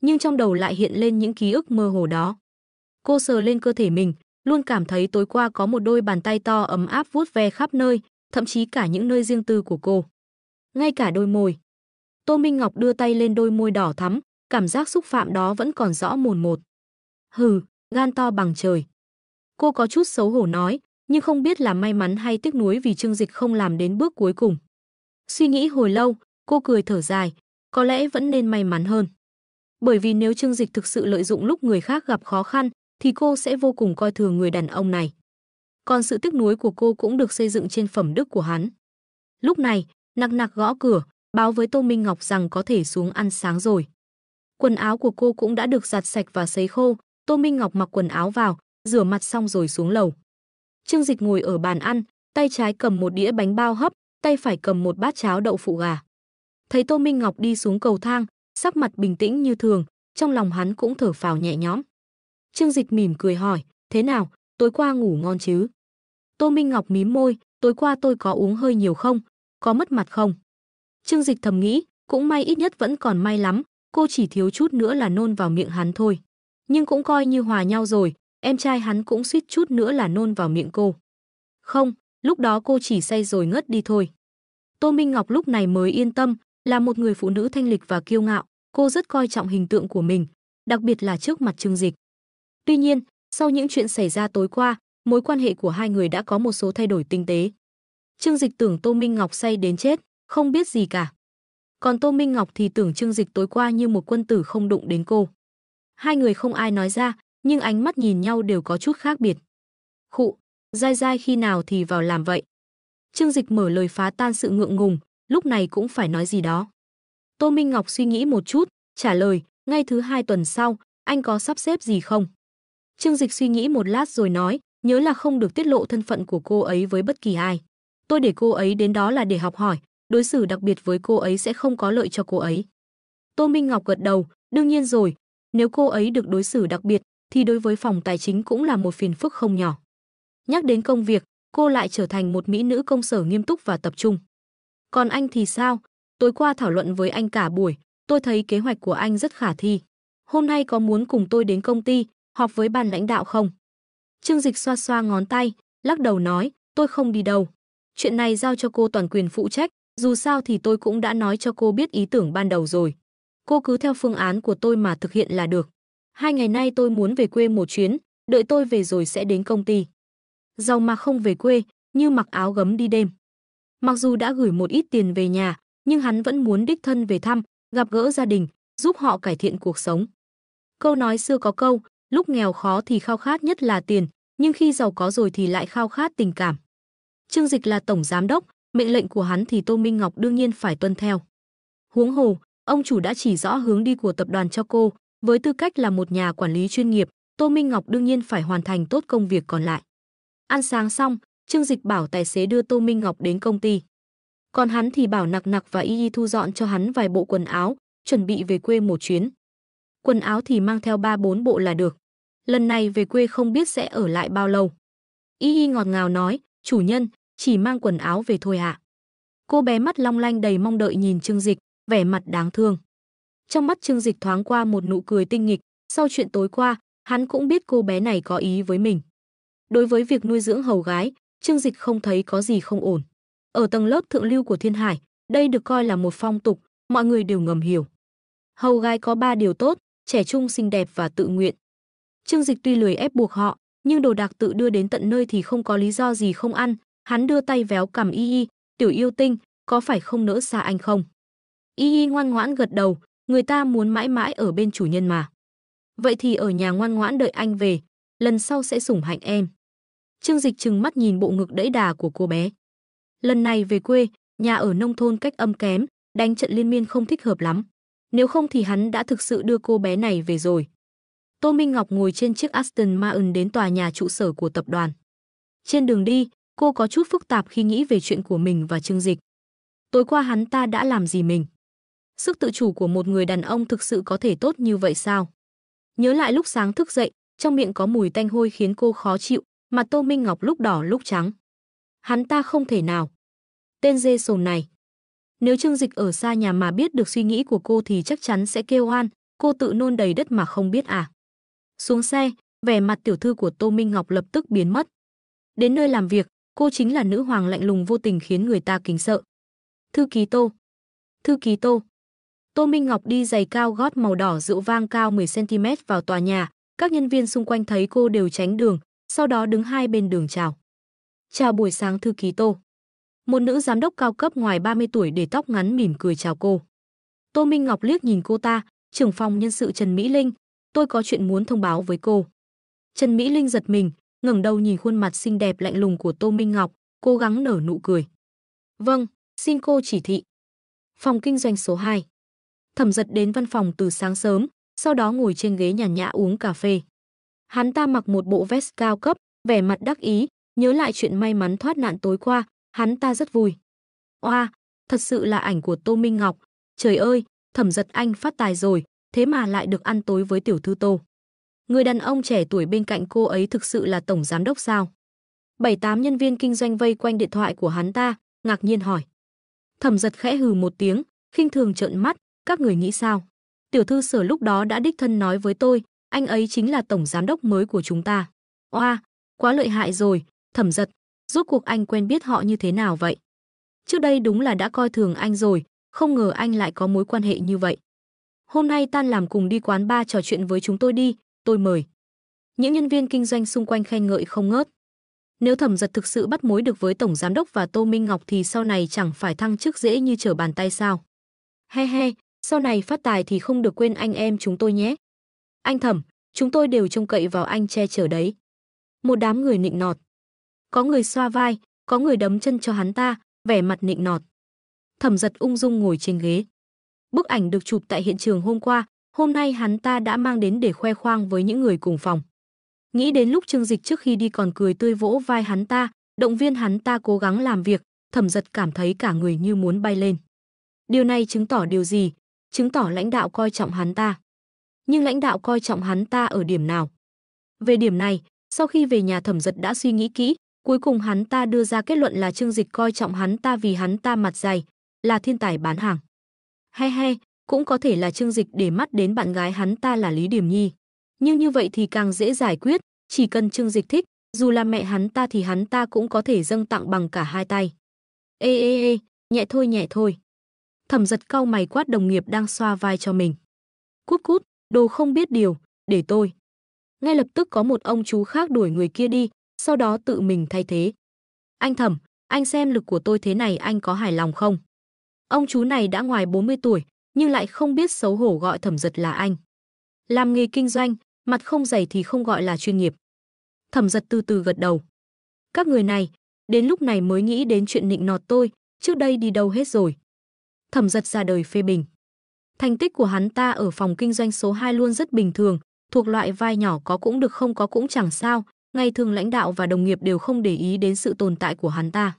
nhưng trong đầu lại hiện lên những ký ức mơ hồ đó. Cô sờ lên cơ thể mình, luôn cảm thấy tối qua có một đôi bàn tay to ấm áp vuốt ve khắp nơi, thậm chí cả những nơi riêng tư của cô. Ngay cả đôi môi. Tô Minh Ngọc đưa tay lên đôi môi đỏ thắm, cảm giác xúc phạm đó vẫn còn rõ mồn một. Hừ, gan to bằng trời. Cô có chút xấu hổ nói, nhưng không biết là may mắn hay tiếc nuối vì Trương Dịch không làm đến bước cuối cùng. Suy nghĩ hồi lâu, cô cười thở dài, có lẽ vẫn nên may mắn hơn. Bởi vì nếu Trương Dịch thực sự lợi dụng lúc người khác gặp khó khăn, thì cô sẽ vô cùng coi thường người đàn ông này. Còn sự tiếc nuối của cô cũng được xây dựng trên phẩm đức của hắn. Lúc này, nặc nặc gõ cửa, báo với Tô Minh Ngọc rằng có thể xuống ăn sáng rồi. Quần áo của cô cũng đã được giặt sạch và sấy khô, Tô Minh Ngọc mặc quần áo vào, rửa mặt xong rồi xuống lầu. Trương Dịch ngồi ở bàn ăn, tay trái cầm một đĩa bánh bao hấp, tay phải cầm một bát cháo đậu phụ gà. Thấy Tô Minh Ngọc đi xuống cầu thang, sắc mặt bình tĩnh như thường, trong lòng hắn cũng thở phào nhẹ nhõm. Trương Dịch mỉm cười hỏi, thế nào, tối qua ngủ ngon chứ? Tô Minh Ngọc mím môi, tối qua tôi có uống hơi nhiều không? Có mất mặt không? Trương Dịch thầm nghĩ, cũng may ít nhất vẫn còn may lắm, cô chỉ thiếu chút nữa là nôn vào miệng hắn thôi. Nhưng cũng coi như hòa nhau rồi, em trai hắn cũng suýt chút nữa là nôn vào miệng cô. Không, lúc đó cô chỉ say rồi ngất đi thôi. Tô Minh Ngọc lúc này mới yên tâm, là một người phụ nữ thanh lịch và kiêu ngạo, cô rất coi trọng hình tượng của mình, đặc biệt là trước mặt Trương Dịch. Tuy nhiên, sau những chuyện xảy ra tối qua, mối quan hệ của hai người đã có một số thay đổi tinh tế. Trương Dịch tưởng Tô Minh Ngọc say đến chết, không biết gì cả. Còn Tô Minh Ngọc thì tưởng Trương Dịch tối qua như một quân tử không đụng đến cô. Hai người không ai nói ra, nhưng ánh mắt nhìn nhau đều có chút khác biệt. Khụ, dai dai khi nào thì vào làm vậy? Trương Dịch mở lời phá tan sự ngượng ngùng, lúc này cũng phải nói gì đó. Tô Minh Ngọc suy nghĩ một chút, trả lời, ngay thứ 2 tuần sau, anh có sắp xếp gì không? Trương Dịch suy nghĩ một lát rồi nói, nhớ là không được tiết lộ thân phận của cô ấy với bất kỳ ai. Tôi để cô ấy đến đó là để học hỏi, đối xử đặc biệt với cô ấy sẽ không có lợi cho cô ấy. Tô Minh Ngọc gật đầu, đương nhiên rồi, nếu cô ấy được đối xử đặc biệt, thì đối với phòng tài chính cũng là một phiền phức không nhỏ. Nhắc đến công việc, cô lại trở thành một mỹ nữ công sở nghiêm túc và tập trung. Còn anh thì sao? Tối qua thảo luận với anh cả buổi, tôi thấy kế hoạch của anh rất khả thi. Hôm nay có muốn cùng tôi đến công ty, họp với ban lãnh đạo không? Trương Dịch xoa xoa ngón tay, lắc đầu nói, tôi không đi đâu. Chuyện này giao cho cô toàn quyền phụ trách, dù sao thì tôi cũng đã nói cho cô biết ý tưởng ban đầu rồi. Cô cứ theo phương án của tôi mà thực hiện là được. 2 ngày nay tôi muốn về quê một chuyến, đợi tôi về rồi sẽ đến công ty. Giàu mà không về quê, như mặc áo gấm đi đêm. Mặc dù đã gửi một ít tiền về nhà, nhưng hắn vẫn muốn đích thân về thăm, gặp gỡ gia đình, giúp họ cải thiện cuộc sống. Câu nói xưa có câu, lúc nghèo khó thì khao khát nhất là tiền, nhưng khi giàu có rồi thì lại khao khát tình cảm. Trương Dịch là tổng giám đốc, mệnh lệnh của hắn thì Tô Minh Ngọc đương nhiên phải tuân theo. Huống hồ, ông chủ đã chỉ rõ hướng đi của tập đoàn cho cô, với tư cách là một nhà quản lý chuyên nghiệp, Tô Minh Ngọc đương nhiên phải hoàn thành tốt công việc còn lại. Ăn sáng xong, Trương Dịch bảo tài xế đưa Tô Minh Ngọc đến công ty. Còn hắn thì bảo Nặc Nặc và Y Y thu dọn cho hắn vài bộ quần áo, chuẩn bị về quê một chuyến. Quần áo thì mang theo 3-4 bộ là được. Lần này về quê không biết sẽ ở lại bao lâu. Y Y ngọt ngào nói, chủ nhân, chỉ mang quần áo về thôi ạ. Cô bé mắt long lanh đầy mong đợi nhìn Trương Dịch, vẻ mặt đáng thương. Trong mắt Trương Dịch thoáng qua một nụ cười tinh nghịch, sau chuyện tối qua, hắn cũng biết cô bé này có ý với mình. Đối với việc nuôi dưỡng hầu gái, Trương Dịch không thấy có gì không ổn. Ở tầng lớp thượng lưu của Thiên Hải, đây được coi là một phong tục, mọi người đều ngầm hiểu. Hầu gái có 3 điều tốt, trẻ trung xinh đẹp và tự nguyện. Trương Dịch tuy lười ép buộc họ, nhưng đồ đạc tự đưa đến tận nơi thì không có lý do gì không ăn. Hắn đưa tay véo cằm Y Y, tiểu yêu tinh, có phải không nỡ xa anh không? Y Y ngoan ngoãn gật đầu, người ta muốn mãi mãi ở bên chủ nhân mà. Vậy thì ở nhà ngoan ngoãn đợi anh về, lần sau sẽ sủng hạnh em. Trương Dịch trừng mắt nhìn bộ ngực đẫy đà của cô bé. Lần này về quê, nhà ở nông thôn cách âm kém, đánh trận liên miên không thích hợp lắm. Nếu không thì hắn đã thực sự đưa cô bé này về rồi. Tô Minh Ngọc ngồi trên chiếc Aston Martin đến tòa nhà trụ sở của tập đoàn. Trên đường đi, cô có chút phức tạp khi nghĩ về chuyện của mình và Trương Dịch. Tối qua hắn ta đã làm gì mình? Sức tự chủ của một người đàn ông thực sự có thể tốt như vậy sao? Nhớ lại lúc sáng thức dậy, trong miệng có mùi tanh hôi khiến cô khó chịu, mặt Tô Minh Ngọc lúc đỏ lúc trắng. Hắn ta không thể nào. Tên dê sồn này. Nếu Trương Dịch ở xa nhà mà biết được suy nghĩ của cô thì chắc chắn sẽ kêu oan, cô tự nôn đầy đất mà không biết à. Xuống xe, vẻ mặt tiểu thư của Tô Minh Ngọc lập tức biến mất. Đến nơi làm việc, cô chính là nữ hoàng lạnh lùng vô tình khiến người ta kính sợ. Thư ký Tô. Thư ký Tô. Tô Minh Ngọc đi giày cao gót màu đỏ rượu vang cao 10 cm vào tòa nhà, các nhân viên xung quanh thấy cô đều tránh đường, sau đó đứng hai bên đường chào. Chào buổi sáng thư ký Tô. Một nữ giám đốc cao cấp ngoài 30 tuổi để tóc ngắn mỉm cười chào cô. Tô Minh Ngọc liếc nhìn cô ta, trưởng phòng nhân sự Trần Mỹ Linh, tôi có chuyện muốn thông báo với cô. Trần Mỹ Linh giật mình, ngẩng đầu nhìn khuôn mặt xinh đẹp lạnh lùng của Tô Minh Ngọc, cố gắng nở nụ cười. Vâng, xin cô chỉ thị. Phòng kinh doanh số 2. Thẩm Dật đến văn phòng từ sáng sớm, sau đó ngồi trên ghế nhàn nhã uống cà phê. Hắn ta mặc một bộ vest cao cấp, vẻ mặt đắc ý, nhớ lại chuyện may mắn thoát nạn tối qua, hắn ta rất vui. Oa, thật sự là ảnh của Tô Minh Ngọc, trời ơi, Thẩm Dật anh phát tài rồi, thế mà lại được ăn tối với tiểu thư Tô. Người đàn ông trẻ tuổi bên cạnh cô ấy thực sự là tổng giám đốc sao? 7-8 nhân viên kinh doanh vây quanh điện thoại của hắn ta, ngạc nhiên hỏi. Thẩm Dật khẽ hừ một tiếng, khinh thường trợn mắt, các người nghĩ sao? Tiểu thư Sở lúc đó đã đích thân nói với tôi, anh ấy chính là tổng giám đốc mới của chúng ta. Oa, quá lợi hại rồi, Thẩm Dật, rốt cuộc anh quen biết họ như thế nào vậy? Trước đây đúng là đã coi thường anh rồi, không ngờ anh lại có mối quan hệ như vậy. Hôm nay tan làm cùng đi quán bar trò chuyện với chúng tôi đi, tôi mời. Những nhân viên kinh doanh xung quanh khen ngợi không ngớt. Nếu Thẩm Dật thực sự bắt mối được với tổng giám đốc và Tô Minh Ngọc thì sau này chẳng phải thăng chức dễ như trở bàn tay sao? He he, sau này phát tài thì không được quên anh em chúng tôi nhé. Anh Thẩm, chúng tôi đều trông cậy vào anh che chở đấy. Một đám người nịnh nọt. Có người xoa vai, có người đấm chân cho hắn ta, vẻ mặt nịnh nọt. Thẩm Dật ung dung ngồi trên ghế. Bức ảnh được chụp tại hiện trường hôm qua, hôm nay hắn ta đã mang đến để khoe khoang với những người cùng phòng. Nghĩ đến lúc Trương Dịch trước khi đi còn cười tươi vỗ vai hắn ta, động viên hắn ta cố gắng làm việc, Thẩm Dật cảm thấy cả người như muốn bay lên. Điều này chứng tỏ điều gì? Chứng tỏ lãnh đạo coi trọng hắn ta. Nhưng lãnh đạo coi trọng hắn ta ở điểm nào? Về điểm này, sau khi về nhà Thẩm Dật đã suy nghĩ kỹ, cuối cùng hắn ta đưa ra kết luận là Trương Dịch coi trọng hắn ta vì hắn ta mặt dày, là thiên tài bán hàng. Hay hay, cũng có thể là Trương Dịch để mắt đến bạn gái hắn ta là Lý Điềm Nhi. Nhưng như vậy thì càng dễ giải quyết, chỉ cần Trương Dịch thích, dù là mẹ hắn ta thì hắn ta cũng có thể dâng tặng bằng cả hai tay. Ê ê ê, nhẹ thôi nhẹ thôi. Thẩm Dật cau mày quát đồng nghiệp đang xoa vai cho mình. Cút cút, đồ không biết điều, để tôi. Ngay lập tức có một ông chú khác đuổi người kia đi, sau đó tự mình thay thế. Anh Thẩm, anh xem lực của tôi thế này anh có hài lòng không? Ông chú này đã ngoài 40 tuổi, nhưng lại không biết xấu hổ gọi Thẩm Giật là anh. Làm nghề kinh doanh, mặt không dày thì không gọi là chuyên nghiệp. Thẩm Giật từ từ gật đầu. Các người này, đến lúc này mới nghĩ đến chuyện nịnh nọt tôi, trước đây đi đâu hết rồi. Thẩm Giật ra đời phê bình. Thành tích của hắn ta ở phòng kinh doanh số 2 luôn rất bình thường, thuộc loại vai nhỏ có cũng được không có cũng chẳng sao, ngày thường lãnh đạo và đồng nghiệp đều không để ý đến sự tồn tại của hắn ta.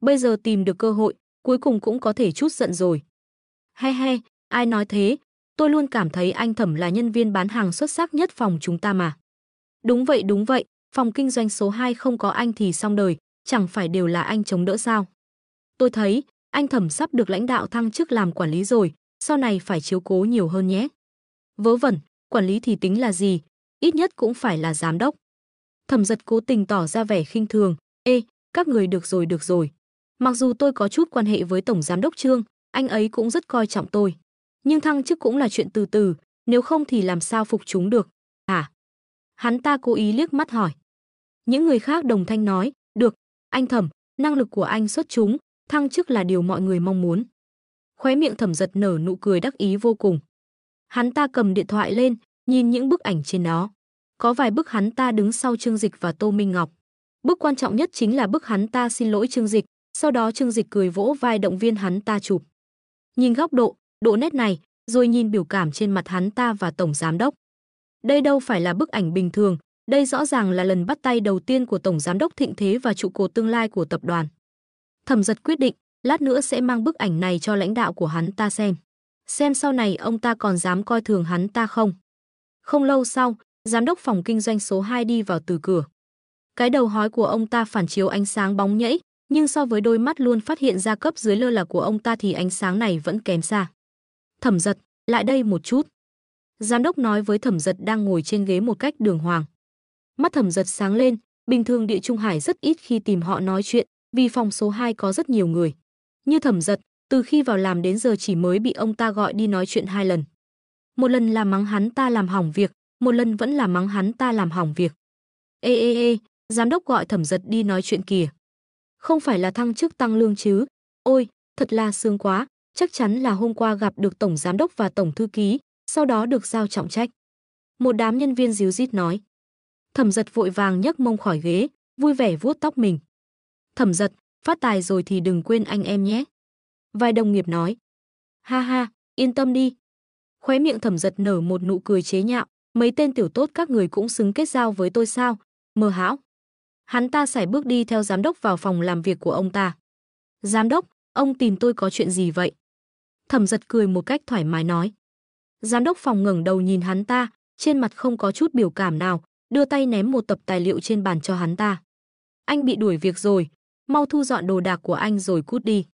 Bây giờ tìm được cơ hội, cuối cùng cũng có thể chút giận rồi. He he, ai nói thế, tôi luôn cảm thấy anh Thẩm là nhân viên bán hàng xuất sắc nhất phòng chúng ta mà. Đúng vậy, phòng kinh doanh số 2 không có anh thì xong đời, chẳng phải đều là anh chống đỡ sao. Tôi thấy, anh Thẩm sắp được lãnh đạo thăng chức làm quản lý rồi, sau này phải chiếu cố nhiều hơn nhé. Vớ vẩn, quản lý thì tính là gì, ít nhất cũng phải là giám đốc. Thẩm Giật cố tình tỏ ra vẻ khinh thường, ê, các người được rồi. Mặc dù tôi có chút quan hệ với Tổng Giám đốc Trương, anh ấy cũng rất coi trọng tôi. Nhưng thăng chức cũng là chuyện từ từ, nếu không thì làm sao phục chúng được, hả? Hắn ta cố ý liếc mắt hỏi. Những người khác đồng thanh nói, được, anh Thẩm, năng lực của anh xuất chúng, thăng chức là điều mọi người mong muốn. Khóe miệng Thẩm Giật nở nụ cười đắc ý vô cùng. Hắn ta cầm điện thoại lên, nhìn những bức ảnh trên đó. Có vài bức hắn ta đứng sau Trương Dịch và Tô Minh Ngọc. Bức quan trọng nhất chính là bức hắn ta xin lỗi Trương Dịch, sau đó Trương Dịch cười vỗ vai động viên hắn ta chụp. Nhìn góc độ nét này, rồi nhìn biểu cảm trên mặt hắn ta và Tổng Giám đốc. Đây đâu phải là bức ảnh bình thường, đây rõ ràng là lần bắt tay đầu tiên của Tổng Giám đốc thịnh thế và trụ cột tương lai của tập đoàn. Thẩm Giật quyết định, lát nữa sẽ mang bức ảnh này cho lãnh đạo của hắn ta xem sau này ông ta còn dám coi thường hắn ta không. Không lâu sau, giám đốc phòng kinh doanh số 2 đi vào từ cửa. Cái đầu hói của ông ta phản chiếu ánh sáng bóng nhẫy, nhưng so với đôi mắt luôn phát hiện ra cấp dưới lơ là của ông ta thì ánh sáng này vẫn kém xa. Thẩm Giật, lại đây một chút. Giám đốc nói với Thẩm Giật đang ngồi trên ghế một cách đường hoàng. Mắt Thẩm Giật sáng lên, bình thường Địa Trung Hải rất ít khi tìm họ nói chuyện, vì phòng số 2 có rất nhiều người. Như Thẩm Giật, từ khi vào làm đến giờ chỉ mới bị ông ta gọi đi nói chuyện 2 lần. Một lần là mắng hắn ta làm hỏng việc, một lần vẫn là mắng hắn ta làm hỏng việc. Ê, giám đốc gọi Thẩm Giật đi nói chuyện kìa. Không phải là thăng chức tăng lương chứ? Ôi, thật là sướng quá, chắc chắn là hôm qua gặp được Tổng Giám đốc và Tổng Thư ký, sau đó được giao trọng trách. Một đám nhân viên díu dít nói. Thẩm Giật vội vàng nhấc mông khỏi ghế, vui vẻ vuốt tóc mình. Thẩm Giật, phát tài rồi thì đừng quên anh em nhé. Vài đồng nghiệp nói. Ha ha, yên tâm đi. Khóe miệng Thẩm Giật nở một nụ cười chế nhạo, mấy tên tiểu tốt các người cũng xứng kết giao với tôi sao? Mơ hão. Hắn ta sải bước đi theo giám đốc vào phòng làm việc của ông ta. Giám đốc, ông tìm tôi có chuyện gì vậy? Thẩm Giật cười một cách thoải mái nói. Giám đốc phòng ngẩng đầu nhìn hắn ta, trên mặt không có chút biểu cảm nào, đưa tay ném một tập tài liệu trên bàn cho hắn ta. Anh bị đuổi việc rồi, mau thu dọn đồ đạc của anh rồi cút đi.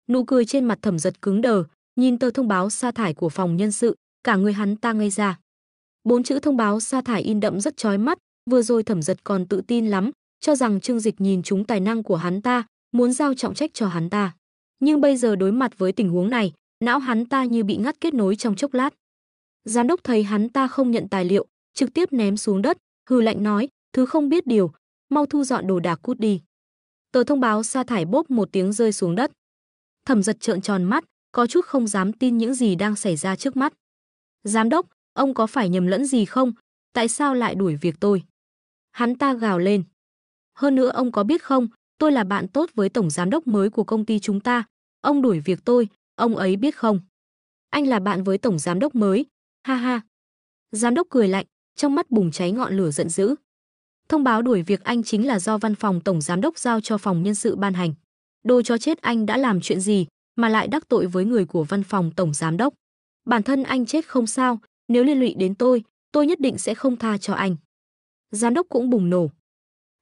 Nụ cười trên mặt Thẩm Giật cứng đờ, nhìn tờ thông báo sa thải của phòng nhân sự, cả người hắn ta ngây ra. 4 chữ thông báo sa thải in đậm rất chói mắt, vừa rồi Thẩm Giật còn tự tin lắm, cho rằng Trương Dịch nhìn trúng tài năng của hắn ta, muốn giao trọng trách cho hắn ta. Nhưng bây giờ đối mặt với tình huống này, não hắn ta như bị ngắt kết nối trong chốc lát. Giám đốc thấy hắn ta không nhận tài liệu, trực tiếp ném xuống đất, hừ lạnh nói, thứ không biết điều, mau thu dọn đồ đạc cút đi. Tờ thông báo sa thải bốp một tiếng rơi xuống đất. Thẩm Giật trợn tròn mắt, có chút không dám tin những gì đang xảy ra trước mắt. Giám đốc, ông có phải nhầm lẫn gì không? Tại sao lại đuổi việc tôi? Hắn ta gào lên. Hơn nữa ông có biết không, tôi là bạn tốt với tổng giám đốc mới của công ty chúng ta. Ông đuổi việc tôi, ông ấy biết không? Anh là bạn với tổng giám đốc mới. Ha ha. Giám đốc cười lạnh, trong mắt bùng cháy ngọn lửa giận dữ. Thông báo đuổi việc anh chính là do văn phòng tổng giám đốc giao cho phòng nhân sự ban hành. Đồ chó chết, anh đã làm chuyện gì mà lại đắc tội với người của văn phòng tổng giám đốc? Bản thân anh chết không sao, nếu liên lụy đến tôi nhất định sẽ không tha cho anh. Giám đốc cũng bùng nổ.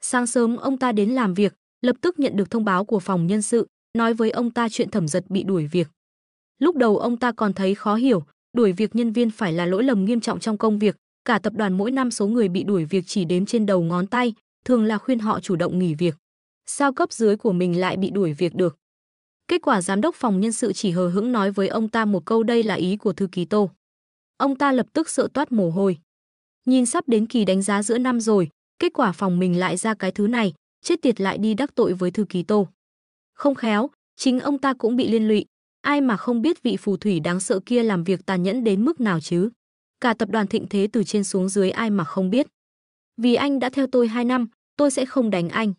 Sáng sớm ông ta đến làm việc, lập tức nhận được thông báo của phòng nhân sự, nói với ông ta chuyện Thẩm Giật bị đuổi việc. Lúc đầu ông ta còn thấy khó hiểu, đuổi việc nhân viên phải là lỗi lầm nghiêm trọng trong công việc, cả tập đoàn mỗi năm số người bị đuổi việc chỉ đếm trên đầu ngón tay, thường là khuyên họ chủ động nghỉ việc. Sao cấp dưới của mình lại bị đuổi việc được? Kết quả giám đốc phòng nhân sự chỉ hờ hững nói với ông ta một câu đây là ý của thư ký Tô. Ông ta lập tức sợ toát mồ hôi. Nhìn sắp đến kỳ đánh giá giữa năm rồi, kết quả phòng mình lại ra cái thứ này, chết tiệt lại đi đắc tội với thư ký Tô. Không khéo, chính ông ta cũng bị liên lụy, ai mà không biết vị phù thủy đáng sợ kia làm việc tàn nhẫn đến mức nào chứ. Cả tập đoàn Thịnh Thế từ trên xuống dưới ai mà không biết. Vì anh đã theo tôi 2 năm, tôi sẽ không đánh anh.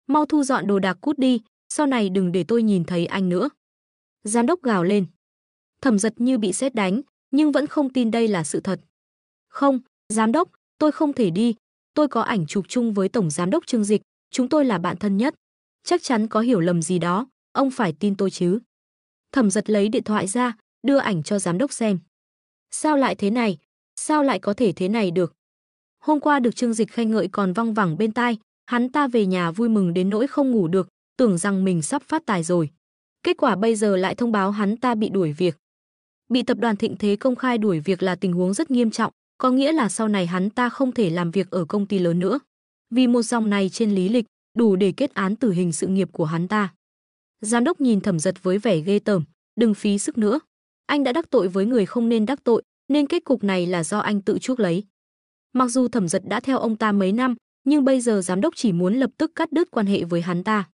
Mau thu dọn đồ đạc cút đi, sau này đừng để tôi nhìn thấy anh nữa. Giám đốc gào lên. Thẩm Dật như bị sét đánh, nhưng vẫn không tin đây là sự thật. Không, giám đốc, tôi không thể đi. Tôi có ảnh chụp chung với tổng giám đốc Trương Dịch, chúng tôi là bạn thân nhất. Chắc chắn có hiểu lầm gì đó, ông phải tin tôi chứ. Thẩm Dật lấy điện thoại ra, đưa ảnh cho giám đốc xem. Sao lại thế này? Sao lại có thể thế này được? Hôm qua được Trương Dịch khen ngợi còn văng vẳng bên tai, hắn ta về nhà vui mừng đến nỗi không ngủ được, tưởng rằng mình sắp phát tài rồi. Kết quả bây giờ lại thông báo hắn ta bị đuổi việc. Bị tập đoàn Thịnh Thế công khai đuổi việc là tình huống rất nghiêm trọng, có nghĩa là sau này hắn ta không thể làm việc ở công ty lớn nữa. Vì một dòng này trên lý lịch, đủ để kết án tử hình sự nghiệp của hắn ta. Giám đốc nhìn Thẩm Dật với vẻ ghê tởm, đừng phí sức nữa. Anh đã đắc tội với người không nên đắc tội, nên kết cục này là do anh tự chuốc lấy. Mặc dù Thẩm Dật đã theo ông ta mấy năm, nhưng bây giờ giám đốc chỉ muốn lập tức cắt đứt quan hệ với hắn ta.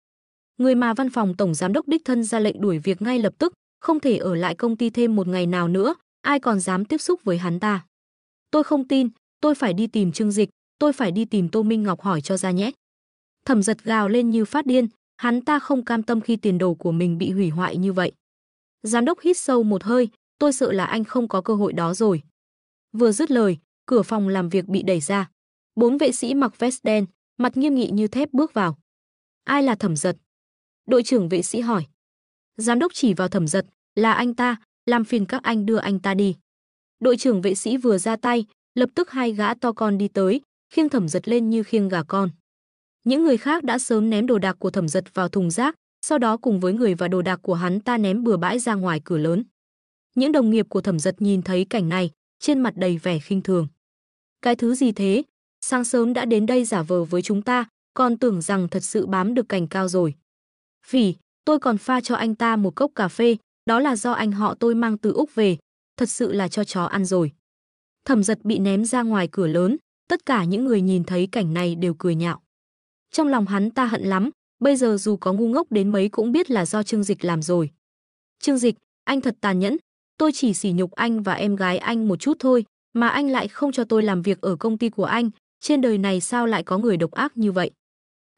Người mà văn phòng tổng giám đốc đích thân ra lệnh đuổi việc ngay lập tức, không thể ở lại công ty thêm một ngày nào nữa, ai còn dám tiếp xúc với hắn ta. Tôi không tin, tôi phải đi tìm Trương Dịch, tôi phải đi tìm Tô Minh Ngọc hỏi cho ra nhé. Thẩm Dật gào lên như phát điên, hắn ta không cam tâm khi tiền đồ của mình bị hủy hoại như vậy. Giám đốc hít sâu một hơi, tôi sợ là anh không có cơ hội đó rồi. Vừa dứt lời, cửa phòng làm việc bị đẩy ra. 4 vệ sĩ mặc vest đen, mặt nghiêm nghị như thép bước vào. Ai là Thẩm Dật? Đội trưởng vệ sĩ hỏi. Giám đốc chỉ vào Thẩm Dật, là anh ta, làm phiền các anh đưa anh ta đi. Đội trưởng vệ sĩ vừa ra tay, lập tức 2 gã to con đi tới, khiêng Thẩm Dật lên như khiêng gà con. Những người khác đã sớm ném đồ đạc của Thẩm Dật vào thùng rác, sau đó cùng với người và đồ đạc của hắn ta ném bừa bãi ra ngoài cửa lớn. Những đồng nghiệp của Thẩm Dật nhìn thấy cảnh này, trên mặt đầy vẻ khinh thường. Cái thứ gì thế? Sáng sớm đã đến đây giả vờ với chúng ta, còn tưởng rằng thật sự bám được cành cao rồi. Phỉ, tôi còn pha cho anh ta một cốc cà phê, đó là do anh họ tôi mang từ Úc về, thật sự là cho chó ăn rồi. Thẩm Dật bị ném ra ngoài cửa lớn, tất cả những người nhìn thấy cảnh này đều cười nhạo. Trong lòng hắn ta hận lắm, bây giờ dù có ngu ngốc đến mấy cũng biết là do Trương Dịch làm rồi. Trương Dịch, anh thật tàn nhẫn, tôi chỉ sỉ nhục anh và em gái anh một chút thôi, mà anh lại không cho tôi làm việc ở công ty của anh, trên đời này sao lại có người độc ác như vậy.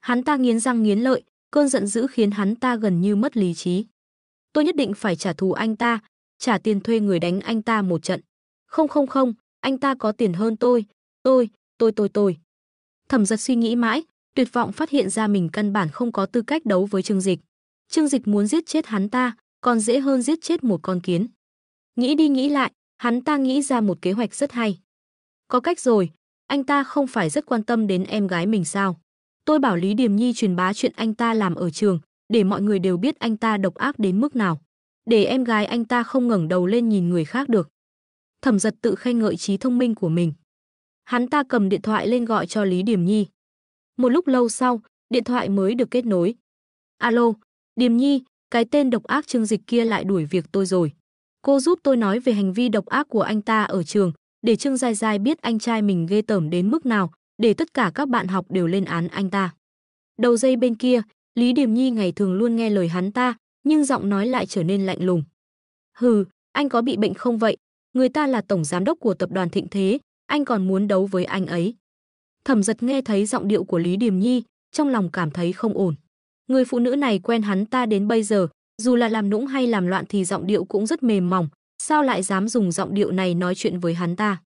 Hắn ta nghiến răng nghiến lợi, cơn giận dữ khiến hắn ta gần như mất lý trí. Tôi nhất định phải trả thù anh ta, trả tiền thuê người đánh anh ta một trận. Không, anh ta có tiền hơn tôi. Tôi. Thẩm Dật suy nghĩ mãi, tuyệt vọng phát hiện ra mình căn bản không có tư cách đấu với Trương Dịch. Trương Dịch muốn giết chết hắn ta, còn dễ hơn giết chết một con kiến. Nghĩ đi nghĩ lại, hắn ta nghĩ ra một kế hoạch rất hay. Có cách rồi, anh ta không phải rất quan tâm đến em gái mình sao? Tôi bảo Lý Điềm Nhi truyền bá chuyện anh ta làm ở trường, để mọi người đều biết anh ta độc ác đến mức nào. Để em gái anh ta không ngẩng đầu lên nhìn người khác được. Thẩm Dật tự khen ngợi trí thông minh của mình. Hắn ta cầm điện thoại lên gọi cho Lý Điềm Nhi. Một lúc lâu sau, điện thoại mới được kết nối. Alo, Điềm Nhi, cái tên độc ác Trương Dịch kia lại đuổi việc tôi rồi. Cô giúp tôi nói về hành vi độc ác của anh ta ở trường, để Trương Giai Giai biết anh trai mình ghê tởm đến mức nào, để tất cả các bạn học đều lên án anh ta. Đầu dây bên kia, Lý Điềm Nhi ngày thường luôn nghe lời hắn ta, nhưng giọng nói lại trở nên lạnh lùng. Hừ, anh có bị bệnh không vậy? Người ta là tổng giám đốc của tập đoàn Thịnh Thế, anh còn muốn đấu với anh ấy. Thẩm Dật nghe thấy giọng điệu của Lý Điềm Nhi, trong lòng cảm thấy không ổn. Người phụ nữ này quen hắn ta đến bây giờ, dù là làm nũng hay làm loạn thì giọng điệu cũng rất mềm mỏng, sao lại dám dùng giọng điệu này nói chuyện với hắn ta.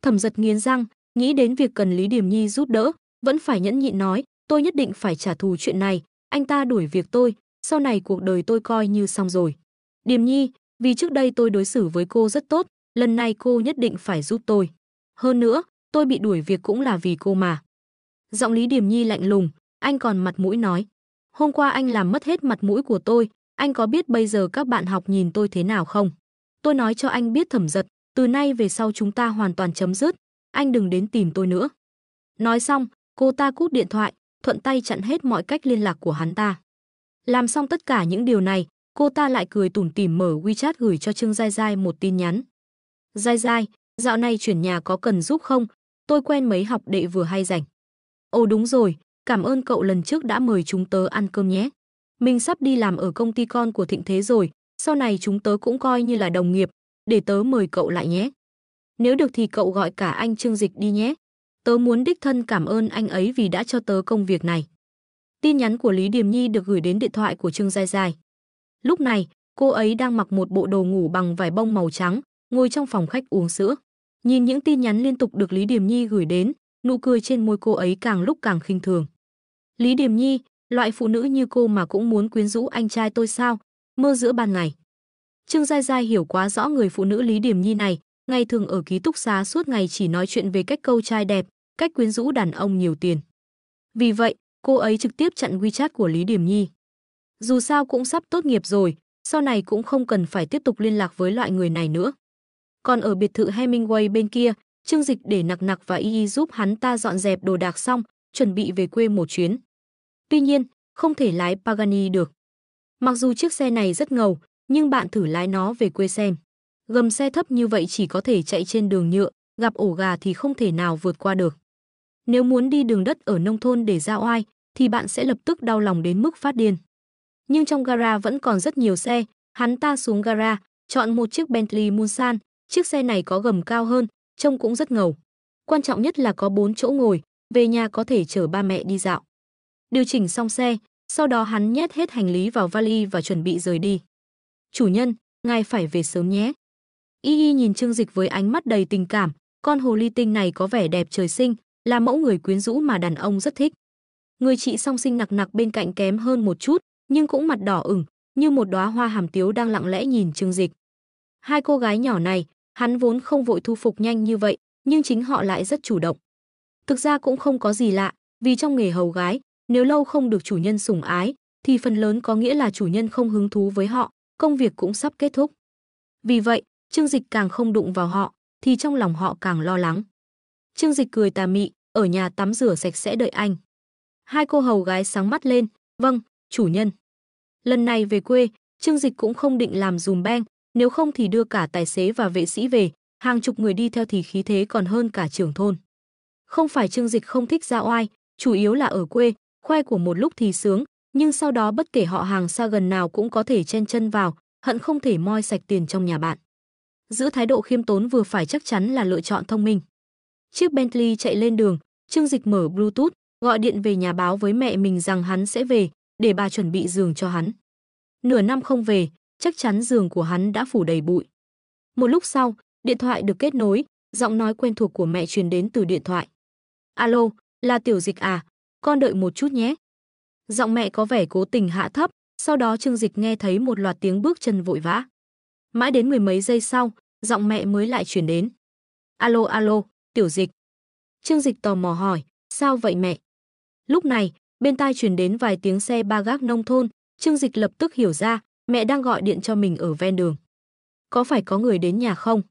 Thẩm Dật nghiến răng, nghĩ đến việc cần Lý Điềm Nhi giúp đỡ, vẫn phải nhẫn nhịn nói, tôi nhất định phải trả thù chuyện này, anh ta đuổi việc tôi, sau này cuộc đời tôi coi như xong rồi. Điềm Nhi, vì trước đây tôi đối xử với cô rất tốt, lần này cô nhất định phải giúp tôi. Hơn nữa, tôi bị đuổi việc cũng là vì cô mà. Giọng Lý Điềm Nhi lạnh lùng, anh còn mặt mũi nói. Hôm qua anh làm mất hết mặt mũi của tôi, anh có biết bây giờ các bạn học nhìn tôi thế nào không? Tôi nói cho anh biết Thẩm Dật, từ nay về sau chúng ta hoàn toàn chấm dứt, anh đừng đến tìm tôi nữa. Nói xong, cô ta cúp điện thoại, thuận tay chặn hết mọi cách liên lạc của hắn ta. Làm xong tất cả những điều này, cô ta lại cười tủm tỉm mở WeChat gửi cho Trương Giai Giai một tin nhắn. Giai Giai, dạo này chuyển nhà có cần giúp không? Tôi quen mấy học đệ vừa hay rảnh. Ồ đúng rồi, cảm ơn cậu lần trước đã mời chúng tớ ăn cơm nhé. Mình sắp đi làm ở công ty con của Thịnh Thế rồi, sau này chúng tớ cũng coi như là đồng nghiệp, để tớ mời cậu lại nhé. Nếu được thì cậu gọi cả anh Trương Dịch đi nhé. Tớ muốn đích thân cảm ơn anh ấy vì đã cho tớ công việc này. Tin nhắn của Lý Điềm Nhi được gửi đến điện thoại của Trương Giai Giai. Lúc này, cô ấy đang mặc một bộ đồ ngủ bằng vải bông màu trắng, ngồi trong phòng khách uống sữa. Nhìn những tin nhắn liên tục được Lý Điềm Nhi gửi đến, nụ cười trên môi cô ấy càng lúc càng khinh thường. Lý Điềm Nhi, loại phụ nữ như cô mà cũng muốn quyến rũ anh trai tôi sao? Mơ giữa ban ngày. Trương Giai Giai hiểu quá rõ người phụ nữ Lý Điềm Nhi này, ngày thường ở ký túc xá suốt ngày chỉ nói chuyện về cách câu trai đẹp, cách quyến rũ đàn ông nhiều tiền. Vì vậy, cô ấy trực tiếp chặn WeChat của Lý Điềm Nhi. Dù sao cũng sắp tốt nghiệp rồi, sau này cũng không cần phải tiếp tục liên lạc với loại người này nữa. Còn ở biệt thự Hemingway bên kia, Trương Dịch để Nặc Nặc và Y Y giúp hắn ta dọn dẹp đồ đạc xong, chuẩn bị về quê một chuyến. Tuy nhiên, không thể lái Pagani được. Mặc dù chiếc xe này rất ngầu, nhưng bạn thử lái nó về quê xem. Gầm xe thấp như vậy chỉ có thể chạy trên đường nhựa, gặp ổ gà thì không thể nào vượt qua được. Nếu muốn đi đường đất ở nông thôn để ra oai, thì bạn sẽ lập tức đau lòng đến mức phát điên. Nhưng trong gara vẫn còn rất nhiều xe, hắn ta xuống gara, chọn một chiếc Bentley Mulsanne, chiếc xe này có gầm cao hơn, trông cũng rất ngầu. Quan trọng nhất là có 4 chỗ ngồi, về nhà có thể chở ba mẹ đi dạo. Điều chỉnh xong xe, sau đó hắn nhét hết hành lý vào vali và chuẩn bị rời đi. Chủ nhân, ngài phải về sớm nhé. Y Y nhìn Trương Dịch với ánh mắt đầy tình cảm, con hồ ly tinh này có vẻ đẹp trời sinh, là mẫu người quyến rũ mà đàn ông rất thích. Người chị song sinh Nặc Nặc bên cạnh kém hơn một chút, nhưng cũng mặt đỏ ửng, như một đóa hoa hàm tiếu đang lặng lẽ nhìn Trương Dịch. Hai cô gái nhỏ này, hắn vốn không vội thu phục nhanh như vậy, nhưng chính họ lại rất chủ động. Thực ra cũng không có gì lạ, vì trong nghề hầu gái, nếu lâu không được chủ nhân sủng ái, thì phần lớn có nghĩa là chủ nhân không hứng thú với họ, công việc cũng sắp kết thúc. Vì vậy, Trương Dịch càng không đụng vào họ, thì trong lòng họ càng lo lắng. Trương Dịch cười tà mị, ở nhà tắm rửa sạch sẽ đợi anh. Hai cô hầu gái sáng mắt lên, vâng, chủ nhân. Lần này về quê, Trương Dịch cũng không định làm dùm beng, nếu không thì đưa cả tài xế và vệ sĩ về, hàng chục người đi theo thì khí thế còn hơn cả trưởng thôn. Không phải Trương Dịch không thích ra oai, chủ yếu là ở quê, khoe của một lúc thì sướng, nhưng sau đó bất kể họ hàng xa gần nào cũng có thể chen chân vào, hận không thể moi sạch tiền trong nhà bạn. Giữ thái độ khiêm tốn vừa phải chắc chắn là lựa chọn thông minh. Chiếc Bentley chạy lên đường, Trương Dịch mở Bluetooth, gọi điện về nhà báo với mẹ mình rằng hắn sẽ về, để bà chuẩn bị giường cho hắn. Nửa năm không về, chắc chắn giường của hắn đã phủ đầy bụi. Một lúc sau, điện thoại được kết nối, giọng nói quen thuộc của mẹ truyền đến từ điện thoại. Alo, là Tiểu Dịch à, con đợi một chút nhé. Giọng mẹ có vẻ cố tình hạ thấp, sau đó Trương Dịch nghe thấy một loạt tiếng bước chân vội vã. Mãi đến mười mấy giây sau, giọng mẹ mới lại truyền đến. Alo alo, Tiểu Dịch. Trương Dịch tò mò hỏi, sao vậy mẹ? Lúc này, bên tai truyền đến vài tiếng xe ba gác nông thôn, Trương Dịch lập tức hiểu ra, mẹ đang gọi điện cho mình ở ven đường. Có phải có người đến nhà không?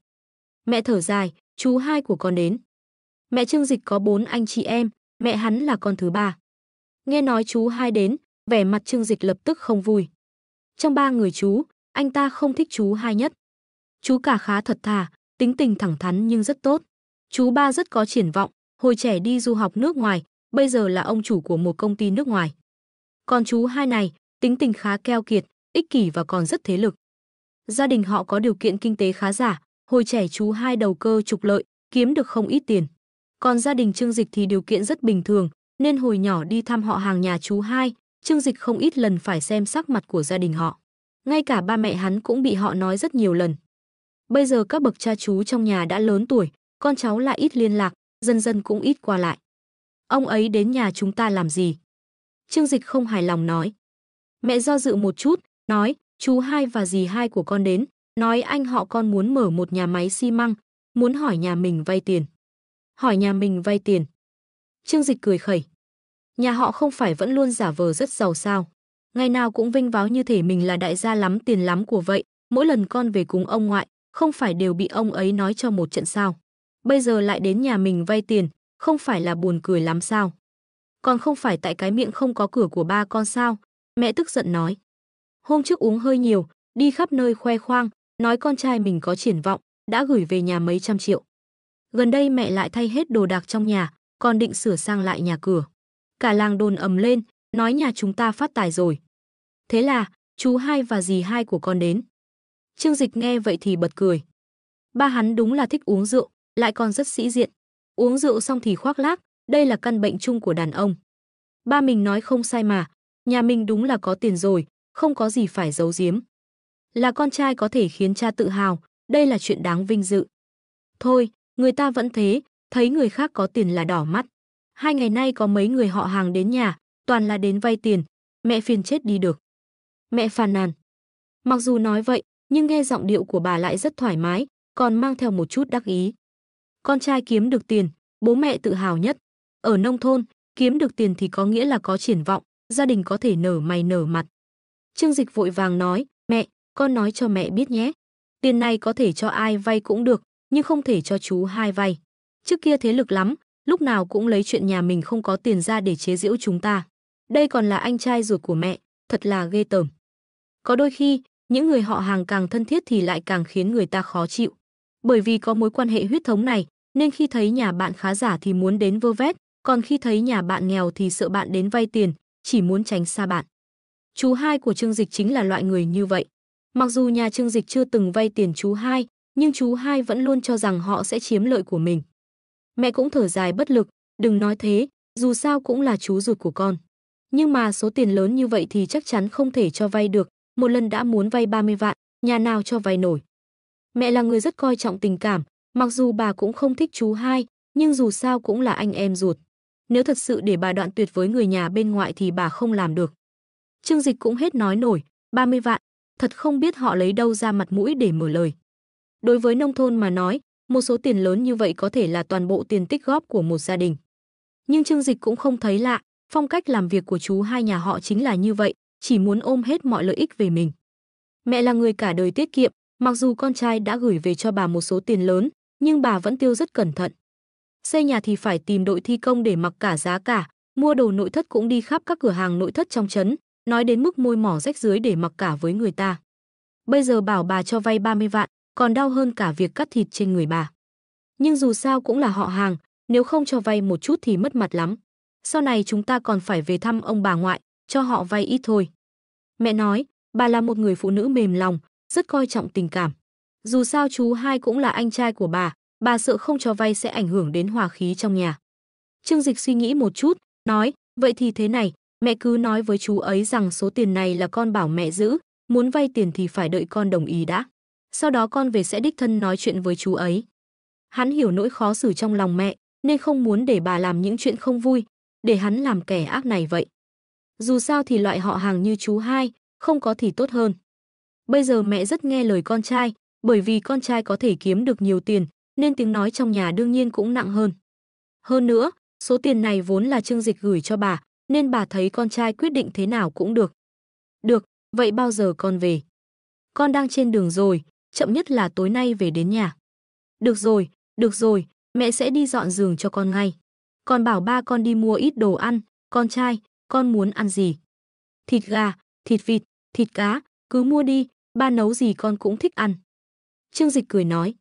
Mẹ thở dài, chú hai của con đến. Mẹ Trương Dịch có 4 anh chị em, mẹ hắn là con thứ 3. Nghe nói chú hai đến, vẻ mặt Trương Dịch lập tức không vui. Trong 3 người chú, anh ta không thích chú hai nhất. Chú cả khá thật thà, tính tình thẳng thắn nhưng rất tốt. Chú ba rất có triển vọng, hồi trẻ đi du học nước ngoài, bây giờ là ông chủ của một công ty nước ngoài. Còn chú hai này, tính tình khá keo kiệt, ích kỷ và còn rất thế lực. Gia đình họ có điều kiện kinh tế khá giả, hồi trẻ chú hai đầu cơ trục lợi, kiếm được không ít tiền. Còn gia đình Trương Dịch thì điều kiện rất bình thường, nên hồi nhỏ đi thăm họ hàng nhà chú hai, Trương Dịch không ít lần phải xem sắc mặt của gia đình họ. Ngay cả ba mẹ hắn cũng bị họ nói rất nhiều lần. Bây giờ các bậc cha chú trong nhà đã lớn tuổi, con cháu lại ít liên lạc, dần dần cũng ít qua lại. Ông ấy đến nhà chúng ta làm gì? Trương Dịch không hài lòng nói. Mẹ do dự một chút, nói, chú hai và dì hai của con đến, nói anh họ con muốn mở một nhà máy xi măng, muốn hỏi nhà mình vay tiền. Hỏi nhà mình vay tiền. Trương Dịch cười khẩy. Nhà họ không phải vẫn luôn giả vờ rất giàu sao? Ngày nào cũng vinh váo như thể mình là đại gia lắm tiền lắm của vậy, mỗi lần con về cúng ông ngoại, không phải đều bị ông ấy nói cho một trận sao? Bây giờ lại đến nhà mình vay tiền, không phải là buồn cười lắm sao? Còn không phải tại cái miệng không có cửa của ba con sao? Mẹ tức giận nói. Hôm trước uống hơi nhiều, đi khắp nơi khoe khoang, nói con trai mình có triển vọng, đã gửi về nhà mấy trăm triệu. Gần đây mẹ lại thay hết đồ đạc trong nhà, còn định sửa sang lại nhà cửa. Cả làng đồn ầm lên, nói nhà chúng ta phát tài rồi. Thế là, chú hai và dì hai của con đến. Trương Dịch nghe vậy thì bật cười. Ba hắn đúng là thích uống rượu, lại còn rất sĩ diện. Uống rượu xong thì khoác lác, đây là căn bệnh chung của đàn ông. Ba mình nói không sai mà, nhà mình đúng là có tiền rồi, không có gì phải giấu giếm. Là con trai có thể khiến cha tự hào, đây là chuyện đáng vinh dự. Thôi, người ta vẫn thế, thấy người khác có tiền là đỏ mắt. 2 ngày nay có mấy người họ hàng đến nhà, toàn là đến vay tiền, mẹ phiền chết đi được. Mẹ phàn nàn. Mặc dù nói vậy, nhưng nghe giọng điệu của bà lại rất thoải mái, còn mang theo một chút đắc ý. Con trai kiếm được tiền, bố mẹ tự hào nhất. Ở nông thôn, kiếm được tiền thì có nghĩa là có triển vọng, gia đình có thể nở mày nở mặt. Trương Dịch vội vàng nói, mẹ, con nói cho mẹ biết nhé. Tiền này có thể cho ai vay cũng được, nhưng không thể cho chú hai vay. Trước kia thế lực lắm, lúc nào cũng lấy chuyện nhà mình không có tiền ra để chế giễu chúng ta. Đây còn là anh trai ruột của mẹ, thật là ghê tởm. Có đôi khi, những người họ hàng càng thân thiết thì lại càng khiến người ta khó chịu. Bởi vì có mối quan hệ huyết thống này, nên khi thấy nhà bạn khá giả thì muốn đến vơ vét, còn khi thấy nhà bạn nghèo thì sợ bạn đến vay tiền, chỉ muốn tránh xa bạn. Chú hai của Trương Dịch chính là loại người như vậy. Mặc dù nhà Trương Dịch chưa từng vay tiền chú hai, nhưng chú hai vẫn luôn cho rằng họ sẽ chiếm lợi của mình. Mẹ cũng thở dài bất lực, đừng nói thế, dù sao cũng là chú ruột của con. Nhưng mà số tiền lớn như vậy thì chắc chắn không thể cho vay được, một lần đã muốn vay 30 vạn, nhà nào cho vay nổi. Mẹ là người rất coi trọng tình cảm, mặc dù bà cũng không thích chú hai, nhưng dù sao cũng là anh em ruột. Nếu thật sự để bà đoạn tuyệt với người nhà bên ngoại thì bà không làm được. Trương Dịch cũng hết nói nổi, 30 vạn, thật không biết họ lấy đâu ra mặt mũi để mở lời. Đối với nông thôn mà nói, một số tiền lớn như vậy có thể là toàn bộ tiền tích góp của một gia đình. Nhưng Trương Dịch cũng không thấy lạ, phong cách làm việc của chú hai nhà họ chính là như vậy, chỉ muốn ôm hết mọi lợi ích về mình. Mẹ là người cả đời tiết kiệm, mặc dù con trai đã gửi về cho bà một số tiền lớn, nhưng bà vẫn tiêu rất cẩn thận. Xây nhà thì phải tìm đội thi công để mặc cả giá cả, mua đồ nội thất cũng đi khắp các cửa hàng nội thất trong trấn, nói đến mức môi mỏ rách rưới để mặc cả với người ta. Bây giờ bảo bà cho vay 30 vạn, còn đau hơn cả việc cắt thịt trên người bà. Nhưng dù sao cũng là họ hàng, nếu không cho vay một chút thì mất mặt lắm. Sau này chúng ta còn phải về thăm ông bà ngoại, cho họ vay ít thôi. Mẹ nói, bà là một người phụ nữ mềm lòng, rất coi trọng tình cảm. Dù sao chú hai cũng là anh trai của bà sợ không cho vay sẽ ảnh hưởng đến hòa khí trong nhà. Trương Dịch suy nghĩ một chút, nói, vậy thì thế này, mẹ cứ nói với chú ấy rằng số tiền này là con bảo mẹ giữ, muốn vay tiền thì phải đợi con đồng ý đã. Sau đó con về sẽ đích thân nói chuyện với chú ấy. Hắn hiểu nỗi khó xử trong lòng mẹ, nên không muốn để bà làm những chuyện không vui, để hắn làm kẻ ác này vậy. Dù sao thì loại họ hàng như chú hai, không có thì tốt hơn. Bây giờ mẹ rất nghe lời con trai, bởi vì con trai có thể kiếm được nhiều tiền, nên tiếng nói trong nhà đương nhiên cũng nặng hơn. Hơn nữa, số tiền này vốn là Trương Dịch gửi cho bà, nên bà thấy con trai quyết định thế nào cũng được. Được, vậy bao giờ con về? Con đang trên đường rồi, chậm nhất là tối nay về đến nhà. Được rồi, mẹ sẽ đi dọn giường cho con ngay. Con bảo ba con đi mua ít đồ ăn, con trai, con muốn ăn gì? Thịt gà, thịt vịt, thịt cá, cứ mua đi, ba nấu gì con cũng thích ăn. Trương Dịch cười nói.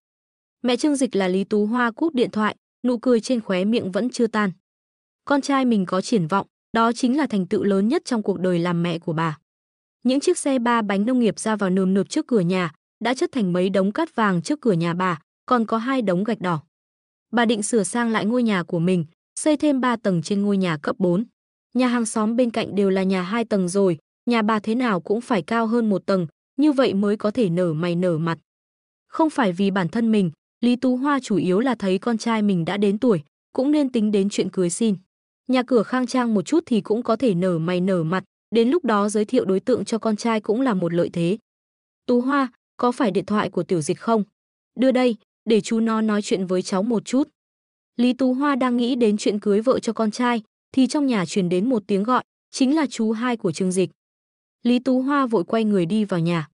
Mẹ Trương Dịch là Lý Tú Hoa cúp điện thoại, nụ cười trên khóe miệng vẫn chưa tan. Con trai mình có triển vọng, đó chính là thành tựu lớn nhất trong cuộc đời làm mẹ của bà. Những chiếc xe 3 bánh nông nghiệp ra vào nườm nượp trước cửa nhà, đã chất thành mấy đống cát vàng trước cửa nhà bà, còn có 2 đống gạch đỏ. Bà định sửa sang lại ngôi nhà của mình, xây thêm 3 tầng trên ngôi nhà cấp 4. Nhà hàng xóm bên cạnh đều là nhà 2 tầng rồi, nhà bà thế nào cũng phải cao hơn 1 tầng, như vậy mới có thể nở mày nở mặt. Không phải vì bản thân mình, Lý Tú Hoa chủ yếu là thấy con trai mình đã đến tuổi, cũng nên tính đến chuyện cưới xin. Nhà cửa khang trang một chút thì cũng có thể nở mày nở mặt, đến lúc đó giới thiệu đối tượng cho con trai cũng là một lợi thế. Tú Hoa, có phải điện thoại của Tiểu Dịch không? Đưa đây, để chú nó nói chuyện với cháu một chút. Lý Tú Hoa đang nghĩ đến chuyện cưới vợ cho con trai, thì trong nhà truyền đến một tiếng gọi, chính là chú hai của Trương Dịch. Lý Tú Hoa vội quay người đi vào nhà.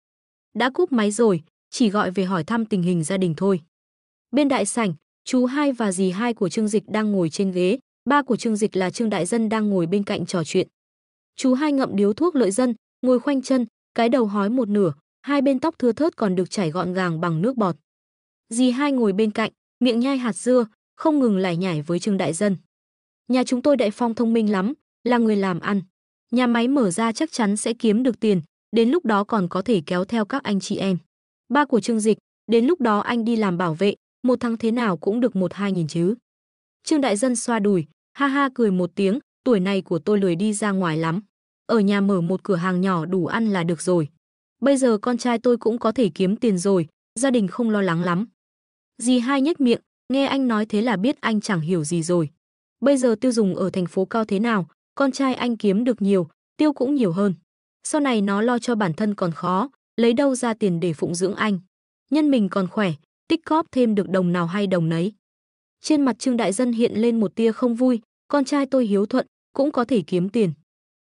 Đã cúp máy rồi, chỉ gọi về hỏi thăm tình hình gia đình thôi. Bên đại sảnh, chú hai và dì hai của Trương Dịch đang ngồi trên ghế, ba của Trương Dịch là Trương Đại Dân đang ngồi bên cạnh trò chuyện. Chú hai ngậm điếu thuốc lợi dân, ngồi khoanh chân, cái đầu hói một nửa, hai bên tóc thưa thớt còn được chải gọn gàng bằng nước bọt. Dì hai ngồi bên cạnh, miệng nhai hạt dưa, không ngừng lải nhải với Trương Đại Dân. Nhà chúng tôi đại phong thông minh lắm, là người làm ăn. Nhà máy mở ra chắc chắn sẽ kiếm được tiền, đến lúc đó còn có thể kéo theo các anh chị em. Ba của Trương Dịch, đến lúc đó anh đi làm bảo vệ, một tháng thế nào cũng được 1-2 nghìn chứ. Trương Đại Dân xoa đùi, ha ha cười một tiếng, tuổi này của tôi lười đi ra ngoài lắm. Ở nhà mở một cửa hàng nhỏ đủ ăn là được rồi. Bây giờ con trai tôi cũng có thể kiếm tiền rồi, gia đình không lo lắng lắm. Dì Hai nhếch miệng, nghe anh nói thế là biết anh chẳng hiểu gì rồi. Bây giờ tiêu dùng ở thành phố cao thế nào, con trai anh kiếm được nhiều, tiêu cũng nhiều hơn. Sau này nó lo cho bản thân còn khó, lấy đâu ra tiền để phụng dưỡng anh. Nhân mình còn khỏe, tích cóp thêm được đồng nào hay đồng nấy. Trên mặt Trương Đại Dân hiện lên một tia không vui, con trai tôi hiếu thuận, cũng có thể kiếm tiền.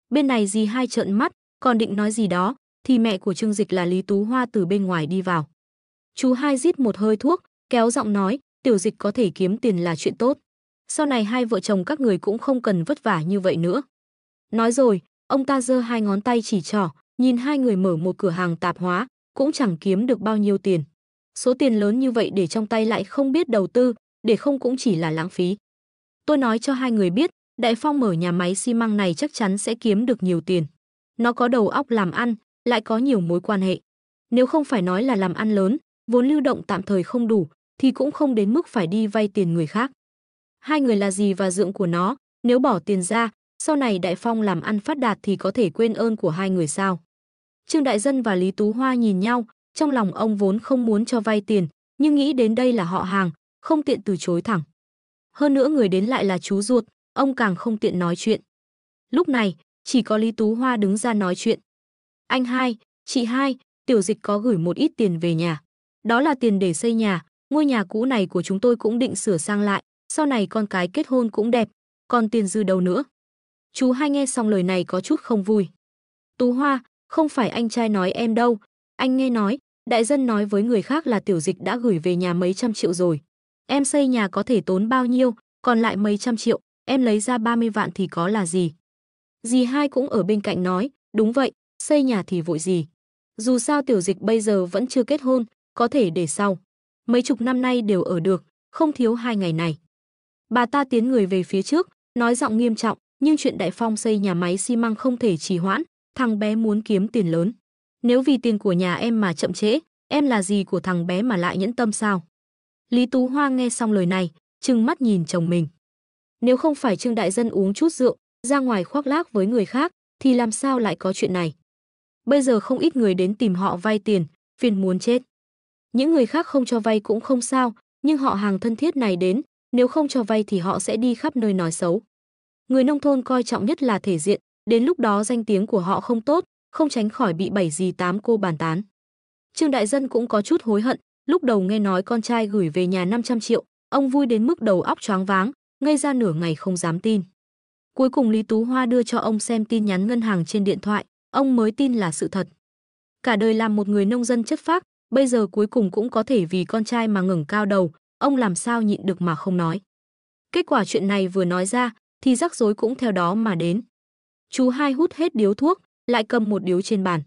Bên này dì Hai trợn mắt, còn định nói gì đó, thì mẹ của Trương Dịch là Lý Tú Hoa từ bên ngoài đi vào. Chú Hai rít một hơi thuốc, kéo giọng nói, Tiểu Dịch có thể kiếm tiền là chuyện tốt. Sau này hai vợ chồng các người cũng không cần vất vả như vậy nữa. Nói rồi, ông ta giơ hai ngón tay chỉ trỏ, nhìn hai người mở một cửa hàng tạp hóa, cũng chẳng kiếm được bao nhiêu tiền. Số tiền lớn như vậy để trong tay lại không biết đầu tư, để không cũng chỉ là lãng phí. Tôi nói cho hai người biết, Đại Phong mở nhà máy xi măng này chắc chắn sẽ kiếm được nhiều tiền. Nó có đầu óc làm ăn, lại có nhiều mối quan hệ. Nếu không phải nói là làm ăn lớn, vốn lưu động tạm thời không đủ, thì cũng không đến mức phải đi vay tiền người khác. Hai người là dì và dượng của nó, nếu bỏ tiền ra, sau này Đại Phong làm ăn phát đạt thì có thể quên ơn của hai người sao? Trương Đại Dân và Lý Tú Hoa nhìn nhau, trong lòng ông vốn không muốn cho vay tiền, nhưng nghĩ đến đây là họ hàng, không tiện từ chối thẳng. Hơn nữa người đến lại là chú ruột, ông càng không tiện nói chuyện. Lúc này, chỉ có Lý Tú Hoa đứng ra nói chuyện. Anh Hai, chị Hai, Tiểu Dịch có gửi một ít tiền về nhà. Đó là tiền để xây nhà, ngôi nhà cũ này của chúng tôi cũng định sửa sang lại, sau này con cái kết hôn cũng đẹp, còn tiền dư đâu nữa. Chú Hai nghe xong lời này có chút không vui. Tú Hoa, không phải anh trai nói em đâu, anh nghe nói, Đại Dân nói với người khác là Tiểu Dịch đã gửi về nhà mấy trăm triệu rồi. Em xây nhà có thể tốn bao nhiêu, còn lại mấy trăm triệu, em lấy ra 30 vạn thì có là gì. Dì Hai cũng ở bên cạnh nói, đúng vậy, xây nhà thì vội gì. Dù sao Tiểu Dịch bây giờ vẫn chưa kết hôn, có thể để sau. Mấy chục năm nay đều ở được, không thiếu 2 ngày này. Bà ta tiến người về phía trước, nói giọng nghiêm trọng, nhưng chuyện Đại Phong xây nhà máy xi măng không thể trì hoãn, thằng bé muốn kiếm tiền lớn. Nếu vì tiền của nhà em mà chậm trễ, em là gì của thằng bé mà lại nhẫn tâm sao? Lý Tú Hoa nghe xong lời này, trừng mắt nhìn chồng mình. Nếu không phải Trương Đại Dân uống chút rượu, ra ngoài khoác lác với người khác, thì làm sao lại có chuyện này? Bây giờ không ít người đến tìm họ vay tiền, phiền muốn chết. Những người khác không cho vay cũng không sao, nhưng họ hàng thân thiết này đến, nếu không cho vay thì họ sẽ đi khắp nơi nói xấu. Người nông thôn coi trọng nhất là thể diện, đến lúc đó danh tiếng của họ không tốt, không tránh khỏi bị 7 dì 8 cô bàn tán. Trương Đại Dân cũng có chút hối hận, lúc đầu nghe nói con trai gửi về nhà 500 triệu, ông vui đến mức đầu óc choáng váng, ngây ra nửa ngày không dám tin. Cuối cùng Lý Tú Hoa đưa cho ông xem tin nhắn ngân hàng trên điện thoại, ông mới tin là sự thật. Cả đời làm một người nông dân chất phác, bây giờ cuối cùng cũng có thể vì con trai mà ngẩng cao đầu, ông làm sao nhịn được mà không nói. Kết quả chuyện này vừa nói ra, thì rắc rối cũng theo đó mà đến. Chú Hai hút hết điếu thuốc, lại cầm một điếu trên bàn.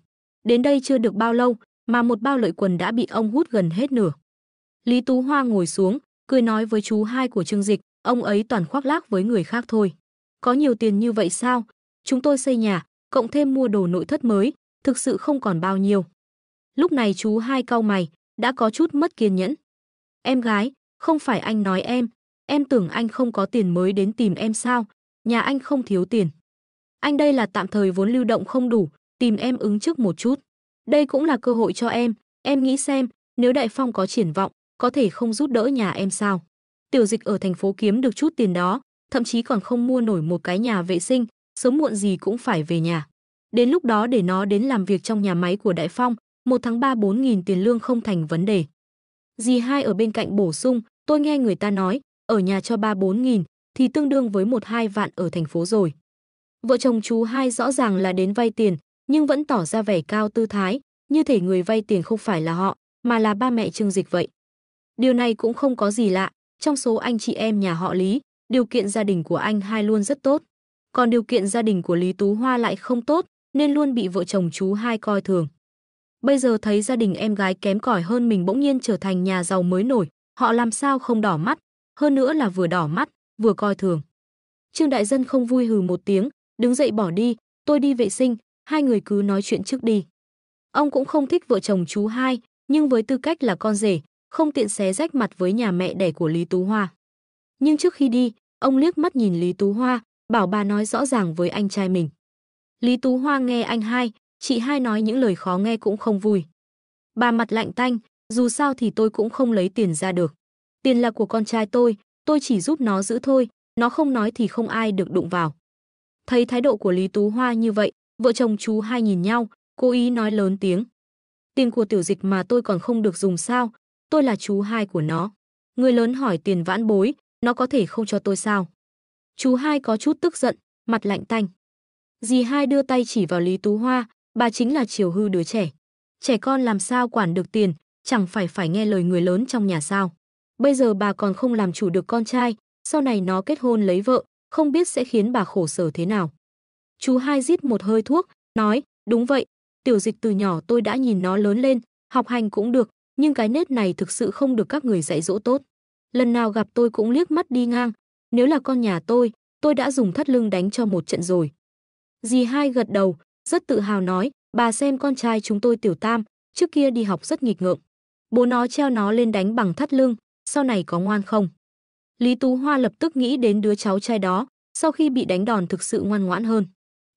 Đến đây chưa được bao lâu, mà một bao lợi quần đã bị ông hút gần hết nửa. Lý Tú Hoa ngồi xuống, cười nói với chú Hai của Trương Dịch, ông ấy toàn khoác lác với người khác thôi. Có nhiều tiền như vậy sao? Chúng tôi xây nhà, cộng thêm mua đồ nội thất mới, thực sự không còn bao nhiêu. Lúc này chú Hai cau mày, đã có chút mất kiên nhẫn. Em gái, không phải anh nói em tưởng anh không có tiền mới đến tìm em sao? Nhà anh không thiếu tiền. Anh đây là tạm thời vốn lưu động không đủ, tìm em ứng trước một chút. Đây cũng là cơ hội cho em nghĩ xem, nếu Đại Phong có triển vọng, có thể không giúp đỡ nhà em sao? Tiểu Dịch ở thành phố kiếm được chút tiền đó, thậm chí còn không mua nổi một cái nhà vệ sinh, sớm muộn gì cũng phải về nhà. Đến lúc đó để nó đến làm việc trong nhà máy của Đại Phong, 1 tháng 3-4 nghìn tiền lương không thành vấn đề. Dì Hai ở bên cạnh bổ sung, tôi nghe người ta nói, ở nhà cho 3-4 nghìn, thì tương đương với 1-2 vạn ở thành phố rồi. Vợ chồng chú Hai rõ ràng là đến vay tiền, nhưng vẫn tỏ ra vẻ cao tư thái, như thể người vay tiền không phải là họ, mà là ba mẹ Trương Dịch vậy. Điều này cũng không có gì lạ, trong số anh chị em nhà họ Lý, điều kiện gia đình của anh Hai luôn rất tốt. Còn điều kiện gia đình của Lý Tú Hoa lại không tốt, nên luôn bị vợ chồng chú Hai coi thường. Bây giờ thấy gia đình em gái kém cỏi hơn mình bỗng nhiên trở thành nhà giàu mới nổi, họ làm sao không đỏ mắt, hơn nữa là vừa đỏ mắt, vừa coi thường. Trương Đại Dân không vui hừ một tiếng, đứng dậy bỏ đi, tôi đi vệ sinh, hai người cứ nói chuyện trước đi. Ông cũng không thích vợ chồng chú hai, nhưng với tư cách là con rể, không tiện xé rách mặt với nhà mẹ đẻ của Lý Tú Hoa. Nhưng trước khi đi, ông liếc mắt nhìn Lý Tú Hoa, bảo bà nói rõ ràng với anh trai mình. Lý Tú Hoa nghe anh hai, chị hai nói những lời khó nghe cũng không vui. Bà mặt lạnh tanh, dù sao thì tôi cũng không lấy tiền ra được. Tiền là của con trai tôi chỉ giúp nó giữ thôi, nó không nói thì không ai được đụng vào. Thấy thái độ của Lý Tú Hoa như vậy, vợ chồng chú hai nhìn nhau, cố ý nói lớn tiếng. Tiền của Tiểu Dịch mà tôi còn không được dùng sao, tôi là chú hai của nó. Người lớn hỏi tiền vãn bối, nó có thể không cho tôi sao? Chú hai có chút tức giận, mặt lạnh tanh. Dì hai đưa tay chỉ vào Lý Tú Hoa, bà chính là chiều hư đứa trẻ. Trẻ con làm sao quản được tiền, chẳng phải nghe lời người lớn trong nhà sao? Bây giờ bà còn không làm chủ được con trai, sau này nó kết hôn lấy vợ, không biết sẽ khiến bà khổ sở thế nào. Chú hai rít một hơi thuốc, nói, đúng vậy, Tiểu Dịch từ nhỏ tôi đã nhìn nó lớn lên, học hành cũng được, nhưng cái nết này thực sự không được các người dạy dỗ tốt. Lần nào gặp tôi cũng liếc mắt đi ngang, nếu là con nhà tôi đã dùng thắt lưng đánh cho một trận rồi. Dì hai gật đầu, rất tự hào nói, bà xem con trai chúng tôi Tiểu Tam, trước kia đi học rất nghịch ngợm. Bố nó treo nó lên đánh bằng thắt lưng, sau này có ngoan không? Lý Tú Hoa lập tức nghĩ đến đứa cháu trai đó, sau khi bị đánh đòn thực sự ngoan ngoãn hơn.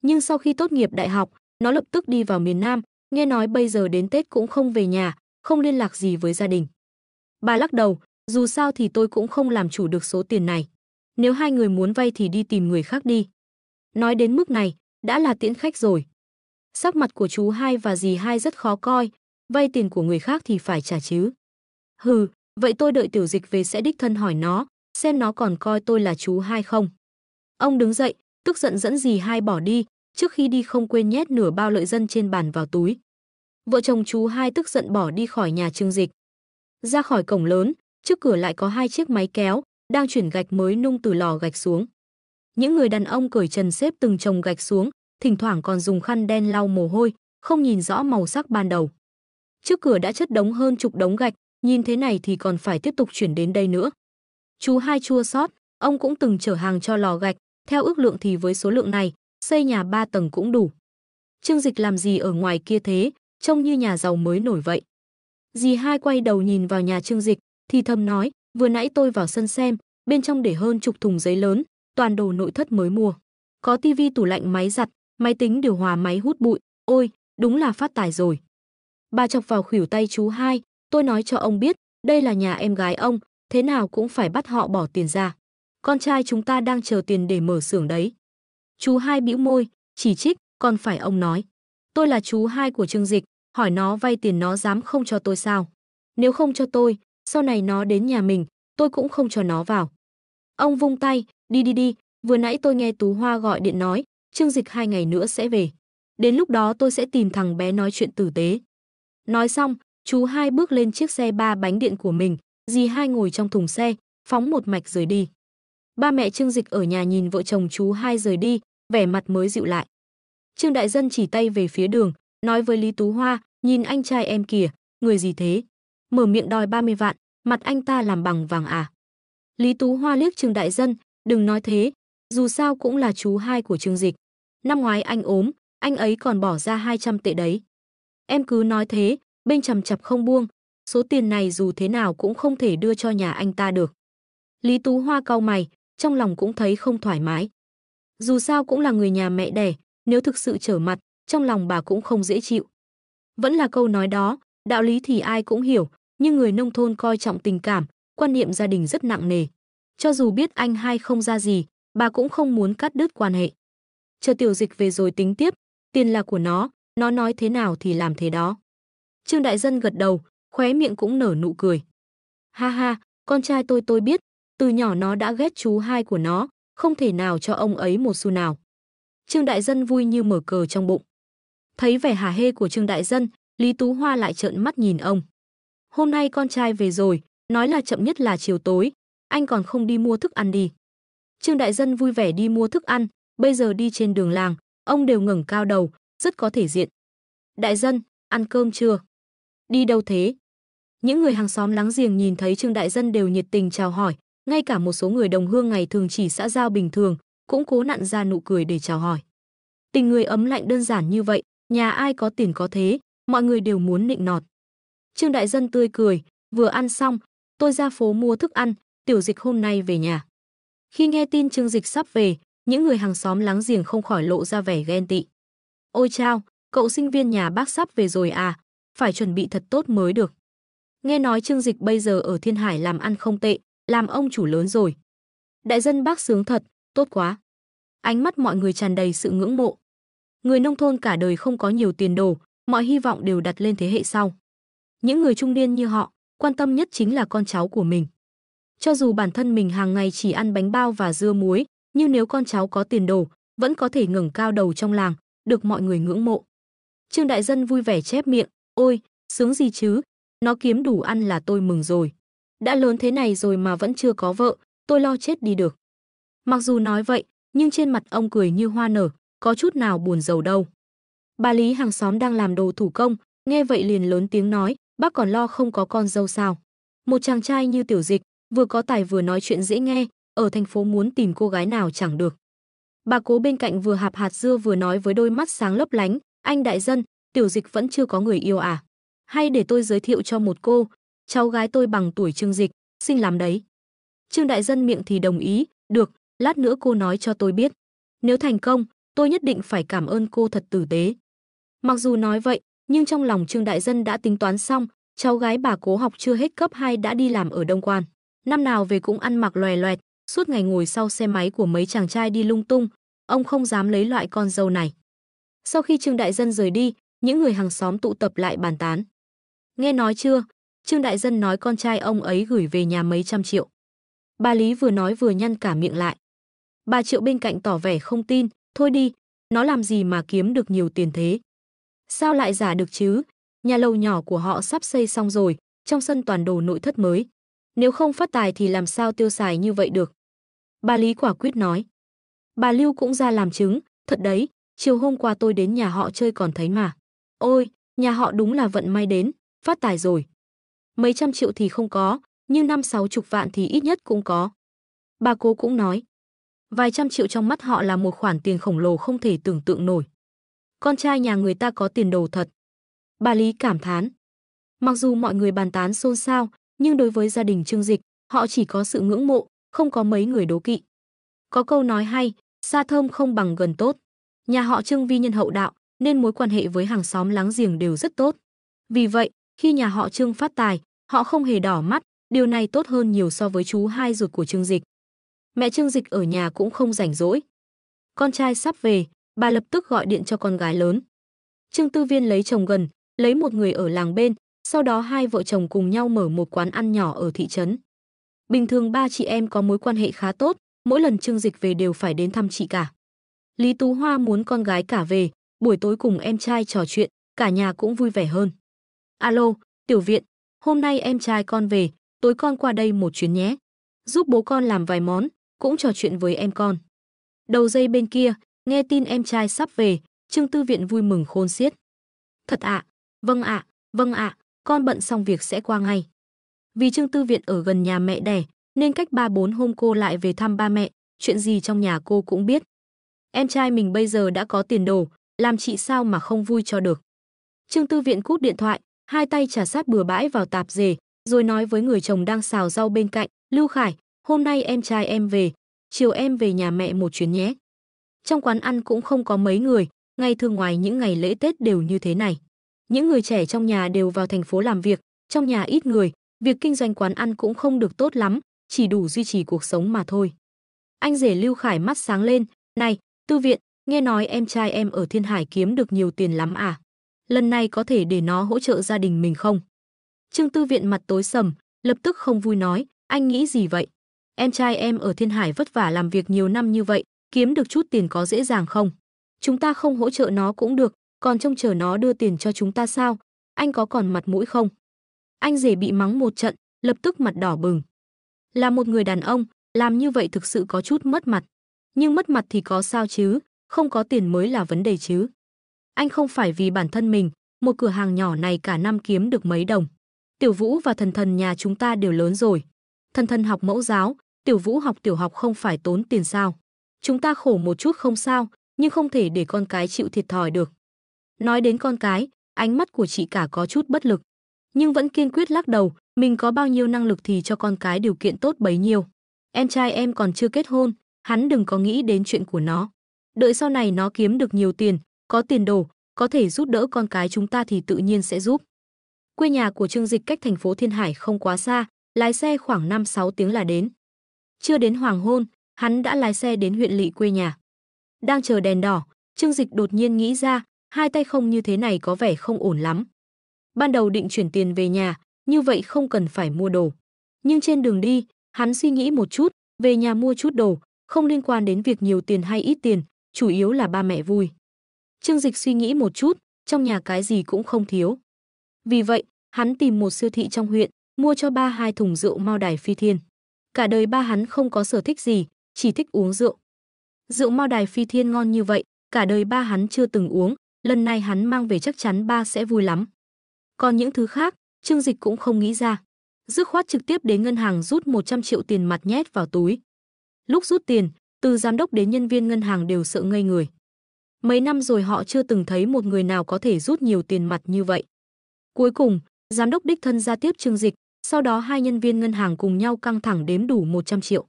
Nhưng sau khi tốt nghiệp đại học, nó lập tức đi vào miền Nam, nghe nói bây giờ đến Tết cũng không về nhà, không liên lạc gì với gia đình. Bà lắc đầu, dù sao thì tôi cũng không làm chủ được số tiền này. Nếu hai người muốn vay thì đi tìm người khác đi. Nói đến mức này, đã là tiễn khách rồi. Sắc mặt của chú hai và dì hai rất khó coi, vay tiền của người khác thì phải trả chứ. Hừ, vậy tôi đợi Tiểu Dịch về sẽ đích thân hỏi nó, xem nó còn coi tôi là chú hai không. Ông đứng dậy, tức giận dẫn dì hai bỏ đi, trước khi đi không quên nhét nửa bao lợi dân trên bàn vào túi. Vợ chồng chú hai tức giận bỏ đi khỏi nhà Trương Dịch. Ra khỏi cổng lớn, trước cửa lại có hai chiếc máy kéo, đang chuyển gạch mới nung từ lò gạch xuống. Những người đàn ông cởi trần xếp từng chồng gạch xuống, thỉnh thoảng còn dùng khăn đen lau mồ hôi, không nhìn rõ màu sắc ban đầu. Trước cửa đã chất đống hơn chục đống gạch, nhìn thế này thì còn phải tiếp tục chuyển đến đây nữa. Chú hai chua xót, ông cũng từng chở hàng cho lò gạch, theo ước lượng thì với số lượng này, xây nhà 3 tầng cũng đủ. Trương Dịch làm gì ở ngoài kia thế, trông như nhà giàu mới nổi vậy. Dì hai quay đầu nhìn vào nhà Trương Dịch, thì thầm nói, vừa nãy tôi vào sân xem, bên trong để hơn chục thùng giấy lớn, toàn đồ nội thất mới mua. Có tivi, tủ lạnh, máy giặt, máy tính điều hòa, máy hút bụi, ôi, đúng là phát tài rồi. Bà chọc vào khuỷu tay chú hai, tôi nói cho ông biết, đây là nhà em gái ông, thế nào cũng phải bắt họ bỏ tiền ra. Con trai chúng ta đang chờ tiền để mở xưởng đấy. Chú hai bĩu môi, chỉ trích, còn phải ông nói. Tôi là chú hai của Trương Dịch, hỏi nó vay tiền nó dám không cho tôi sao? Nếu không cho tôi, sau này nó đến nhà mình, tôi cũng không cho nó vào. Ông vung tay, đi, vừa nãy tôi nghe Tú Hoa gọi điện nói, Trương Dịch 2 ngày nữa sẽ về. Đến lúc đó tôi sẽ tìm thằng bé nói chuyện tử tế. Nói xong, chú hai bước lên chiếc xe 3 bánh điện của mình, dì hai ngồi trong thùng xe, phóng một mạch rời đi. Ba mẹ Trương Dịch ở nhà nhìn vợ chồng chú hai rời đi, vẻ mặt mới dịu lại. Trương Đại Dân chỉ tay về phía đường, nói với Lý Tú Hoa, nhìn anh trai em kìa, người gì thế? Mở miệng đòi 30 vạn, mặt anh ta làm bằng vàng à? Lý Tú Hoa liếc Trương Đại Dân, đừng nói thế, dù sao cũng là chú hai của Trương Dịch. Năm ngoái anh ốm, anh ấy còn bỏ ra 200 tệ đấy. Em cứ nói thế, bên chằm chặp không buông, số tiền này dù thế nào cũng không thể đưa cho nhà anh ta được. Lý Tú Hoa cau mày, trong lòng cũng thấy không thoải mái. Dù sao cũng là người nhà mẹ đẻ, nếu thực sự trở mặt, trong lòng bà cũng không dễ chịu. Vẫn là câu nói đó, đạo lý thì ai cũng hiểu, nhưng người nông thôn coi trọng tình cảm, quan niệm gia đình rất nặng nề. Cho dù biết anh hai không ra gì, bà cũng không muốn cắt đứt quan hệ. Chờ Tiểu Dịch về rồi tính tiếp, tiền là của nó nói thế nào thì làm thế đó. Trương Đại Dân gật đầu, khóe miệng cũng nở nụ cười. Ha ha, con trai tôi biết, từ nhỏ nó đã ghét chú hai của nó, không thể nào cho ông ấy một xu nào. Trương Đại Dân vui như mở cờ trong bụng. Thấy vẻ hả hê của Trương Đại Dân, Lý Tú Hoa lại trợn mắt nhìn ông. Hôm nay con trai về rồi, nói là chậm nhất là chiều tối, anh còn không đi mua thức ăn đi. Trương Đại Dân vui vẻ đi mua thức ăn, bây giờ đi trên đường làng, ông đều ngẩng cao đầu, rất có thể diện. Đại Dân, ăn cơm chưa? Đi đâu thế? Những người hàng xóm láng giềng nhìn thấy Trương Đại Dân đều nhiệt tình chào hỏi, ngay cả một số người đồng hương ngày thường chỉ xã giao bình thường, cũng cố nặn ra nụ cười để chào hỏi. Tình người ấm lạnh đơn giản như vậy, nhà ai có tiền có thế, mọi người đều muốn nịnh nọt. Trương Đại Dân tươi cười, vừa ăn xong, tôi ra phố mua thức ăn, Tiểu Dịch hôm nay về nhà. Khi nghe tin Trương Dịch sắp về, những người hàng xóm láng giềng không khỏi lộ ra vẻ ghen tị. Ôi chao, cậu sinh viên nhà bác sắp về rồi à, phải chuẩn bị thật tốt mới được. Nghe nói Trương Dịch bây giờ ở Thiên Hải làm ăn không tệ, làm ông chủ lớn rồi. Đại Dân bác sướng thật, tốt quá. Ánh mắt mọi người tràn đầy sự ngưỡng mộ. Người nông thôn cả đời không có nhiều tiền đồ, mọi hy vọng đều đặt lên thế hệ sau. Những người trung niên như họ, quan tâm nhất chính là con cháu của mình. Cho dù bản thân mình hàng ngày chỉ ăn bánh bao và dưa muối, nhưng nếu con cháu có tiền đồ, vẫn có thể ngẩng cao đầu trong làng, được mọi người ngưỡng mộ. Trương Đại Dân vui vẻ chép miệng, ôi, sướng gì chứ, nó kiếm đủ ăn là tôi mừng rồi. Đã lớn thế này rồi mà vẫn chưa có vợ, tôi lo chết đi được. Mặc dù nói vậy, nhưng trên mặt ông cười như hoa nở, có chút nào buồn rầu đâu. Bà Lý hàng xóm đang làm đồ thủ công, nghe vậy liền lớn tiếng nói, bác còn lo không có con dâu sao. Một chàng trai như Tiểu Dịch, vừa có tài vừa nói chuyện dễ nghe, ở thành phố muốn tìm cô gái nào chẳng được. Bà Cố bên cạnh vừa hạp hạt dưa vừa nói với đôi mắt sáng lấp lánh, anh Đại Dân, Tiểu Dịch vẫn chưa có người yêu à? Hay để tôi giới thiệu cho một cô, cháu gái tôi bằng tuổi Trương Dịch, xinh lắm đấy. Trương Đại Dân miệng thì đồng ý, được, lát nữa cô nói cho tôi biết. Nếu thành công, tôi nhất định phải cảm ơn cô thật tử tế. Mặc dù nói vậy, nhưng trong lòng Trương Đại Dân đã tính toán xong, cháu gái bà Cố học chưa hết cấp 2 đã đi làm ở Đông Quan. Năm nào về cũng ăn mặc lòe loẹt, suốt ngày ngồi sau xe máy của mấy chàng trai đi lung tung, ông không dám lấy loại con dâu này. Sau khi Trương Đại Dân rời đi, những người hàng xóm tụ tập lại bàn tán. Nghe nói chưa, Trương Đại Dân nói con trai ông ấy gửi về nhà mấy trăm triệu. Bà Lý vừa nói vừa nhăn cả miệng lại. Bà Triệu bên cạnh tỏ vẻ không tin, thôi đi, nó làm gì mà kiếm được nhiều tiền thế. Sao lại giả được chứ, nhà lầu nhỏ của họ sắp xây xong rồi, trong sân toàn đồ nội thất mới. Nếu không phát tài thì làm sao tiêu xài như vậy được. Bà Lý quả quyết nói. Bà Lưu cũng ra làm chứng, thật đấy, chiều hôm qua tôi đến nhà họ chơi còn thấy mà. Ôi, nhà họ đúng là vận may đến, phát tài rồi. Mấy trăm triệu thì không có, nhưng 50-60 vạn thì ít nhất cũng có. Bà Cố cũng nói. Vài trăm triệu trong mắt họ là một khoản tiền khổng lồ không thể tưởng tượng nổi. Con trai nhà người ta có tiền đồ thật. Bà Lý cảm thán. Mặc dù mọi người bàn tán xôn xao, nhưng đối với gia đình Trương Dịch, họ chỉ có sự ngưỡng mộ, không có mấy người đố kỵ. Có câu nói hay, xa thơm không bằng gần tốt. Nhà họ Trương vi nhân hậu đạo, nên mối quan hệ với hàng xóm láng giềng đều rất tốt. Vì vậy, khi nhà họ Trương phát tài, họ không hề đỏ mắt, điều này tốt hơn nhiều so với chú hai ruột của Trương Dịch. Mẹ Trương Dịch ở nhà cũng không rảnh rỗi. Con trai sắp về, bà lập tức gọi điện cho con gái lớn. Trương Tư Viên lấy chồng gần, lấy một người ở làng bên, sau đó hai vợ chồng cùng nhau mở một quán ăn nhỏ ở thị trấn. Bình thường ba chị em có mối quan hệ khá tốt, mỗi lần Trương Dịch về đều phải đến thăm chị cả. Lý Tú Hoa muốn con gái cả về, buổi tối cùng em trai trò chuyện, cả nhà cũng vui vẻ hơn. Alo, Tiểu Viện, hôm nay em trai con về, tối con qua đây một chuyến nhé. Giúp bố con làm vài món, cũng trò chuyện với em con. Đầu dây bên kia, nghe tin em trai sắp về, Trương Tư Viện vui mừng khôn xiết. Thật ạ, vâng ạ, con bận xong việc sẽ qua ngay. Vì Trương Tư Viện ở gần nhà mẹ đẻ, nên cách 3-4 hôm cô lại về thăm ba mẹ, chuyện gì trong nhà cô cũng biết. Em trai mình bây giờ đã có tiền đồ, làm chị sao mà không vui cho được. Trương Tư Viện cúp điện thoại, hai tay trà sát bừa bãi vào tạp dề, rồi nói với người chồng đang xào rau bên cạnh, Lưu Khải, hôm nay em trai em về, chiều em về nhà mẹ một chuyến nhé. Trong quán ăn cũng không có mấy người, ngày thường ngoài những ngày lễ Tết đều như thế này. Những người trẻ trong nhà đều vào thành phố làm việc, trong nhà ít người, việc kinh doanh quán ăn cũng không được tốt lắm, chỉ đủ duy trì cuộc sống mà thôi. Anh rể Lưu Khải mắt sáng lên, này, Tư Viện, nghe nói em trai em ở Thiên Hải kiếm được nhiều tiền lắm à? Lần này có thể để nó hỗ trợ gia đình mình không? Trương Tư Viện mặt tối sầm, lập tức không vui nói, anh nghĩ gì vậy? Em trai em ở Thiên Hải vất vả làm việc nhiều năm như vậy, kiếm được chút tiền có dễ dàng không? Chúng ta không hỗ trợ nó cũng được, còn trông chờ nó đưa tiền cho chúng ta sao? Anh có còn mặt mũi không? Anh rể bị mắng một trận, lập tức mặt đỏ bừng. Là một người đàn ông, làm như vậy thực sự có chút mất mặt. Nhưng mất mặt thì có sao chứ, không có tiền mới là vấn đề chứ. Anh không phải vì bản thân mình, một cửa hàng nhỏ này cả năm kiếm được mấy đồng. Tiểu Vũ và Thần Thần nhà chúng ta đều lớn rồi. Thần Thần học mẫu giáo, Tiểu Vũ học tiểu học không phải tốn tiền sao? Chúng ta khổ một chút không sao, nhưng không thể để con cái chịu thiệt thòi được. Nói đến con cái, ánh mắt của chị cả có chút bất lực, nhưng vẫn kiên quyết lắc đầu, mình có bao nhiêu năng lực thì cho con cái điều kiện tốt bấy nhiêu. Em trai em còn chưa kết hôn, hắn đừng có nghĩ đến chuyện của nó. Đợi sau này nó kiếm được nhiều tiền, có tiền đồ, có thể giúp đỡ con cái chúng ta thì tự nhiên sẽ giúp. Quê nhà của Trương Dịch cách thành phố Thiên Hải không quá xa, lái xe khoảng 5-6 tiếng là đến. Chưa đến hoàng hôn, hắn đã lái xe đến huyện lỵ quê nhà. Đang chờ đèn đỏ, Trương Dịch đột nhiên nghĩ ra, hai tay không như thế này có vẻ không ổn lắm. Ban đầu định chuyển tiền về nhà, như vậy không cần phải mua đồ. Nhưng trên đường đi, hắn suy nghĩ một chút, về nhà mua chút đồ, không liên quan đến việc nhiều tiền hay ít tiền, chủ yếu là ba mẹ vui. Trương Dịch suy nghĩ một chút, trong nhà cái gì cũng không thiếu. Vì vậy, hắn tìm một siêu thị trong huyện, mua cho ba 2 thùng rượu Mao Đài Phi Thiên. Cả đời ba hắn không có sở thích gì, chỉ thích uống rượu. Rượu Mao Đài Phi Thiên ngon như vậy, cả đời ba hắn chưa từng uống, lần này hắn mang về chắc chắn ba sẽ vui lắm. Còn những thứ khác, Trương Dịch cũng không nghĩ ra. Dứt khoát trực tiếp đến ngân hàng rút 100 triệu tiền mặt nhét vào túi. Lúc rút tiền, từ giám đốc đến nhân viên ngân hàng đều sợ ngây người. Mấy năm rồi họ chưa từng thấy một người nào có thể rút nhiều tiền mặt như vậy. Cuối cùng, giám đốc đích thân ra tiếp Trương Dịch, sau đó hai nhân viên ngân hàng cùng nhau căng thẳng đếm đủ 100 triệu.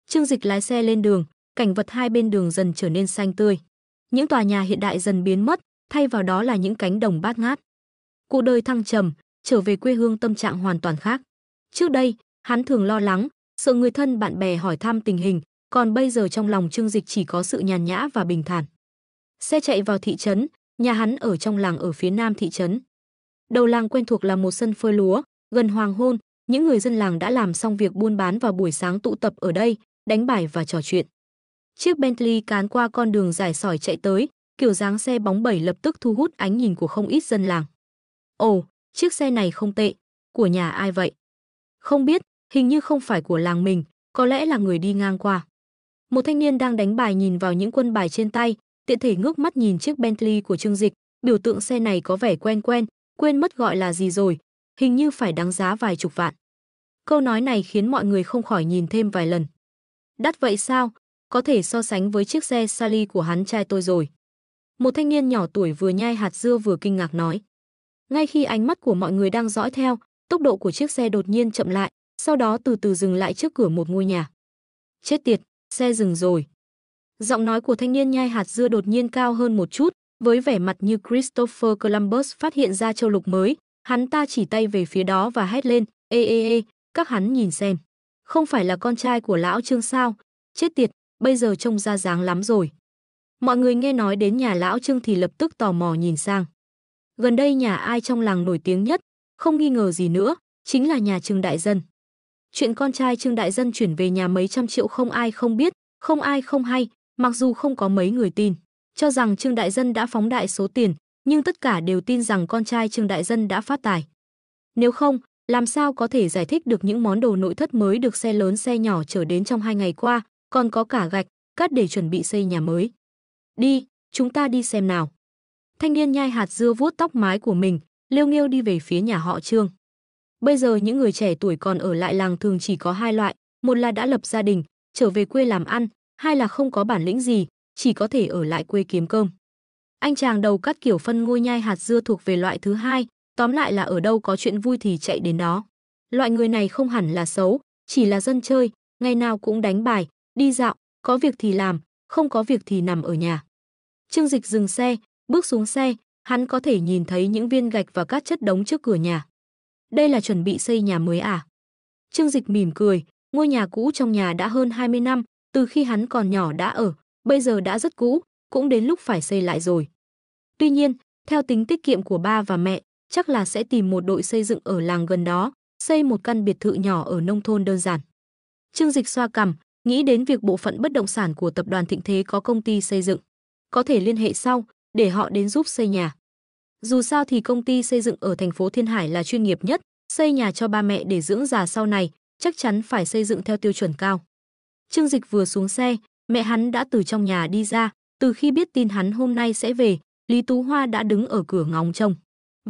Trương Dịch lái xe lên đường, cảnh vật hai bên đường dần trở nên xanh tươi. Những tòa nhà hiện đại dần biến mất, thay vào đó là những cánh đồng bát ngát. Cuộc đời thăng trầm, trở về quê hương tâm trạng hoàn toàn khác. Trước đây, hắn thường lo lắng, sợ người thân bạn bè hỏi thăm tình hình, còn bây giờ trong lòng Trương Dịch chỉ có sự nhàn nhã và bình thản. Xe chạy vào thị trấn, nhà hắn ở trong làng ở phía nam thị trấn. Đầu làng quen thuộc là một sân phơi lúa, gần hoàng hôn, những người dân làng đã làm xong việc buôn bán vào buổi sáng tụ tập ở đây, đánh bài và trò chuyện. Chiếc Bentley cán qua con đường dài sỏi chạy tới, kiểu dáng xe bóng bẩy lập tức thu hút ánh nhìn của không ít dân làng. Ồ, chiếc xe này không tệ, của nhà ai vậy? Không biết, hình như không phải của làng mình, có lẽ là người đi ngang qua. Một thanh niên đang đánh bài nhìn vào những quân bài trên tay, tiện thể ngước mắt nhìn chiếc Bentley của Trương Dịch, biểu tượng xe này có vẻ quen quen, quên mất gọi là gì rồi, hình như phải đáng giá vài chục vạn. Câu nói này khiến mọi người không khỏi nhìn thêm vài lần. Đắt vậy sao? Có thể so sánh với chiếc xe Sally của hắn trai tôi rồi. Một thanh niên nhỏ tuổi vừa nhai hạt dưa vừa kinh ngạc nói. Ngay khi ánh mắt của mọi người đang dõi theo, tốc độ của chiếc xe đột nhiên chậm lại, sau đó từ từ dừng lại trước cửa một ngôi nhà. Chết tiệt, xe dừng rồi. Giọng nói của thanh niên nhai hạt dưa đột nhiên cao hơn một chút, với vẻ mặt như Christopher Columbus phát hiện ra châu lục mới, hắn ta chỉ tay về phía đó và hét lên, ê, các hắn nhìn xem. Không phải là con trai của lão Trương sao? Chết tiệt, bây giờ trông ra dáng lắm rồi. Mọi người nghe nói đến nhà lão Trương thì lập tức tò mò nhìn sang. Gần đây nhà ai trong làng nổi tiếng nhất, không nghi ngờ gì nữa, chính là nhà Trương Đại Dân. Chuyện con trai Trương Đại Dân chuyển về nhà mấy trăm triệu không ai không biết, không ai không hay, mặc dù không có mấy người tin, cho rằng Trương Đại Dân đã phóng đại số tiền, nhưng tất cả đều tin rằng con trai Trương Đại Dân đã phát tài. Nếu không, làm sao có thể giải thích được những món đồ nội thất mới được xe lớn xe nhỏ chở đến trong 2 ngày qua, còn có cả gạch, cát để chuẩn bị xây nhà mới. Đi, chúng ta đi xem nào. Thanh niên nhai hạt dưa vuốt tóc mái của mình, lêu nghêu đi về phía nhà họ Trương. Bây giờ những người trẻ tuổi còn ở lại làng thường chỉ có hai loại, một là đã lập gia đình, trở về quê làm ăn, hai là không có bản lĩnh gì, chỉ có thể ở lại quê kiếm cơm. Anh chàng đầu cắt kiểu phân ngôi nhai hạt dưa thuộc về loại thứ hai, tóm lại là ở đâu có chuyện vui thì chạy đến đó. Loại người này không hẳn là xấu, chỉ là dân chơi, ngày nào cũng đánh bài, đi dạo, có việc thì làm, không có việc thì nằm ở nhà. Trương Dịch dừng xe, bước xuống xe, hắn có thể nhìn thấy những viên gạch và cát chất đống trước cửa nhà. Đây là chuẩn bị xây nhà mới à? Trương Dịch mỉm cười, ngôi nhà cũ trong nhà đã hơn 20 năm, từ khi hắn còn nhỏ đã ở, bây giờ đã rất cũ, cũng đến lúc phải xây lại rồi. Tuy nhiên, theo tính tiết kiệm của ba và mẹ, chắc là sẽ tìm một đội xây dựng ở làng gần đó, xây một căn biệt thự nhỏ ở nông thôn đơn giản. Trương Dịch xoa cằm, nghĩ đến việc bộ phận bất động sản của tập đoàn Thịnh Thế có công ty xây dựng. Có thể liên hệ sau, để họ đến giúp xây nhà. Dù sao thì công ty xây dựng ở thành phố Thiên Hải là chuyên nghiệp nhất, xây nhà cho ba mẹ để dưỡng già sau này, chắc chắn phải xây dựng theo tiêu chuẩn cao. Trương Dịch vừa xuống xe, mẹ hắn đã từ trong nhà đi ra, từ khi biết tin hắn hôm nay sẽ về, Lý Tú Hoa đã đứng ở cửa ngóng trông.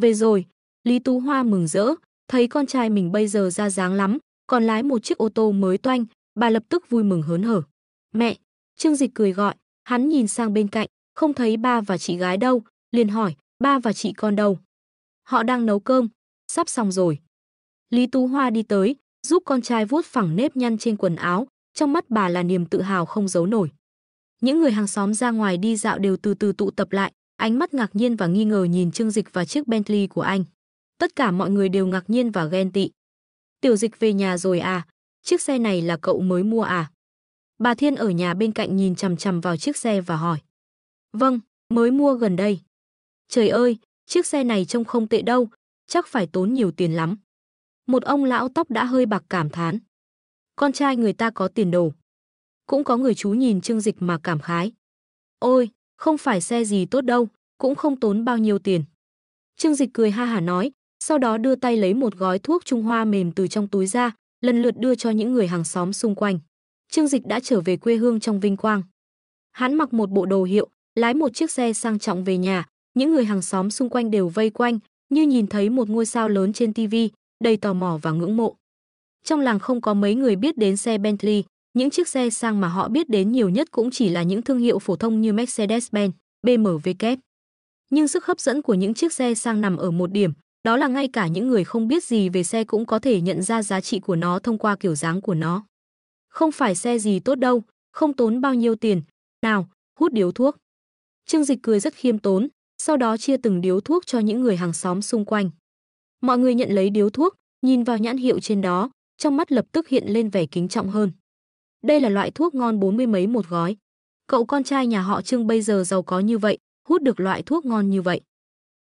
Về rồi, Lý Tú Hoa mừng rỡ, thấy con trai mình bây giờ ra dáng lắm, còn lái một chiếc ô tô mới toanh, bà lập tức vui mừng hớn hở. Mẹ, Trương Dịch cười gọi, Hắn nhìn sang bên cạnh, không thấy ba và chị gái đâu, liền hỏi, ba và chị con đâu? Họ đang nấu cơm, sắp xong rồi. Lý Tú Hoa đi tới, giúp con trai vuốt phẳng nếp nhăn trên quần áo, trong mắt bà là niềm tự hào không giấu nổi. Những người hàng xóm ra ngoài đi dạo đều từ từ tụ tập lại, ánh mắt ngạc nhiên và nghi ngờ nhìn Trương Dịch và chiếc Bentley của anh. Tất cả mọi người đều ngạc nhiên và ghen tị. Tiểu Dịch về nhà rồi à? Chiếc xe này là cậu mới mua à? Bà Thiên ở nhà bên cạnh nhìn chằm chằm vào chiếc xe và hỏi. Vâng, mới mua gần đây. Trời ơi, chiếc xe này trông không tệ đâu, chắc phải tốn nhiều tiền lắm. Một ông lão tóc đã hơi bạc cảm thán. Con trai người ta có tiền đồ. Cũng có người chú nhìn Trương Dịch mà cảm khái. Ôi, không phải xe gì tốt đâu, cũng không tốn bao nhiêu tiền. Trương Dịch cười ha hả nói, sau đó đưa tay lấy một gói thuốc Trung Hoa mềm từ trong túi ra, lần lượt đưa cho những người hàng xóm xung quanh. Trương Dịch đã trở về quê hương trong vinh quang. Hắn mặc một bộ đồ hiệu, lái một chiếc xe sang trọng về nhà, những người hàng xóm xung quanh đều vây quanh, như nhìn thấy một ngôi sao lớn trên TV, đầy tò mò và ngưỡng mộ. Trong làng không có mấy người biết đến xe Bentley, những chiếc xe sang mà họ biết đến nhiều nhất cũng chỉ là những thương hiệu phổ thông như Mercedes-Benz, BMW. Nhưng sức hấp dẫn của những chiếc xe sang nằm ở một điểm, đó là ngay cả những người không biết gì về xe cũng có thể nhận ra giá trị của nó thông qua kiểu dáng của nó. Không phải xe gì tốt đâu, không tốn bao nhiêu tiền, nào, hút điếu thuốc. Trương Dịch cười rất khiêm tốn, sau đó chia từng điếu thuốc cho những người hàng xóm xung quanh. Mọi người nhận lấy điếu thuốc, nhìn vào nhãn hiệu trên đó, trong mắt lập tức hiện lên vẻ kính trọng hơn. Đây là loại thuốc ngon 40 mấy một gói. Cậu con trai nhà họ Trương bây giờ giàu có như vậy, hút được loại thuốc ngon như vậy.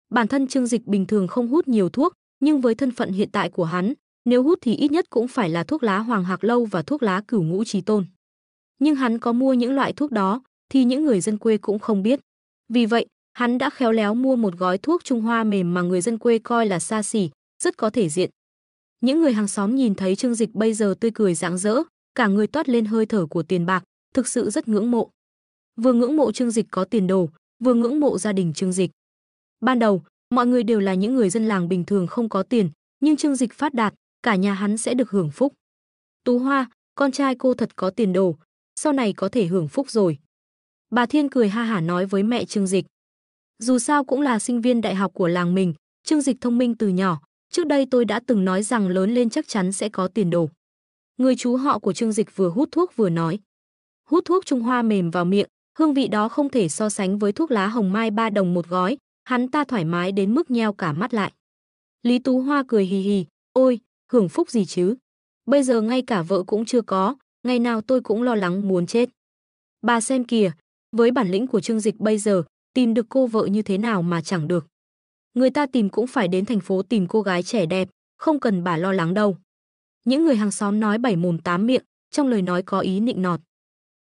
Bản thân Trương Dịch bình thường không hút nhiều thuốc, nhưng với thân phận hiện tại của hắn, nếu hút thì ít nhất cũng phải là thuốc lá Hoàng Hạc Lâu và thuốc lá Cửu Ngũ Chí Tôn. Nhưng hắn có mua những loại thuốc đó thì những người dân quê cũng không biết. Vì vậy, hắn đã khéo léo mua một gói thuốc Trung Hoa mềm mà người dân quê coi là xa xỉ, rất có thể diện. Những người hàng xóm nhìn thấy Trương Dịch bây giờ tươi cười rạng rỡ, cả người toát lên hơi thở của tiền bạc, thực sự rất ngưỡng mộ. Vừa ngưỡng mộ Trương Dịch có tiền đồ, vừa ngưỡng mộ gia đình Trương Dịch. Ban đầu, mọi người đều là những người dân làng bình thường không có tiền, nhưng Trương Dịch phát đạt, cả nhà hắn sẽ được hưởng phúc. Tú Hoa, con trai cô thật có tiền đồ, sau này có thể hưởng phúc rồi. Bà Thiên cười ha hả nói với mẹ Trương Dịch. Dù sao cũng là sinh viên đại học của làng mình, Trương Dịch thông minh từ nhỏ, trước đây tôi đã từng nói rằng lớn lên chắc chắn sẽ có tiền đồ. Người chú họ của Trương Dịch vừa hút thuốc vừa nói. Hút thuốc Trung Hoa mềm vào miệng, hương vị đó không thể so sánh với thuốc lá hồng mai 3 đồng một gói, hắn ta thoải mái đến mức nheo cả mắt lại. Lý Tú Hoa cười hì hì, ôi, hưởng phúc gì chứ? Bây giờ ngay cả vợ cũng chưa có, ngày nào tôi cũng lo lắng muốn chết. Bà xem kìa, với bản lĩnh của Trương Dịch bây giờ, tìm được cô vợ như thế nào mà chẳng được. Người ta tìm cũng phải đến thành phố tìm cô gái trẻ đẹp, không cần bà lo lắng đâu. Những người hàng xóm nói bảy mồm tám miệng, trong lời nói có ý nịnh nọt.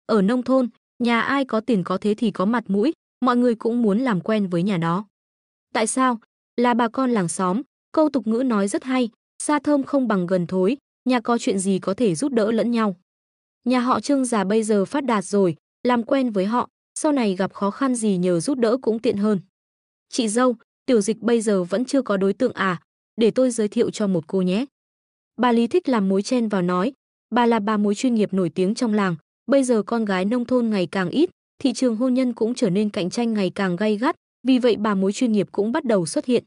Ở nông thôn, nhà ai có tiền có thế thì có mặt mũi, mọi người cũng muốn làm quen với nhà đó. Tại sao? Là bà con làng xóm, câu tục ngữ nói rất hay, xa thơm không bằng gần thối, nhà có chuyện gì có thể giúp đỡ lẫn nhau. Nhà họ Trương già bây giờ phát đạt rồi, làm quen với họ, sau này gặp khó khăn gì nhờ giúp đỡ cũng tiện hơn. Chị dâu, Tiểu Dịch bây giờ vẫn chưa có đối tượng à, để tôi giới thiệu cho một cô nhé. Bà Lý thích làm mối chen vào nói, bà là bà mối chuyên nghiệp nổi tiếng trong làng, bây giờ con gái nông thôn ngày càng ít, thị trường hôn nhân cũng trở nên cạnh tranh ngày càng gay gắt, vì vậy bà mối chuyên nghiệp cũng bắt đầu xuất hiện.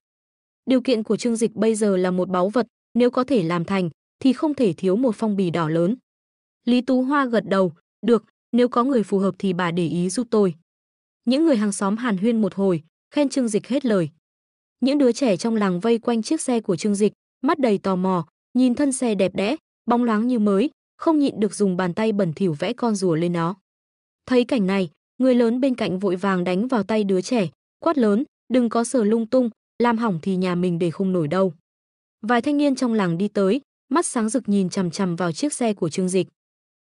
Điều kiện của Trương Dịch bây giờ là một báu vật, nếu có thể làm thành thì không thể thiếu một phong bì đỏ lớn. Lý Tú Hoa gật đầu, được, nếu có người phù hợp thì bà để ý giúp tôi. Những người hàng xóm hàn huyên một hồi, khen Trương Dịch hết lời. Những đứa trẻ trong làng vây quanh chiếc xe của Trương Dịch, mắt đầy tò mò, nhìn thân xe đẹp đẽ, bóng loáng như mới, không nhịn được dùng bàn tay bẩn thỉu vẽ con rùa lên nó. Thấy cảnh này, người lớn bên cạnh vội vàng đánh vào tay đứa trẻ, quát lớn, đừng có sờ lung tung, làm hỏng thì nhà mình để không nổi đâu. Vài thanh niên trong làng đi tới, mắt sáng rực nhìn chằm chằm vào chiếc xe của Trương Dịch.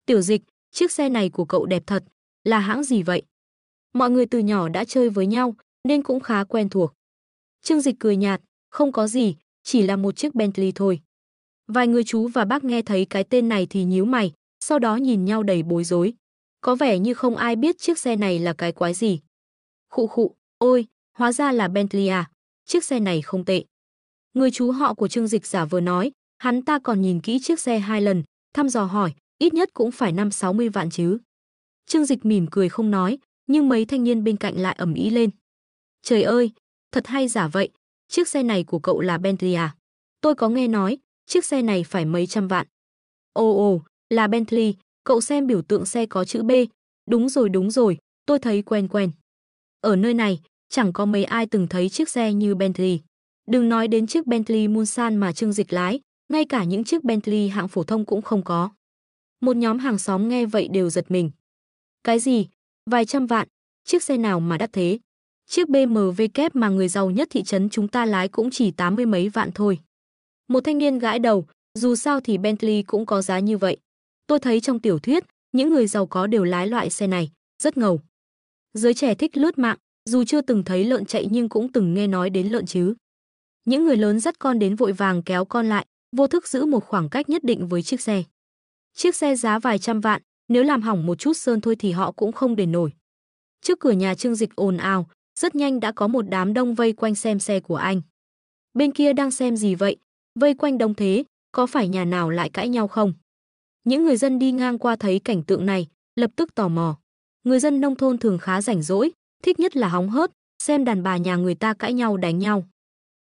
Tiểu Dịch, chiếc xe này của cậu đẹp thật, là hãng gì vậy? Mọi người từ nhỏ đã chơi với nhau, nên cũng khá quen thuộc. Trương Dịch cười nhạt, không có gì, chỉ là một chiếc Bentley thôi. Vài người chú và bác nghe thấy cái tên này thì nhíu mày, sau đó nhìn nhau đầy bối rối. Có vẻ như không ai biết chiếc xe này là cái quái gì. Khụ khụ, ôi, hóa ra là Bentley à, chiếc xe này không tệ. Người chú họ của Trương Dịch giả vờ nói, hắn ta còn nhìn kỹ chiếc xe 2 lần, thăm dò hỏi, ít nhất cũng phải 50-60 vạn chứ. Trương Dịch mỉm cười không nói, Nhưng mấy thanh niên bên cạnh lại ầm ĩ lên. Trời ơi, thật hay giả vậy, chiếc xe này của cậu là Bentley à? Tôi có nghe nói, chiếc xe này phải mấy trăm vạn. Ồ, là Bentley, cậu xem biểu tượng xe có chữ B. Đúng rồi, tôi thấy quen quen. Ở nơi này, chẳng có mấy ai từng thấy chiếc xe như Bentley. Đừng nói đến chiếc Bentley Mulsanne mà Trương Dịch lái, ngay cả những chiếc Bentley hạng phổ thông cũng không có. Một nhóm hàng xóm nghe vậy đều giật mình. Cái gì? Vài trăm vạn? Chiếc xe nào mà đắt thế? Chiếc BMW kép mà người giàu nhất thị trấn chúng ta lái cũng chỉ 80 mấy vạn thôi. Một thanh niên gãi đầu, dù sao thì Bentley cũng có giá như vậy. Tôi thấy trong tiểu thuyết, những người giàu có đều lái loại xe này, rất ngầu. Giới trẻ thích lướt mạng, dù chưa từng thấy lợn chạy nhưng cũng từng nghe nói đến lợn chứ. Những người lớn dắt con đến vội vàng kéo con lại, vô thức giữ một khoảng cách nhất định với chiếc xe. Chiếc xe giá vài trăm vạn, nếu làm hỏng một chút sơn thôi thì họ cũng không đền nổi. Trước cửa nhà Trương Dịch ồn ào, rất nhanh đã có một đám đông vây quanh xem xe của anh. Bên kia đang xem gì vậy? Vây quanh đông thế, có phải nhà nào lại cãi nhau không? Những người dân đi ngang qua thấy cảnh tượng này, lập tức tò mò. Người dân nông thôn thường khá rảnh rỗi, thích nhất là hóng hớt, xem đàn bà nhà người ta cãi nhau đánh nhau.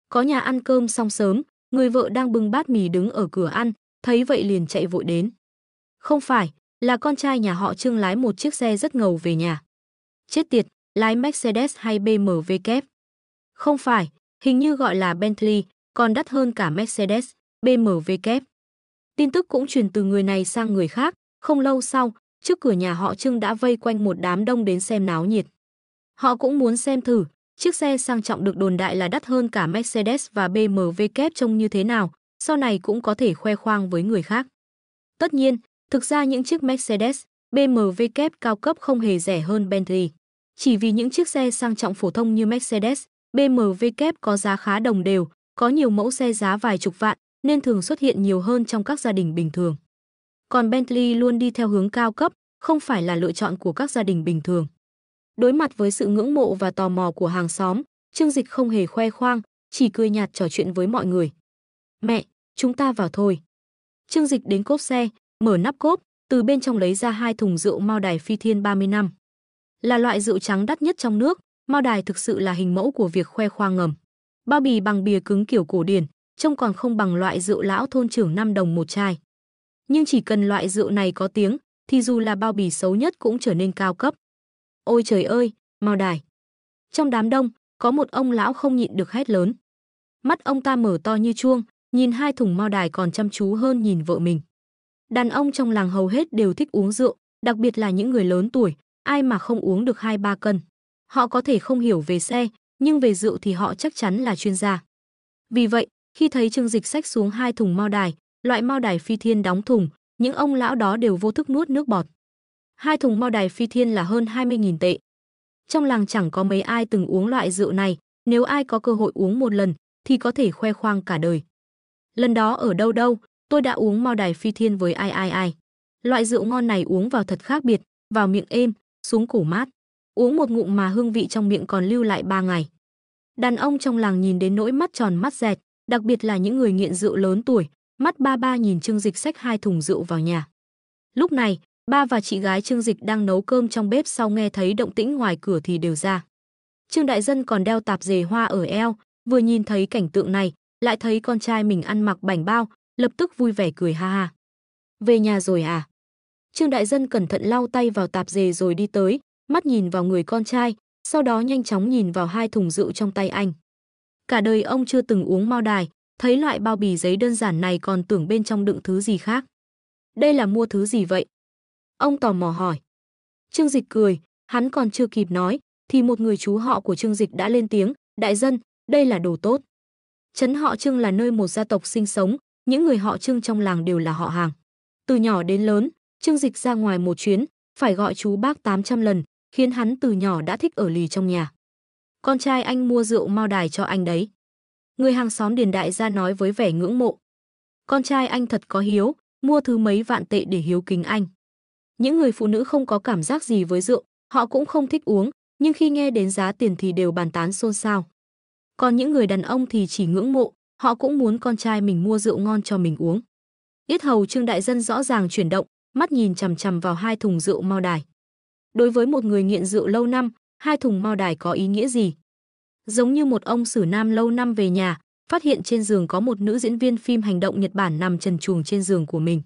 Có nhà ăn cơm xong sớm, người vợ đang bưng bát mì đứng ở cửa ăn, thấy vậy liền chạy vội đến. Không phải, là con trai nhà họ Trương lái một chiếc xe rất ngầu về nhà. Chết tiệt, lái Mercedes hay BMW kép? Không phải, hình như gọi là Bentley, còn đắt hơn cả Mercedes, BMW kép. Tin tức cũng truyền từ người này sang người khác, không lâu sau, trước cửa nhà họ Trương đã vây quanh một đám đông đến xem náo nhiệt. Họ cũng muốn xem thử, chiếc xe sang trọng được đồn đại là đắt hơn cả Mercedes và BMW kép trông như thế nào, sau này cũng có thể khoe khoang với người khác. Tất nhiên, thực ra những chiếc Mercedes, BMW kép cao cấp không hề rẻ hơn Bentley. Chỉ vì những chiếc xe sang trọng phổ thông như Mercedes, BMW kép có giá khá đồng đều, có nhiều mẫu xe giá vài chục vạn, nên thường xuất hiện nhiều hơn trong các gia đình bình thường. Còn Bentley luôn đi theo hướng cao cấp, không phải là lựa chọn của các gia đình bình thường. Đối mặt với sự ngưỡng mộ và tò mò của hàng xóm, Trương Dịch không hề khoe khoang, chỉ cười nhạt trò chuyện với mọi người. Mẹ, chúng ta vào thôi. Trương Dịch đến cốp xe, mở nắp cốp, từ bên trong lấy ra 2 thùng rượu Mao Đài Phi Thiên 30 năm. Là loại rượu trắng đắt nhất trong nước, Mao Đài thực sự là hình mẫu của việc khoe khoang ngầm. Bao bì bằng bìa cứng kiểu cổ điển, trông còn không bằng loại rượu lão thôn trưởng 5 đồng một chai. Nhưng chỉ cần loại rượu này có tiếng, thì dù là bao bì xấu nhất cũng trở nên cao cấp. Ôi trời ơi, Mao Đài! Trong đám đông, có một ông lão không nhịn được hét lớn. Mắt ông ta mở to như chuông, nhìn 2 thùng Mao Đài còn chăm chú hơn nhìn vợ mình. Đàn ông trong làng hầu hết đều thích uống rượu, đặc biệt là những người lớn tuổi, ai mà không uống được 2-3 cân. Họ có thể không hiểu về xe, nhưng về rượu thì họ chắc chắn là chuyên gia. Vì vậy, khi thấy Trương Dịch xách xuống 2 thùng Mao Đài, loại Mao Đài Phi Thiên đóng thùng, những ông lão đó đều vô thức nuốt nước bọt. 2 thùng Mao Đài Phi Thiên là hơn 20.000 tệ. Trong làng chẳng có mấy ai từng uống loại rượu này, nếu ai có cơ hội uống một lần thì có thể khoe khoang cả đời. Lần đó ở đâu, tôi đã uống Mao Đài Phi Thiên với ai. Loại rượu ngon này uống vào thật khác biệt, vào miệng êm, xuống cổ mát. Uống một ngụm mà hương vị trong miệng còn lưu lại 3 ngày. Đàn ông trong làng nhìn đến nỗi mắt tròn mắt dẹt, đặc biệt là những người nghiện rượu lớn tuổi, mắt ba nhìn Trương Dịch xách 2 thùng rượu vào nhà. Lúc này, ba và chị gái Trương Dịch đang nấu cơm trong bếp, sau nghe thấy động tĩnh ngoài cửa thì đều ra. Trương Đại Dân còn đeo tạp dề hoa ở eo, vừa nhìn thấy cảnh tượng này, lại thấy con trai mình ăn mặc bảnh bao, lập tức vui vẻ cười ha ha. Về nhà rồi à? Trương Đại Dân cẩn thận lau tay vào tạp dề rồi đi tới, mắt nhìn vào người con trai, sau đó nhanh chóng nhìn vào 2 thùng rượu trong tay anh. Cả đời ông chưa từng uống Mao Đài, thấy loại bao bì giấy đơn giản này còn tưởng bên trong đựng thứ gì khác. Đây là mua thứ gì vậy? Ông tò mò hỏi. Trương Dịch cười, hắn còn chưa kịp nói, thì một người chú họ của Trương Dịch đã lên tiếng, Đại Dân, đây là đồ tốt. Trấn họ Trương là nơi một gia tộc sinh sống, những người họ Trương trong làng đều là họ hàng. Từ nhỏ đến lớn, Trương Dịch ra ngoài một chuyến, phải gọi chú bác 800 lần, khiến hắn từ nhỏ đã thích ở lì trong nhà. Con trai anh mua rượu Mao Đài cho anh đấy. Người hàng xóm Điền Đại gia nói với vẻ ngưỡng mộ. Con trai anh thật có hiếu, mua thứ mấy vạn tệ để hiếu kính anh. Những người phụ nữ không có cảm giác gì với rượu, họ cũng không thích uống, nhưng khi nghe đến giá tiền thì đều bàn tán xôn xao. Còn những người đàn ông thì chỉ ngưỡng mộ, họ cũng muốn con trai mình mua rượu ngon cho mình uống. Yết hầu Trương Đại Dân rõ ràng chuyển động, mắt nhìn chằm chằm vào 2 thùng rượu Mao Đài. Đối với một người nghiện rượu lâu năm, 2 thùng mao đài có ý nghĩa gì? Giống như một ông xử nam lâu năm về nhà, phát hiện trên giường có một nữ diễn viên phim hành động Nhật Bản nằm trần truồng trên giường của mình.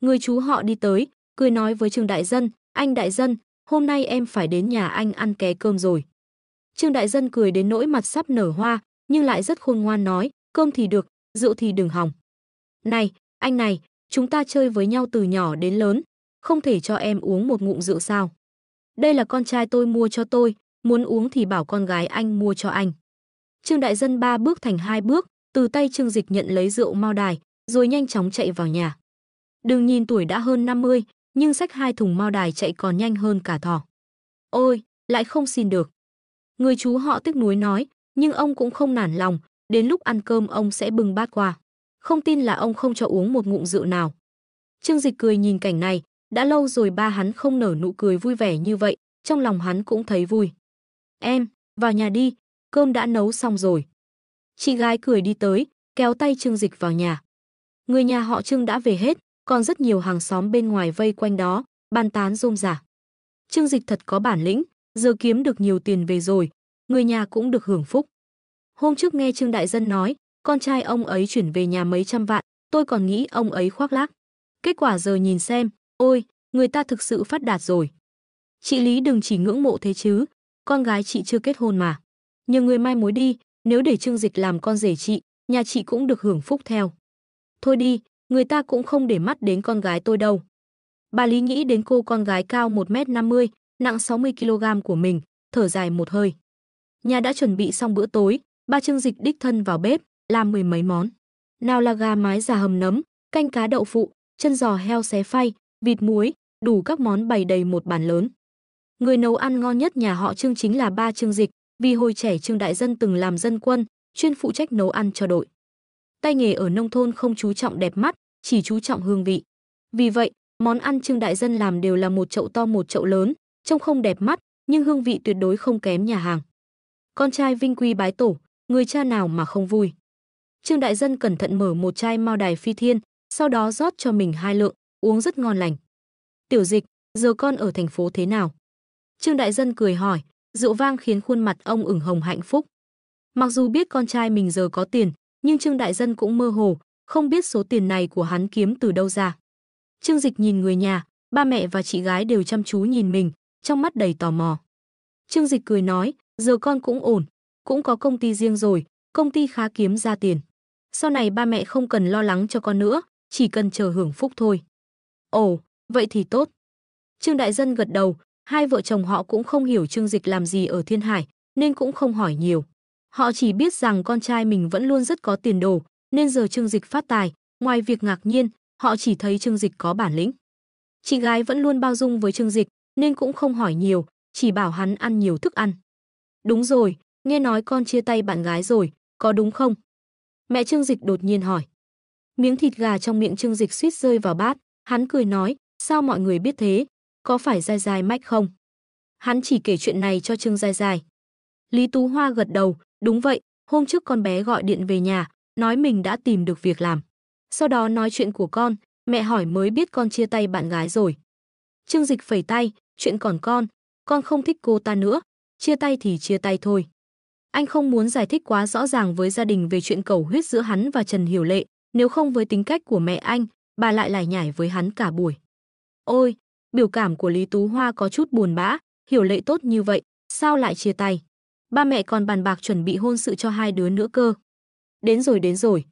Người chú họ đi tới, cười nói với Trương Đại Dân, anh Đại Dân, hôm nay em phải đến nhà anh ăn ké cơm rồi. Trương Đại Dân cười đến nỗi mặt sắp nở hoa, nhưng lại rất khôn ngoan nói, cơm thì được, rượu thì đừng hỏng. Này, anh này, chúng ta chơi với nhau từ nhỏ đến lớn, không thể cho em uống một ngụm rượu sao? Đây là con trai tôi mua cho tôi, muốn uống thì bảo con gái anh mua cho anh. Trương Đại Dân 3 bước thành 2 bước, từ tay Trương Dịch nhận lấy rượu mao đài, rồi nhanh chóng chạy vào nhà. Đừng nhìn tuổi đã hơn 50, nhưng xách 2 thùng mao đài chạy còn nhanh hơn cả thỏ. Ôi, lại không xin được. Người chú họ tiếc nuối nói, nhưng ông cũng không nản lòng, đến lúc ăn cơm ông sẽ bưng bát qua. Không tin là ông không cho uống một ngụm rượu nào. Trương Dịch cười nhìn cảnh này, đã lâu rồi ba hắn không nở nụ cười vui vẻ như vậy, trong lòng hắn cũng thấy vui. Em, vào nhà đi, cơm đã nấu xong rồi. Chị gái cười đi tới, kéo tay Trương Dịch vào nhà. Người nhà họ Trương đã về hết, còn rất nhiều hàng xóm bên ngoài vây quanh đó, bàn tán rôm rả. Trương Dịch thật có bản lĩnh, giờ kiếm được nhiều tiền về rồi, người nhà cũng được hưởng phúc. Hôm trước nghe Trương Đại Dân nói, con trai ông ấy chuyển về nhà mấy trăm vạn, tôi còn nghĩ ông ấy khoác lác. Kết quả giờ nhìn xem, ôi, người ta thực sự phát đạt rồi. Chị Lý đừng chỉ ngưỡng mộ thế chứ, con gái chị chưa kết hôn mà. Nhờ người mai mối đi, nếu để Trương Dịch làm con rể chị, nhà chị cũng được hưởng phúc theo. Thôi đi, người ta cũng không để mắt đến con gái tôi đâu. Bà Lý nghĩ đến cô con gái cao 1m50, nặng 60 kg của mình, thở dài một hơi. Nhà đã chuẩn bị xong bữa tối, ba Trương Dịch đích thân vào bếp, làm 10 mấy món. Nào là gà mái già hầm nấm, canh cá đậu phụ, chân giò heo xé phay, vịt muối, đủ các món bày đầy một bàn lớn. Người nấu ăn ngon nhất nhà họ Trương chính là ba Trương Dịch, vì hồi trẻ Trương Đại Dân từng làm dân quân, chuyên phụ trách nấu ăn cho đội. Tay nghề ở nông thôn không chú trọng đẹp mắt, chỉ chú trọng hương vị. Vì vậy, món ăn Trương Đại Dân làm đều là một chậu to một chậu lớn, trông không đẹp mắt, nhưng hương vị tuyệt đối không kém nhà hàng. Con trai vinh quy bái tổ, người cha nào mà không vui. Trương Đại Dân cẩn thận mở một chai mao đài phi thiên, sau đó rót cho mình 2 lượng, uống rất ngon lành. Tiểu Dịch, giờ con ở thành phố thế nào? Trương Đại Dân cười hỏi, rượu vang khiến khuôn mặt ông ửng hồng hạnh phúc. Mặc dù biết con trai mình giờ có tiền, nhưng Trương Đại Dân cũng mơ hồ, không biết số tiền này của hắn kiếm từ đâu ra. Trương Dịch nhìn người nhà, ba mẹ và chị gái đều chăm chú nhìn mình, trong mắt đầy tò mò. Trương Dịch cười nói, giờ con cũng ổn, cũng có công ty riêng rồi, công ty khá kiếm ra tiền. Sau này ba mẹ không cần lo lắng cho con nữa, chỉ cần chờ hưởng phúc thôi. Ồ, vậy thì tốt. Trương Đại Dân gật đầu, hai vợ chồng họ cũng không hiểu Trương Dịch làm gì ở Thiên Hải, nên cũng không hỏi nhiều. Họ chỉ biết rằng con trai mình vẫn luôn rất có tiền đồ, nên giờ Trương Dịch phát tài, ngoài việc ngạc nhiên, họ chỉ thấy Trương Dịch có bản lĩnh. Chị gái vẫn luôn bao dung với Trương Dịch, nên cũng không hỏi nhiều, chỉ bảo hắn ăn nhiều thức ăn. Đúng rồi, nghe nói con chia tay bạn gái rồi, có đúng không? Mẹ Trương Dịch đột nhiên hỏi. Miếng thịt gà trong miệng Trương Dịch suýt rơi vào bát, hắn cười nói, sao mọi người biết thế, có phải Giai Giai mách không? Hắn chỉ kể chuyện này cho Trương Giai Giai. Lý Tú Hoa gật đầu, đúng vậy, hôm trước con bé gọi điện về nhà, nói mình đã tìm được việc làm. Sau đó nói chuyện của con, mẹ hỏi mới biết con chia tay bạn gái rồi. Trương Dịch phẩy tay, chuyện còn con không thích cô ta nữa, chia tay thì chia tay thôi. Anh không muốn giải thích quá rõ ràng với gia đình về chuyện cầu huyết giữa hắn và Trần Hiểu Lệ, nếu không với tính cách của mẹ anh, bà lại lải nhải với hắn cả buổi. Ôi, biểu cảm của Lý Tú Hoa có chút buồn bã, Hiểu Lệ tốt như vậy, sao lại chia tay? Ba mẹ còn bàn bạc chuẩn bị hôn sự cho hai đứa nữa cơ. Đến rồi.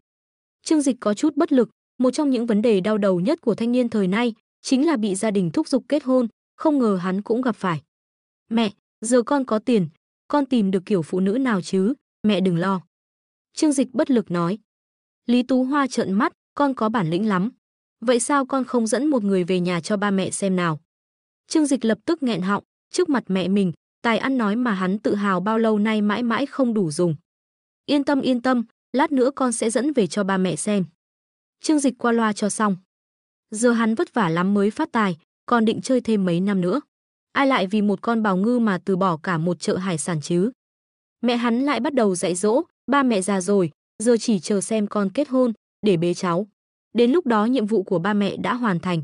Trương Dịch có chút bất lực, một trong những vấn đề đau đầu nhất của thanh niên thời nay chính là bị gia đình thúc giục kết hôn, không ngờ hắn cũng gặp phải. Mẹ, giờ con có tiền, con tìm được kiểu phụ nữ nào chứ, mẹ đừng lo. Trương Dịch bất lực nói. Lý Tú Hoa trợn mắt, con có bản lĩnh lắm. Vậy sao con không dẫn một người về nhà cho ba mẹ xem nào? Trương Dịch lập tức nghẹn họng, trước mặt mẹ mình, tài ăn nói mà hắn tự hào bao lâu nay mãi mãi không đủ dùng. Yên tâm, lát nữa con sẽ dẫn về cho ba mẹ xem. Trương Dịch qua loa cho xong. Giờ hắn vất vả lắm mới phát tài, còn định chơi thêm mấy năm nữa. Ai lại vì một con bào ngư mà từ bỏ cả một chợ hải sản chứ? Mẹ hắn lại bắt đầu dạy dỗ, ba mẹ già rồi, giờ chỉ chờ xem con kết hôn, để bế cháu. Đến lúc đó nhiệm vụ của ba mẹ đã hoàn thành.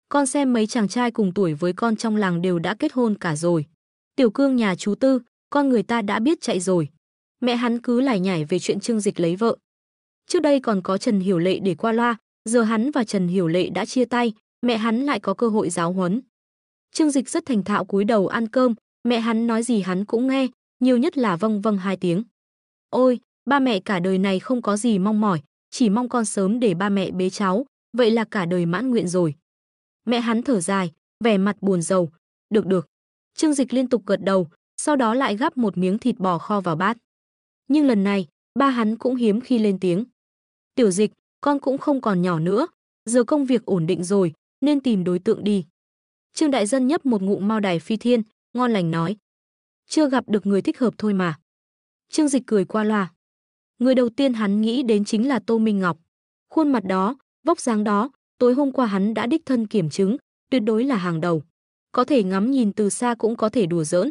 Con xem mấy chàng trai cùng tuổi với con trong làng đều đã kết hôn cả rồi. Tiểu Cương nhà chú Tư, con người ta đã biết chạy rồi. Mẹ hắn cứ lải nhải về chuyện Trương Dịch lấy vợ. Trước đây còn có Trần Hiểu Lệ để qua loa, giờ hắn và Trần Hiểu Lệ đã chia tay, mẹ hắn lại có cơ hội giáo huấn. Trương Dịch rất thành thạo cúi đầu ăn cơm, mẹ hắn nói gì hắn cũng nghe, nhiều nhất là vâng vâng 2 tiếng. Ôi, ba mẹ cả đời này không có gì mong mỏi, chỉ mong con sớm để ba mẹ bế cháu, vậy là cả đời mãn nguyện rồi. Mẹ hắn thở dài, vẻ mặt buồn rầu. Được được. Trương Dịch liên tục gật đầu, sau đó lại gắp một miếng thịt bò kho vào bát. Nhưng lần này, ba hắn cũng hiếm khi lên tiếng. Tiểu Dịch, con cũng không còn nhỏ nữa, giờ công việc ổn định rồi, nên tìm đối tượng đi. Trương Đại Dân nhấp một ngụm Mao Đài Phi Thiên, ngon lành nói. Chưa gặp được người thích hợp thôi mà. Trương Dịch cười qua loa. Người đầu tiên hắn nghĩ đến chính là Tô Minh Ngọc. Khuôn mặt đó, vóc dáng đó, tối hôm qua hắn đã đích thân kiểm chứng, tuyệt đối là hàng đầu. Có thể ngắm nhìn từ xa cũng có thể đùa giỡn.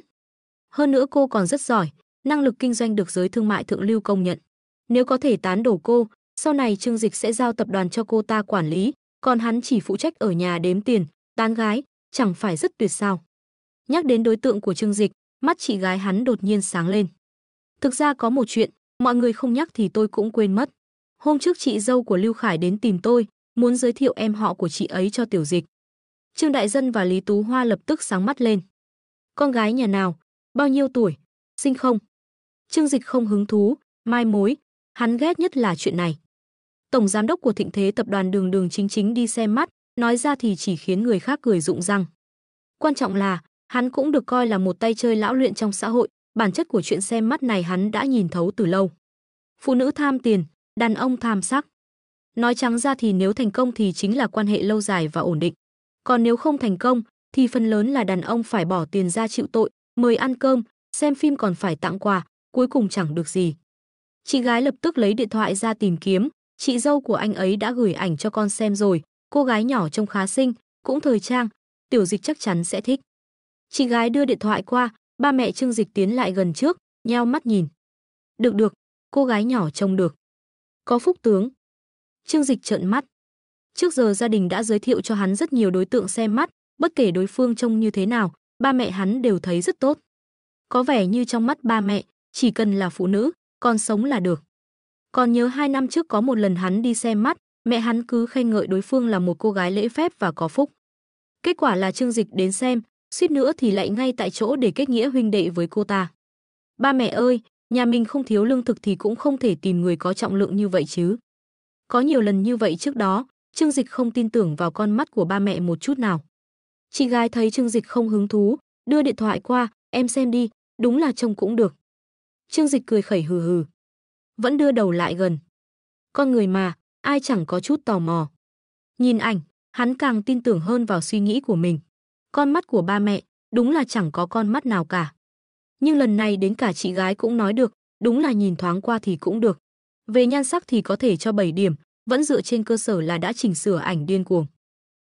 Hơn nữa cô còn rất giỏi, năng lực kinh doanh được giới thương mại thượng lưu công nhận. Nếu có thể tán đổ cô, sau này Trương Dịch sẽ giao tập đoàn cho cô ta quản lý, còn hắn chỉ phụ trách ở nhà đếm tiền, tán gái, chẳng phải rất tuyệt sao. Nhắc đến đối tượng của Trương Dịch, mắt chị gái hắn đột nhiên sáng lên. Thực ra có một chuyện, mọi người không nhắc thì tôi cũng quên mất. Hôm trước chị dâu của Lưu Khải đến tìm tôi, muốn giới thiệu em họ của chị ấy cho Tiểu Dịch. Trương Đại Dân và Lý Tú Hoa lập tức sáng mắt lên. Con gái nhà nào? Bao nhiêu tuổi? Xinh không? Trương Dịch không hứng thú, mai mối, hắn ghét nhất là chuyện này. Tổng giám đốc của Thịnh Thế tập đoàn đường đường chính chính đi xem mắt, nói ra thì chỉ khiến người khác cười rụng răng. Quan trọng là, hắn cũng được coi là một tay chơi lão luyện trong xã hội, bản chất của chuyện xem mắt này hắn đã nhìn thấu từ lâu. Phụ nữ tham tiền, đàn ông tham sắc. Nói trắng ra thì nếu thành công thì chính là quan hệ lâu dài và ổn định. Còn nếu không thành công, thì phần lớn là đàn ông phải bỏ tiền ra chịu tội, mời ăn cơm, xem phim còn phải tặng quà, cuối cùng chẳng được gì. Chị gái lập tức lấy điện thoại ra tìm kiếm, chị dâu của anh ấy đã gửi ảnh cho con xem rồi, cô gái nhỏ trông khá xinh, cũng thời trang, Tiểu Dịch chắc chắn sẽ thích. Chị gái đưa điện thoại qua, ba mẹ Trương Dịch tiến lại gần trước, nheo mắt nhìn. Được được, cô gái nhỏ trông được. Có phúc tướng. Trương Dịch trợn mắt. Trước giờ gia đình đã giới thiệu cho hắn rất nhiều đối tượng xem mắt, bất kể đối phương trông như thế nào, ba mẹ hắn đều thấy rất tốt. Có vẻ như trong mắt ba mẹ, chỉ cần là phụ nữ, còn sống là được. Còn nhớ 2 năm trước có một lần hắn đi xem mắt, mẹ hắn cứ khen ngợi đối phương là một cô gái lễ phép và có phúc. Kết quả là Trương Dịch đến xem, suýt nữa thì lại ngay tại chỗ để kết nghĩa huynh đệ với cô ta. Ba mẹ ơi, nhà mình không thiếu lương thực thì cũng không thể tìm người có trọng lượng như vậy chứ. Có nhiều lần như vậy trước đó, Trương Dịch không tin tưởng vào con mắt của ba mẹ một chút nào. Chị gái thấy Trương Dịch không hứng thú, đưa điện thoại qua, em xem đi, đúng là trông cũng được. Trương Dịch cười khẩy hừ hừ. Vẫn đưa đầu lại gần. Con người mà, ai chẳng có chút tò mò. Nhìn ảnh, hắn càng tin tưởng hơn vào suy nghĩ của mình. Con mắt của ba mẹ, đúng là chẳng có con mắt nào cả. Nhưng lần này đến cả chị gái cũng nói được, đúng là nhìn thoáng qua thì cũng được. Về nhan sắc thì có thể cho 7 điểm, vẫn dựa trên cơ sở là đã chỉnh sửa ảnh điên cuồng.